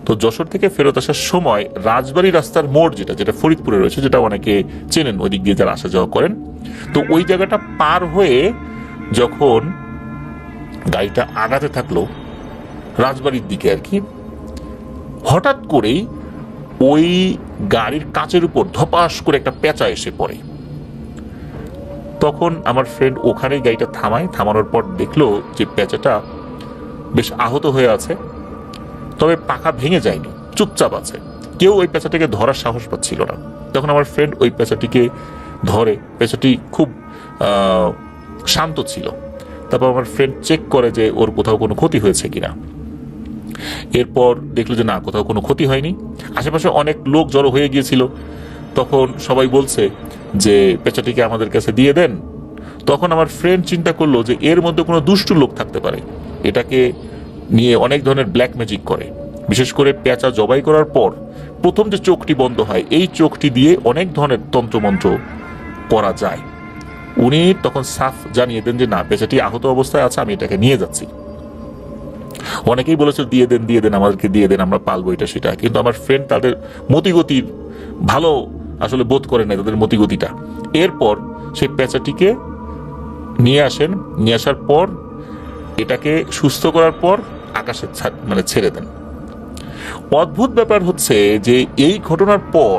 [SPEAKER 1] তো যশোর থেকে ফেরত আসার সময় রাজবাড়ী রাস্তার মোড় যেটা ফরিদপুরে রয়েছে, যেটা অনেকে চেনেন ওই দিক দিয়ে যারা আসা যাওয়া করেন, তো ওই জায়গাটা পার হয়ে যখন গাড়িটা আগাতে থাকলো রাজবাড়ির দিকে আর কি, হঠাৎ করেই ওই গাড়ির কাচের উপর ধপাস করে একটা পেঁচা এসে পড়ে। তখন আমার ফ্রেন্ড ওখানেই গাড়িটা থামানোর পর দেখলো যে পেঁচাটা বেশ আহত হয়ে আছে, তবে পাখা ভেঙে যায়নি, চুপচাপ আছে। কেউ ওই পেঁচাটিকে ধরার সাহস পাচ্ছিল না। তখন আমার ফ্রেন্ড ওই পেঁচাটিকে ধরে, পেঁচাটি খুব শান্ত ছিল। তারপর আমার ফ্রেন্ড চেক করে যে ওর কোথাও কোনো ক্ষতি হয়েছে কিনা। এরপর দেখলো যে না, কোথাও কোনো ক্ষতি হয়নি। আশেপাশে অনেক লোক জড়ো হয়ে গিয়েছিল। তখন সবাই বলছে যে পেঁচাটিকে আমাদের কাছে দিয়ে দেন। তখন আমার ফ্রেন্ড চিন্তা করলো যে এর মধ্যে কোনো দুষ্টু লোক থাকতে পারে, এটাকে নিয়ে অনেক ধরনের ব্ল্যাক ম্যাজিক করে। বিশেষ করে পেঁচা জবাই করার পর প্রথম যে চোখটি বন্ধ হয়, এই চোখটি দিয়ে অনেক ধরনের তন্ত্রমন্ত্র করা যায়। উনি তখন সাফ জানিয়ে দেন যে না, পেঁচাটি আহত অবস্থায় আছে, আমি এটাকে নিয়ে যাচ্ছি। অনেকেই বলেছে দিয়ে দেন, আমাদেরকে দিয়ে দেন, আমরা পালবো এটা সেটা। কিন্তু আমার ফ্রেন্ড তাদের মতিগতির ভালো আসলে বোধ করে না, তাদের মতিগতিটা। এরপর সেই পেঁচাটিকে নিয়ে আসার পর এটাকে সুস্থ করার পর আকাশে ছেড়ে দেন। অদ্ভুত ব্যাপার হচ্ছে যে এই ঘটনার পর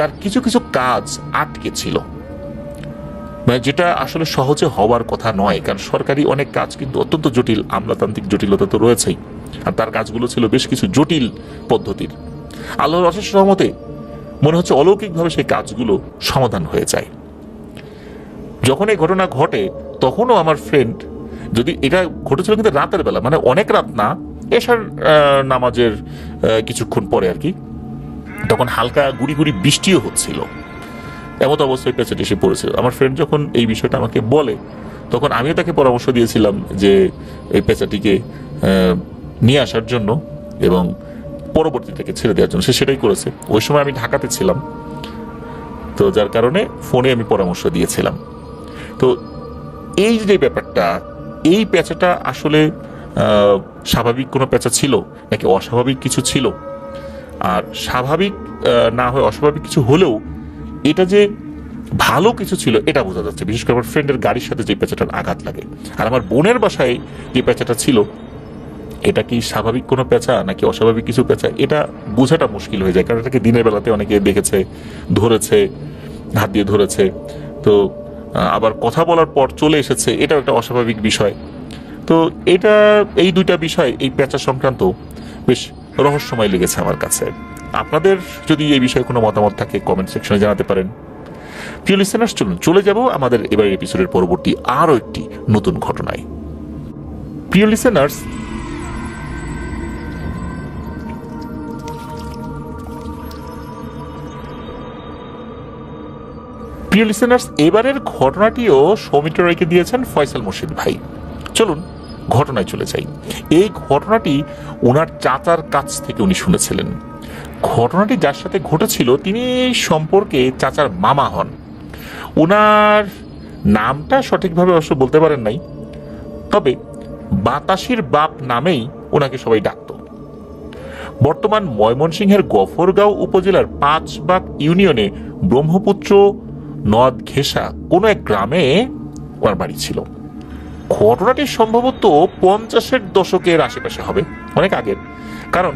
[SPEAKER 1] তার কিছু কিছু কাজ আটকে ছিল, মানে যেটা আসলে সহজে হওয়ার কথা নয়, কারণ সরকারি অনেক কাজ কিন্তু অত্যন্ত জটিল, আমলাতান্ত্রিক জটিলতা তো রয়েছেই, আর তার কাজগুলো ছিল বেশ কিছু জটিল পদ্ধতির। আল্লাহর অশেষ রহমতে মনে হচ্ছে অলৌকিকভাবে সেই কাজগুলো সমাধান হয়ে যায়। যখন এই ঘটনা ঘটে তখনও আমার ফ্রেন্ড, যদি এটা ঘটেছিল কিন্তু রাতের বেলা, মানে অনেক রাত না, এশার নামাজের কিছুক্ষণ পরে আর কি, তখন হালকা গুড়ি গুড়ি বৃষ্টিও হচ্ছিল, এমত অবস্থায় পেঁচাটি এসে পড়েছিল। আমার ফ্রেন্ড যখন এই বিষয়টা আমাকে বলে তখন আমিও তাকে পরামর্শ দিয়েছিলাম যে এই পেঁচাটিকে নিয়ে আসার জন্য এবং পরবর্তী থেকে ছেড়ে দেওয়ার জন্য। সে সেটাই করেছে। ওই সময় আমি ঢাকাতে ছিলাম, তো যার কারণে ফোনে আমি পরামর্শ দিয়েছিলাম। তো এই যে ব্যাপারটা, এই পেঁচাটা আসলে স্বাভাবিক কোনো পেঁচা ছিল নাকি অস্বাভাবিক কিছু ছিল, আর স্বাভাবিক না হয় অস্বাভাবিক কিছু হলেও এটা যে ভালো কিছু ছিল এটা বোঝা যাচ্ছে, বিশেষ করে আমার ফ্রেন্ডের গাড়ির সাথে যে পেঁচাটার আঘাত লাগে। আর আমার বোনের বাসায় যে পেঁচাটা ছিল, এটা কি স্বাভাবিক কোনো পেঁচা নাকি অস্বাভাবিক কিছু পেঁচা, এটা বোঝাটা মুশকিল হয়ে যায়, কারণ এটাকে দিনের বেলাতে অনেকে দেখেছে, ধরেছে, হাত দিয়ে ধরেছে, তো আবার কথা বলার পর চলে এসেছে, এটাও একটা অস্বাভাবিক বিষয়। তো এটা, এই দুইটা বিষয় এই পেঁচা সংক্রান্ত বেশ রহস্যময় লেগেছে আমার কাছে। আপনাদের যদি এই বিষয়ে কোনো মতামত থাকে কমেন্ট সেকশনে জানাতে পারেন। প্রিয় লিসেনার্স, চলুন চলে যাব আমাদের এবারের এপিসোডের পরবর্তী আরও একটি নতুন ঘটনায়। প্রিয় লিসেনার্স, এবারের ঘটনাটিও সৌমিত্র রায়কে দিয়েছেন ফয়সাল মুর্শিদ ভাই। চলুন ঘটনায় চলে যাই। এই ঘটনাটি ওনার চাচার কাছ থেকে উনি শুনেছিলেন। ঘটনাটি যার সাথে ঘটেছিল তিনি সম্পর্কে চাচার মামা হন। ওনার নামটা সঠিকভাবে অবশ্য বলতে পারেন নাই, তবে বাতাসির বাপ নামেই ওনাকে সবাই ডাকত। বর্তমান ময়মনসিংহের গফরগাঁও উপজেলার ৫ ইউনিয়নে ব্রহ্মপুত্র নদ ঘেঁষা কোনো এক গ্রামে ওনার বাড়ি ছিল। ঘটনাটি সম্ভবত ৫০-এর দশকের আশেপাশে হবে, অনেক আগের, কারণ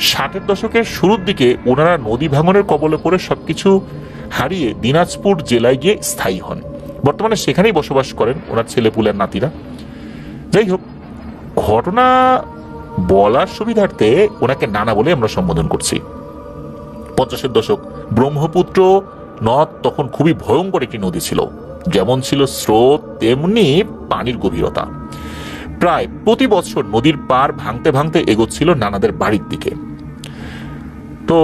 [SPEAKER 1] ৬০-এর দশকের শুরুর দিকে ওনারা নদী ভাঙনের কবলে পড়ে সবকিছু হারিয়ে দিনাজপুর জেলায় গিয়ে স্থায়ী হন। বর্তমানে সেখানেই বসবাস করেন ওনার ছেলেপুলের নাতিরা। যাই হোক, ঘটনা বলার সুবিধার্থে ওনাকে নানা বলে আমরা সম্বোধন করছি। ৫০-এর দশক, ব্রহ্মপুত্র নদ তখন খুবই ভয়ঙ্কর একটি নদী ছিল। যেমন ছিল স্রোত, তেমনি পানির গভীরতা। প্রায় প্রতি বছর নদীর পার ভাঙতে ভাঙতে এগোচ্ছিল নানাদের বাড়ির দিকে। তো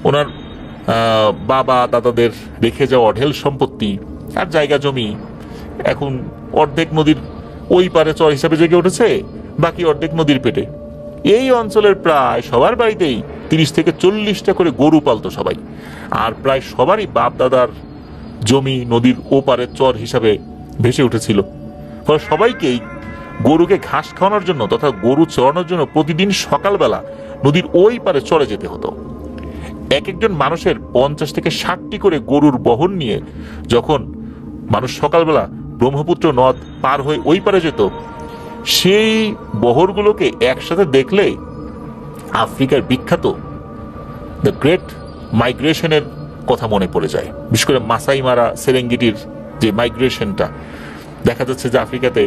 [SPEAKER 1] ওনার বাবা দাদাদের রেখে যাওয়া অঢেল সম্পত্তি আর জায়গা জমি এখন অর্ধেক নদীর ওই পারে চর হিসাবে জেগে উঠেছে, বাকি অর্ধেক নদীর পেটে। এই অঞ্চলের প্রায় সবার বাড়িতেই ৩০ থেকে ৪০টা করে গরু পালতো সবাই, আর প্রায় সবারই বাপ দাদার জমি নদীর ওপারে চর হিসাবে ভেসে উঠেছিল। ফলে সবাইকেই গরুকে ঘাস খাওয়ানোর জন্য তথা গরু চড়ানোর জন্য প্রতিদিন সকালবেলা নদীর ওই পারে চড়ে যেতে হতো। এক একজন মানুষের ৫০ থেকে ৬০টি করে গরুর বহন নিয়ে যখন মানুষ সকালবেলা ব্রহ্মপুত্র নদ পার হয়ে ওই পারে যেত, সেই বহরগুলোকে একসাথে দেখলে আফ্রিকার বিখ্যাত দ্য গ্রেট মাইগ্রেশনের কথা মনে পড়ে যায়। বিশেষ করে মাসাই মারা সেরেঙ্গিটির যে মাইগ্রেশনটা, দেখা যাচ্ছে যে আফ্রিকাতে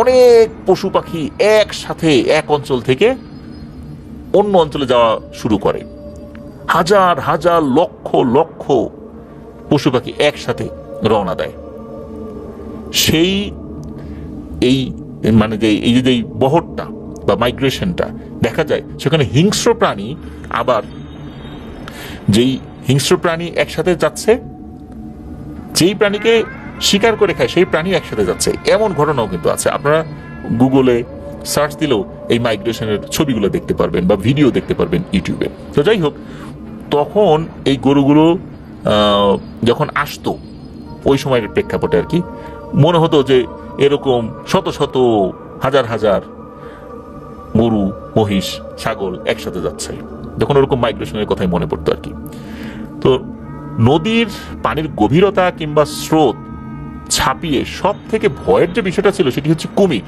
[SPEAKER 1] অনেক পশু পাখি একসাথে এক অঞ্চল থেকে অন্য অঞ্চলে যাওয়া শুরু করে। হাজার হাজার লক্ষ লক্ষ পশু পাখি একসাথে রওনা দেয়। সেই এই মানে যে এই যে বহরটা বা মাইগ্রেশনটা দেখা যায়, সেখানে হিংস্র প্রাণী, আবার যেই হিংস্র প্রাণী একসাথে যাচ্ছে, যেই প্রাণীকে শিকার করে খায় সেই প্রাণী একসাথে যাচ্ছে, এমন ঘটনাও কিন্তু আছে। আপনারা গুগলে সার্চ দিলেও এই মাইগ্রেশনের ছবিগুলো দেখতে পারবেন বা ভিডিও দেখতে পারবেন ইউটিউবে। তো যাই হোক, তখন এই গরুগুলো যখন আসতো ওই সময়ের প্রেক্ষাপটে আর কি, মনে হতো যে এরকম শত শত হাজার হাজার গরু, মহিষ, ছাগল একসাথে যাচ্ছে, যখন ওরকম মাইগ্রেশনের কথাই মনে পড়তো আর কি। তো নদীর পানির গভীরতা কিংবা স্রোত ছাপিয়ে সব থেকে ভয়ের যে বিষয়টা ছিল সেটি হচ্ছে কুমির।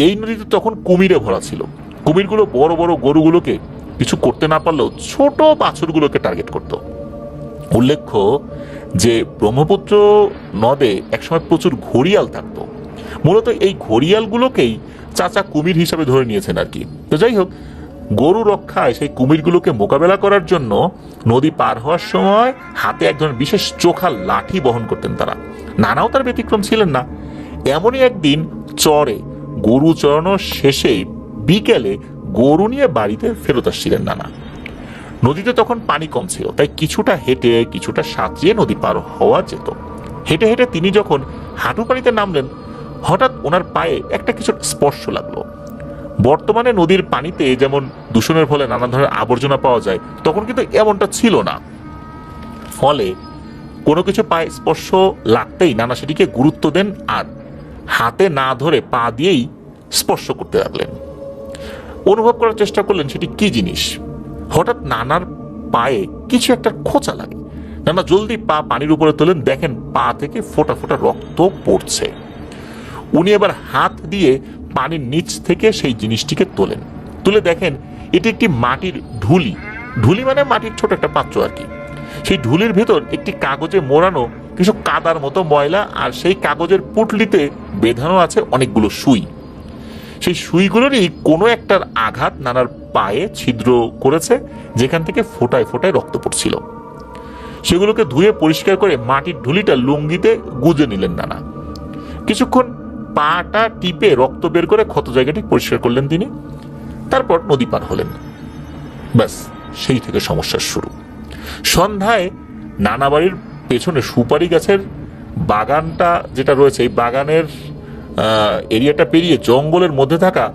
[SPEAKER 1] এই নদীতে তখন কুমিরে ভরা ছিল। কুমিরগুলো বড় বড় গরুগুলোকে কিছু করতে না পারলেও ছোট বাছুরগুলোকে টার্গেট করত। উল্লেখ্য যে ব্রহ্মপুত্র নদে একসময় প্রচুর ঘড়িয়াল থাকতো, মূলত এই ঘড়িয়ালগুলোকেই চাচা কুমির হিসাবে ধরে নিয়েছেন আর কি। তো যাই হোক, গরু রক্ষায় সেই কুমিরগুলোকে মোকাবেলা করার জন্য নদী পার হওয়ার সময় হাতে এক ধরনের বিশেষ চোখা লাঠি বহন করতেন তারা। নানাও তার ব্যতিক্রম ছিলেন না। এমনই একদিন চরে গরু চড়ানোর শেষে বিকেলে গরু নিয়ে বাড়িতে ফেরত আসছিলেন নানা। নদীতে তখন পানি কম ছিল, তাই কিছুটা হেঁটে কিছুটা সাঁতরিয়ে নদী পার হওয়া যেত। হেঁটে হেঁটে তিনি যখন হাঁটু পানিতে নামলেন, হঠাৎ ওনার পায়ে একটা কিছু স্পর্শ লাগলো। বর্তমানে নদীর পানিতে যেমন দূষণের ফলে নানা ধরনের আবর্জনা পাওয়া যায়, তখন কিন্তু এমনটা ছিল না। ফলে কোনো কিছু পায়ে স্পর্শ লাগতেই নানা সেটিকে গুরুত্ব দেন আর হাতে না ধরে পা দিয়েই স্পর্শ করতে লাগলেন। অনুভব করার চেষ্টা করলেন সেটি কি জিনিস। হঠাৎ নানার পায়ে কিছু একটা খোঁচা লাগে। নানা জলদি পা পানির উপরে তোলেন, দেখেন পা থেকে ফোঁটা ফোঁটা রক্ত পড়ছে। উনি এবার হাত দিয়ে পানির নিচ থেকে সেই জিনিসটিকে তোলেন, তুলে দেখেন এটি একটি মাটির ঢুলি। ঢুলি মানে মাটির ছোট একটা পাত্র আর কি। সেই ঢুলির ভেতর একটি কাগজে মোড়ানো কিছু কাদার মতো ময়লা, আর সেই কাগজের পুটলিতে বেঁধানো আছে অনেকগুলো সুই। সেই সুইগুলোরই কোনো একটার আঘাত নানার পায়ে ছিদ্র করেছে, যেখান থেকে ফোঁটায় ফোঁটায় রক্ত পড়ছিল। সেগুলোকে ধুয়ে পরিষ্কার করে মাটির ঢুলিটা লুঙ্গিতে গুজে নিলেন নানা। কিছুক্ষণ পাটা টিপে রক্ত বের করে ক্ষত জায়গাটি পরিষ্কার করলেন তিনি। তারপর নদী পার হলেন। ব্যাস, সেই থেকে সমস্যার শুরু। সন্ধ্যায় নানা বাড়ির পেছনে সুপারি গাছের বাগানটা যেটা রয়েছে, এই বাগানের এরিয়াটা পেরিয়ে জঙ্গলের মধ্যে থাকা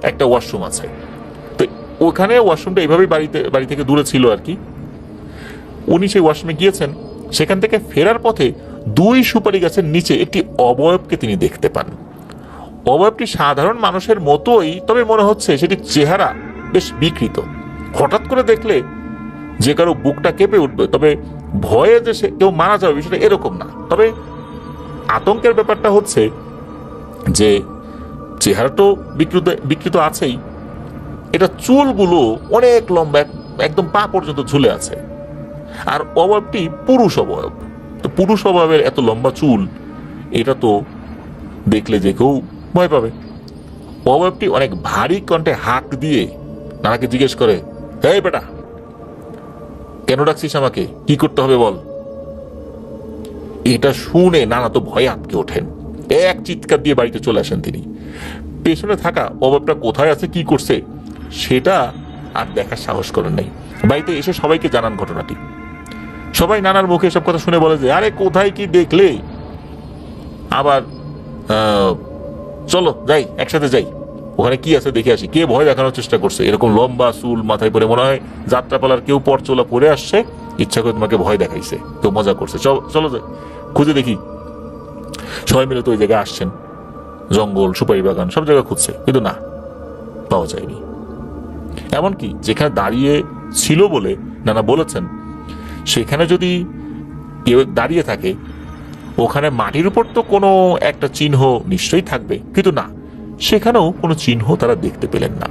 [SPEAKER 1] একটা ওয়াশরুম আছে। তো ওখানে ওয়াশরুমটা এইভাবেই বাড়ি থেকে দূরে ছিল আর কি। উনি সেই ওয়াশরুমে গিয়েছেন। সেখান থেকে ফেরার পথে দুই সুপারি গাছের নিচে একটি অবয়বকে তিনি দেখতে পান। অবয়বটি সাধারণ মানুষের মতোই, তবে মনে হচ্ছে সেটির চেহারা বেশ বিকৃত। হঠাৎ করে দেখলে যে কারো বুকটা কেঁপে উঠবে, তবে ভয়ে যে সে কেউ মারা যাবে বিষয়টা এরকম না। তবে আতঙ্কের ব্যাপারটা হচ্ছে যে চেহারা তো বিকৃত আছেই, এটা চুলগুলো অনেক লম্বা, একদম পা পর্যন্ত ঝুলে আছে। আর অবয়বটি পুরুষ অবয়ব। তো পুরুষ অবয়বের এত লম্বা চুল, এটা তো দেখলে যে কেউ ভয় পাবে। অবয়বটি অনেক ভারী কণ্ঠে হাঁক দিয়ে নানাকে জিজ্ঞেস করে, এই বেটা, কেন ডাকছিস আমাকে? কি করতে হবে বল। এটা শুনে নানা তো ভয়ে আটকে ওঠেন। এক চিৎকার দিয়ে বাড়িতে চলে আসেন তিনি। পেছনে থাকা অবয়বটা কোথায় আছে, কি করছে, সেটা আর দেখার সাহস করেন নাই। বাড়িতে এসে সবাইকে জানান ঘটনাটি। সবাই নানার মুখে সব কথা শুনে বলে যে, আরে কোথায় কি দেখলে? আবার চলো যাই, একসাথে যাই, ওখানে কি আছে দেখে আসি। কে ভয় দেখানোর চেষ্টা করছে? এরকম লম্বা চুল মাথায় পরে মনে হয় যাত্রাপালার কেউ পর চলা পরে আসছে, ইচ্ছা করে তোমাকে ভয় দেখাইছে, কেউ মজা করছে। চলো যাই, খুঁজে দেখি। সবাই মিলে তো ওই জায়গায় আসছেন। জঙ্গল, সুপারি বাগান, সব জায়গায় খুঁজছে, কিন্তু না, পাওয়া যায়নি। এমনকি যেখানে দাঁড়িয়ে ছিল বলে নানা বলেছেন, সেখানে যদি কেউ দাঁড়িয়ে থাকে, ওখানে মাটির উপর তো কোনো একটা চিহ্ন নিশ্চয়ই থাকবে, কিন্তু না, সেখানেও কোনো চিহ্ন তারা দেখতে পেলেন না।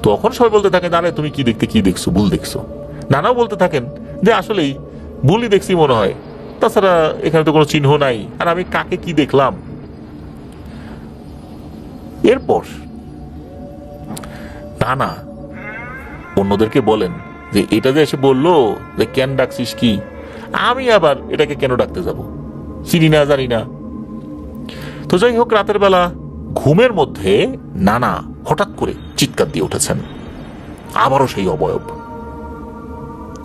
[SPEAKER 1] তখন সবাই বলতে থাকেন, আরে তুমি কি দেখছো, ভুল দেখছো। নানাও বলতে থাকেন যে আসলেই ভুলই দেখছি মনে হয়, তাছাড়া এখানে তো কোনো চিহ্ন নাই, আর আমি কাকে কি দেখলাম। এরপর নানা অন্যদেরকে বলেন যে এটা যে এসে বললো যে কেন ডাকছিস কি, আমি আবার এটাকে কেন ডাকতে যাব, চিনি না, জানি না। তো যাই হোক, রাতের বেলা ঘুমের মধ্যে নানা হঠাৎ করে চিৎকার দিয়ে উঠেছেন। আবারও সেই অবয়ব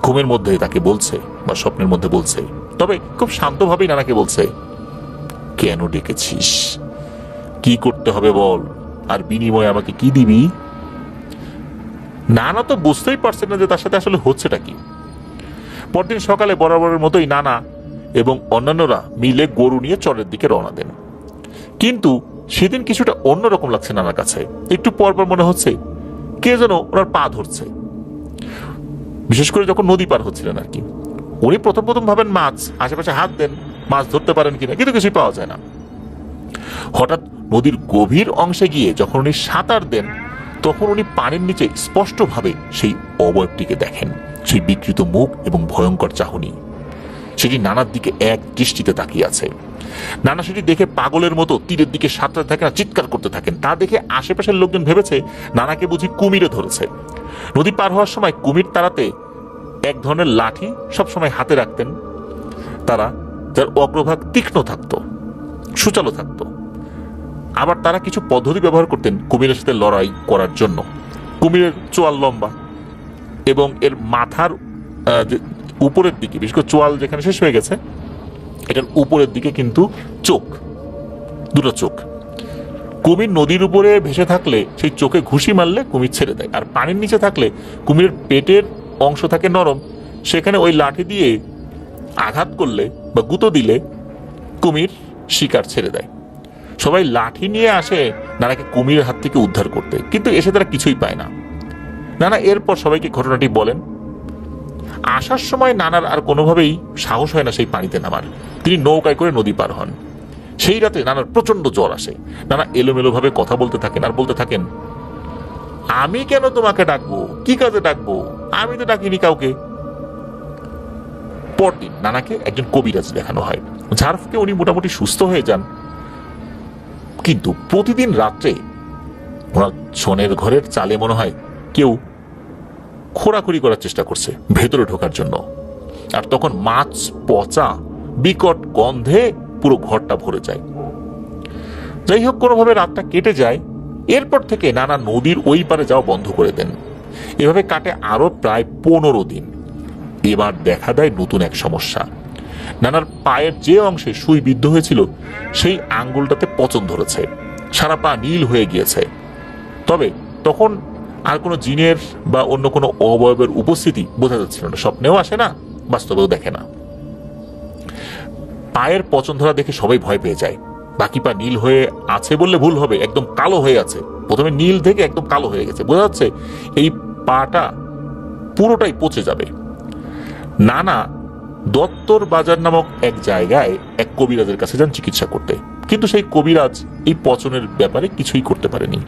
[SPEAKER 1] ঘুমের মধ্যে তাকে বলছে, বা স্বপ্নের মধ্যে বলছে, তবে খুব শান্তভাবেই নানাকে বলছে, কেন ডেকেছিস, কি করতে হবে বল, আর বিনিময়ে আমাকে কি দিবি। নানা তো বুঝতেই পারছেন না যে তার সাথে আসলে হচ্ছেটা কি। পরদিন সকালে বরাবরের মতোই নানা এবং অন্যান্যরা মিলে গরু নিয়ে চরের দিকে রওনা দেন। কিন্তু সেদিন কিছুটা অন্যরকম লাগছে নানার কাছে। একটু পর পর মনে হচ্ছে কে যেন ওনার পা ধরছে, বিশেষ করে যখন নদী পার হচ্ছিলেন আর কি। উনি প্রথম ভাবেন মাছ, আশেপাশে হাত দেন, মাছ ধরতে পারেন কিনা, কিন্তু কিছুই পাওয়া যায় না। হঠাৎ নদীর গভীর অংশে গিয়ে যখন উনি সাঁতার দেন, তখন উনি পানির নিচে স্পষ্টভাবে সেই অবয়বটিকে দেখেন, সেই বিকৃত মুখ এবং ভয়ঙ্কর চাহনি। সেটি নানার দিকে এক দৃষ্টিতে তাকিয়ে আছে। নানা সেটি দেখে পাগলের মতো তীরের দিকে সাঁতরাতে থাকেন, চিৎকার করতে থাকেন। তা দেখে আশেপাশের লোকজন ভেবেছে নানাকে বুঝি কুমিরে ধরেছে। নদী পার হওয়ার সময় কুমির তাড়াতে এক ধরনের লাঠি সবসময় হাতে রাখতেন তারা, যার অগ্রভাগ তীক্ষ্ণ থাকতো, সুচালো থাকতো। আবার তারা কিছু পদ্ধতি ব্যবহার করতেন কুমিরের সাথে লড়াই করার জন্য। কুমিরের চোয়াল লম্বা এবং এর মাথার উপরের দিকে, বিশেষ করে চোয়াল যেখানে শেষ হয়ে গেছে এটার উপরের দিকে কিন্তু চোখ, দুটো চোখ। কুমির নদীর উপরে ভেসে থাকলে সেই চোখে ঘুষি মারলে কুমির ছেড়ে দেয়, আর পানির নিচে থাকলে কুমিরের পেটের অংশ থাকে নরম, সেখানে ওই লাঠি দিয়ে আঘাত করলে বা গুঁতো দিলে কুমির শিকার ছেড়ে দেয়। সবাই লাঠি নিয়ে আসে নানাকে কুমিরের হাত থেকে উদ্ধার করতে, কিন্তু এসে তারা কিছুই পায় না। নানা এরপর সবাইকে ঘটনাটি বলেন। আসার সময় নানার আর কোনোভাবেই সাহস হয় না সেই পানিতে নামার। তিনি নৌকায় করে নদী পার হন। সেই রাতে নানার প্রচন্ড জ্বর আসে। নানা এলোমেলো ভাবে কথা বলতে থাকেন আর বলতে থাকেন, আমি কেন তোমাকে ডাকবো, কি কাজে ডাকবো, আমি তো ডাকিনি কাউকে। পরদিন নানাকে একজন কবিরাজ দেখানো হয়। ঝাড়ফুঁকে উনি মোটামুটি সুস্থ হয়ে যান, কিন্তু প্রতিদিন রাত্রে ওনার ছনের ঘরের চালে মনে হয় কেউ খোঁড়াখুড়ি করার চেষ্টা করছে ভেতরে ঢোকার জন্য। আর তখন মাছ পচা বিকট গন্ধে পুরো ঘরটা ভরে যায়। যাই হোক, কোনোভাবে রাতটা কেটে যায়। এরপর থেকে নানা নদীর ওই পারে যাওয়া বন্ধ করে দেন। এভাবে কাটে আরো প্রায় 15 দিন। এবার দেখা দেয় নতুন এক সমস্যা। নানার পায়ের যে অংশে সুই বিদ্ধ হয়েছিল সেই আঙ্গুলটাতে পচন ধরেছে, সারা পা নীল হয়ে গিয়েছে। তবে তখন আর কোনো জিনের বা অন্য কোনো অবয়বের উপস্থিতি বোঝা যাচ্ছিল না। স্বপ্নেও আসে না, বাস্তবেও দেখে না। পায়ের পচন ধরা দেখে সবাই ভয় পেয়ে যায়। বাকি পা নীল হয়ে আছে বললে ভুল হবে, একদম কালো হয়ে আছে। প্রথমে নীল থেকে একদম কালো হয়ে গেছে, বোঝা যাচ্ছে এই পাটা পুরোটাই পচে যাবে। নানা দত্তর বাজার নামক এক জায়গায় এক কবিরাজের কাছে যান চিকিৎসা করতে, কিন্তু সেই কবিরাজ এই পচনের ব্যাপারে কিছুই করতে পারেনি।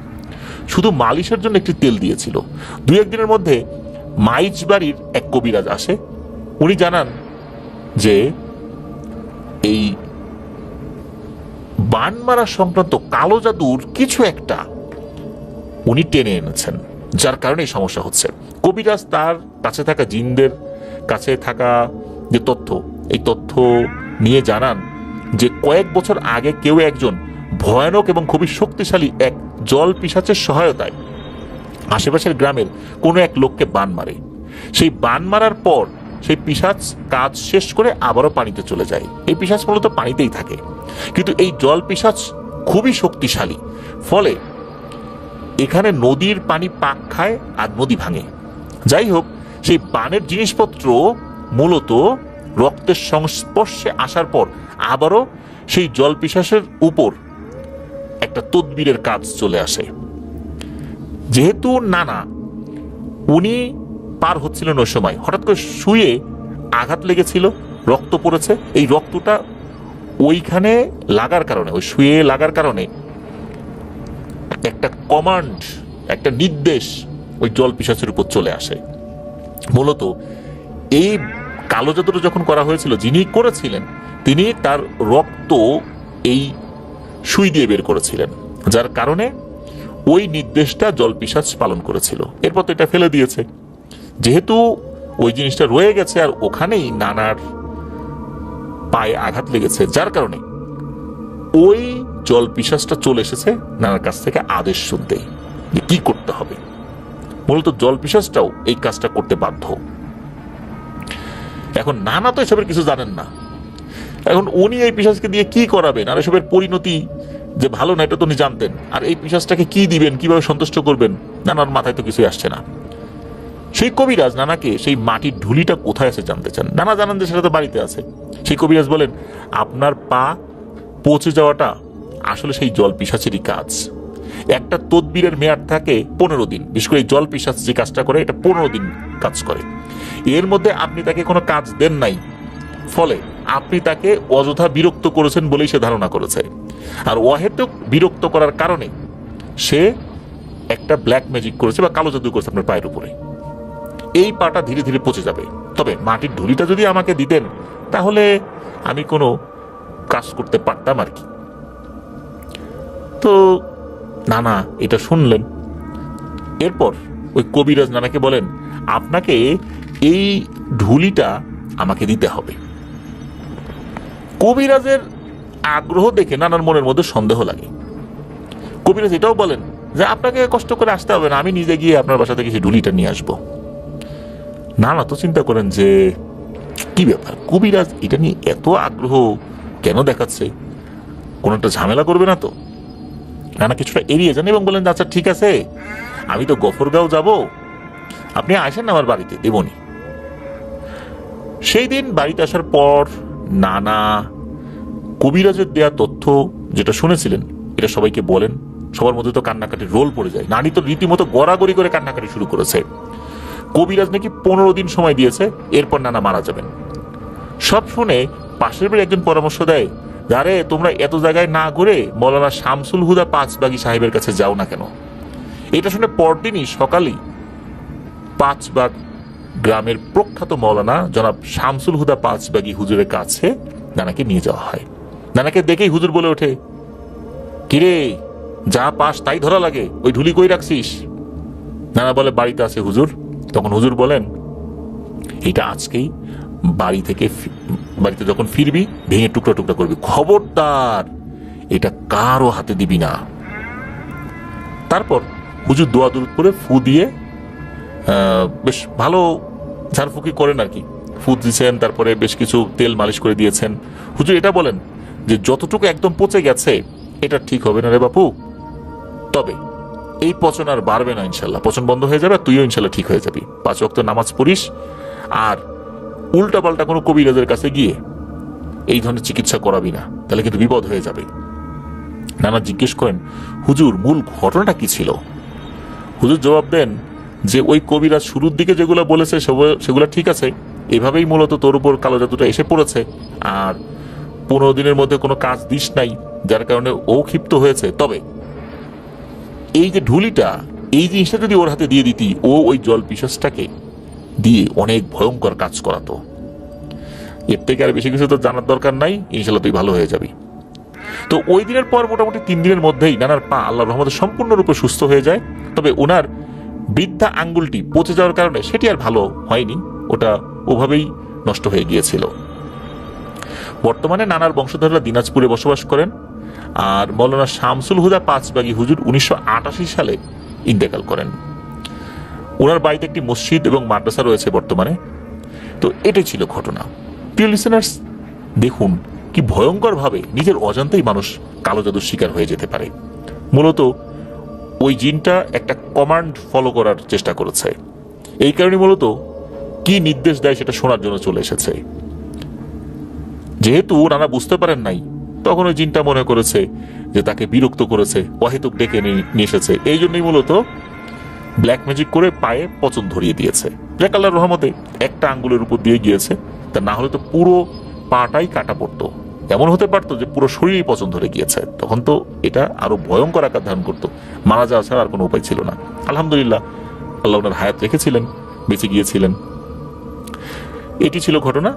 [SPEAKER 1] শুধু মালিশের জন্য একটি তেল দিয়েছিল। 2-1 দিনের মধ্যে মাইজ বাড়ির এক কবিরাজ আসে। উনি জানান যে এই বান মারা সংক্রান্ত কালো জাদুর কিছু একটা উনি টেনে এনেছেন, যার কারণে এই সমস্যা হচ্ছে। কবিরাজ তার কাছে থাকা জিনদের কাছে থাকা যে তথ্য, এই তথ্য নিয়ে জানান যে কয়েক বছর আগে কেউ একজন ভয়ানক এবং খুবই শক্তিশালী এক জল পিশাচের সহায়তায় আশেপাশের গ্রামের কোনো এক লোককে বান মারে। সেই বান মারার পর সেই পিশাচ কাজ শেষ করে আবারও পানিতে চলে যায়। এই পিশাচ মূলত পানিতেই থাকে, কিন্তু এই জল পিশাচ খুবই শক্তিশালী, ফলে এখানে নদীর পানি পাক খায় আর নদী ভাঙে। যাই হোক, সেই বানের জিনিসপত্র মূলত রক্তের সংস্পর্শে আসার পর আবারও সেই জল পিশাচের উপর একটা তদবিরের কাজ চলে আসে। যেহেতু নানা উনি পার হচ্ছিলেন ওই সময়, হঠাৎ করে শুয়ে আঘাত লেগেছিল, রক্ত পড়েছে। এই রক্তটা ওইখানে লাগার কারণে, ওই শুয়ে লাগার কারণে একটা কমান্ড, একটা নির্দেশ ওই জল পিশাচের উপর চলে আসে। মূলত এই কালো জাদুটা যখন করা হয়েছিল, যিনি করেছিলেন তিনি তার রক্ত এই সুই দিয়ে বের করেছিলেন, যার কারণে ওই নির্দেশটা জল পিশাচ পালন করেছিল। এরপর তো এটা ফেলে দিয়েছে। যেহেতু ওই জিনিসটা রয়ে গেছে আর ওখানেই নানার পায়ে আঘাত লেগেছে, যার কারণে ওই জল পিশাচটা চলে এসেছে নানার কাছ থেকে আদেশ শুনতে যে কি করতে হবে। মূলত জল পিশাচটাও এই কাজটা করতে বাধ্য। এখন নানা তো এসবের কিছু জানেন না। এখন উনি এই পিশাচকে দিয়ে কি করাবেন, আর এসবের পরিণতি যে ভালো না এটা তো উনি জানতেন। আর এই পিশাচটাকে কি দিবেন, কিভাবে সন্তুষ্ট করবেন, নানার মাথায় তো কিছুই আসছে না। সেই কবিরাজ নানাকে সেই মাটির ঢুলিটা কোথায় আছে জানতে চান। নানা জানান যে সেটা তো বাড়িতে আছে। সেই কবিরাজ বলেন, আপনার পা পচে যাওয়াটা আসলে সেই জল পিশাচেরই কাজ। একটা তদবিরের মেয়াদ থাকে 15 দিন। বিশেষ করে এই জল পিশাচ যে কাজটা করে এটা 15 দিন কাজ করে। এর মধ্যে আপনি তাকে কোনো কাজ দেন নাই, ফলে আপনি তাকে অযথা বিরক্ত করেছেন বলেই সে ধারণা করেছে। আর অহেতুক বিরক্ত করার কারণে সে একটা ব্ল্যাক ম্যাজিক করেছে বা কালো জাদু করেছে আপনার পায়ের উপরে। এই পাটা ধীরে ধীরে পচে যাবে, তবে মাটির ঢুলিটা যদি আমাকে দিতেন তাহলে আমি কোনো কাজ করতে পারতাম আর কি। তো নানা এটা শুনলেন। এরপর ওই কবিরাজ নানাকে বলেন, আপনাকে এই ঢুলিটা আমাকে দিতে হবে। কবিরাজের আগ্রহ দেখে নানার মনের মধ্যে সন্দেহ লাগে। কবিরাজ এটাও বলেন যে আপনাকে কষ্ট করে আসতে হবে না, আমি নিজে গিয়ে আপনার বাসা থেকে সেই ঢুলিটা নিয়ে আসবো। নানা তো চিন্তা করেন যে কি ব্যাপার, কবিরাজ এটা নিয়ে এত আগ্রহ কেন দেখাচ্ছে, কোনো একটা ঝামেলা করবে না তো? নানা কিছুটা এড়িয়ে যান এবং বলেন, আচ্ছা ঠিক আছে, আমি তো গফরগাঁও যাব, আপনি আসেন আমার বাড়িতে, দেবনি। সেই দিন বাড়িতে আসার পর নানা কবিরাজের দেয়া তথ্য যেটা শুনেছিলেন এটা সবাইকে বলেন। সবার মধ্যে তো কান্নাকাটি রোল পড়ে যায়। নানি তো রীতিমতো গড়াগড়ি করে কান্নাকাটি শুরু করেছে। কবিরাজ নাকি 15 দিন সময় দিয়েছে, এরপর নানা মারা যাবেন। সব শুনে পাশের বাড়ি একজন পরামর্শ দেয়, আরে তোমরা এত জায়গায় না ঘুরে মৌলানা শামসুল হুদা পাঁচবাগী সাহেবের কাছে যাও না কেন? এটা শুনে পরদিনই সকালেই পাঁচবাগ গ্রামের প্রখ্যাত মৌলানা জনাব শামসুল হুদা পাঁচবাগী হুজুরের কাছে নানাকে নিয়ে যাওয়া হয়। নানাকে দেখেই হুজুর বলে ওঠে, কিরে যা পাস তাই ধরা লাগে, ওই ঢুলি কই রাখছিস? নানা বলে, বাড়িতে আছে হুজুর। তখন হুজুর বলেন, এটা আজকেই বাড়িতে যখন ফিরবি ভেঙে টুকরা টুকরা করবি, খবরদার এটা কারো হাতে দিবি না। তারপর হুজুর দোয়া দুরুদ করে ফু দিয়ে বেশ ভালো ঝাড়ফুঁকি করেন আর কি, ফু দিয়েছেন, তারপরে বেশ কিছু তেল মালিশ করে দিয়েছেন। হুজুর এটা বলেন যে যতটুকু একদম পচে গেছে এটা ঠিক হবে না রে বাপু, তবে এই পচন আর বাড়বে না ইনশাল্লাহ, পচন বন্ধ হয়ে যাবে, তুইও ইনশাল্লাহ ঠিক হয়ে যাবি। 5 ওয়াক্ত নামাজ পড়িস, আর উল্টা পাল্টা কোনো কবিরাজের কাছে গিয়ে এই ধরনের চিকিৎসা করাবি না, তাহলে কিন্তু বিপদ হয়ে যাবে। নানা জিজ্ঞেস করেন, হুজুর মূল ঘটনাটা কি ছিল? হুজুর জবাব দেন যে ওই কবিরাজ শুরুর দিকে যেগুলো বলেছে সেগুলো ঠিক আছে, এভাবেই মূলত তোর উপর কালো জাদুটা এসে পড়েছে, আর 15 দিনের মধ্যে কোনো কাজ দিস নাই, যার কারণে ও ক্ষিপ্ত হয়েছে। তবে এই যে ঢুলিটা, এই জিনিসটা যদি ওর হাতে দিয়ে দিতি, ও ওই জল পিশাচটাকে দিয়ে অনেক ভয়ঙ্কর কাজ করাতো। এর থেকে আর বেশি কিছু তো জানার দরকার নাই, ইনশাল্লাহ তুই ভালো হয়ে যাবি। তো ওই দিনের পর মোটামুটি 3 দিনের মধ্যেই নানার পা আল্লাহর রহমতে সম্পূর্ণরূপে সুস্থ হয়ে যায়। তবে ওনার বৃদ্ধা আঙ্গুলটি পচে যাওয়ার কারণে সেটি আর ভালো হয়নি, ওটা ওভাবেই নষ্ট হয়ে গিয়েছিল। বর্তমানে নানার বংশধররা দিনাজপুরে বসবাস করেন, আর মৌলানা শামসুল হুদা পাঁচবাগী হুজুর 1988 সালে ইন্তেকাল করেন। ওনার বাড়িতে একটি মসজিদ এবং মাদ্রাসা রয়েছে বর্তমানে। তো এটাই ছিল ঘটনা। প্রিয় লিসেনার্স, দেখুন কি ভয়ঙ্কর ভাবে নিজের অজান্তেই মানুষ কালো জাদুর শিকার হয়ে যেতে পারে। মূলত ওই জিনটা একটা কমান্ড ফলো করার চেষ্টা করেছে, এই কারণে মূলত কি নির্দেশ দেয় সেটা শোনার জন্য চলে এসেছে। যেহেতু নানা বুঝতে পারেন নাই, তখন ওই জিনটা মনে করেছে যে তাকে বিরক্ত করেছে, অহেতুক ডেকে নিয়ে এসেছে, এই জন্যই মূলত ব্ল্যাক ম্যাজিক করে পায়ে পচন ধরিয়ে দিয়েছে। যাক আল্লাহর রহমতে একটা আঙ্গুলের উপর দিয়ে গিয়েছে, তা না হলে তো পুরো পাটাই কাটা পড়তো, এমন হতে পারতো যে পুরো শরীরই পচন ধরে গিয়েছে। তখন তো এটা আরো ভয়ঙ্কর আকার ধারণ করতো, মারা যাওয়া ছাড়া আর কোনো উপায় ছিল না। আলহামদুলিল্লাহ আল্লাহ ওনার হায়াত রেখেছিলেন, বেঁচে গিয়েছিলেন। এটি ছিল ঘটনা।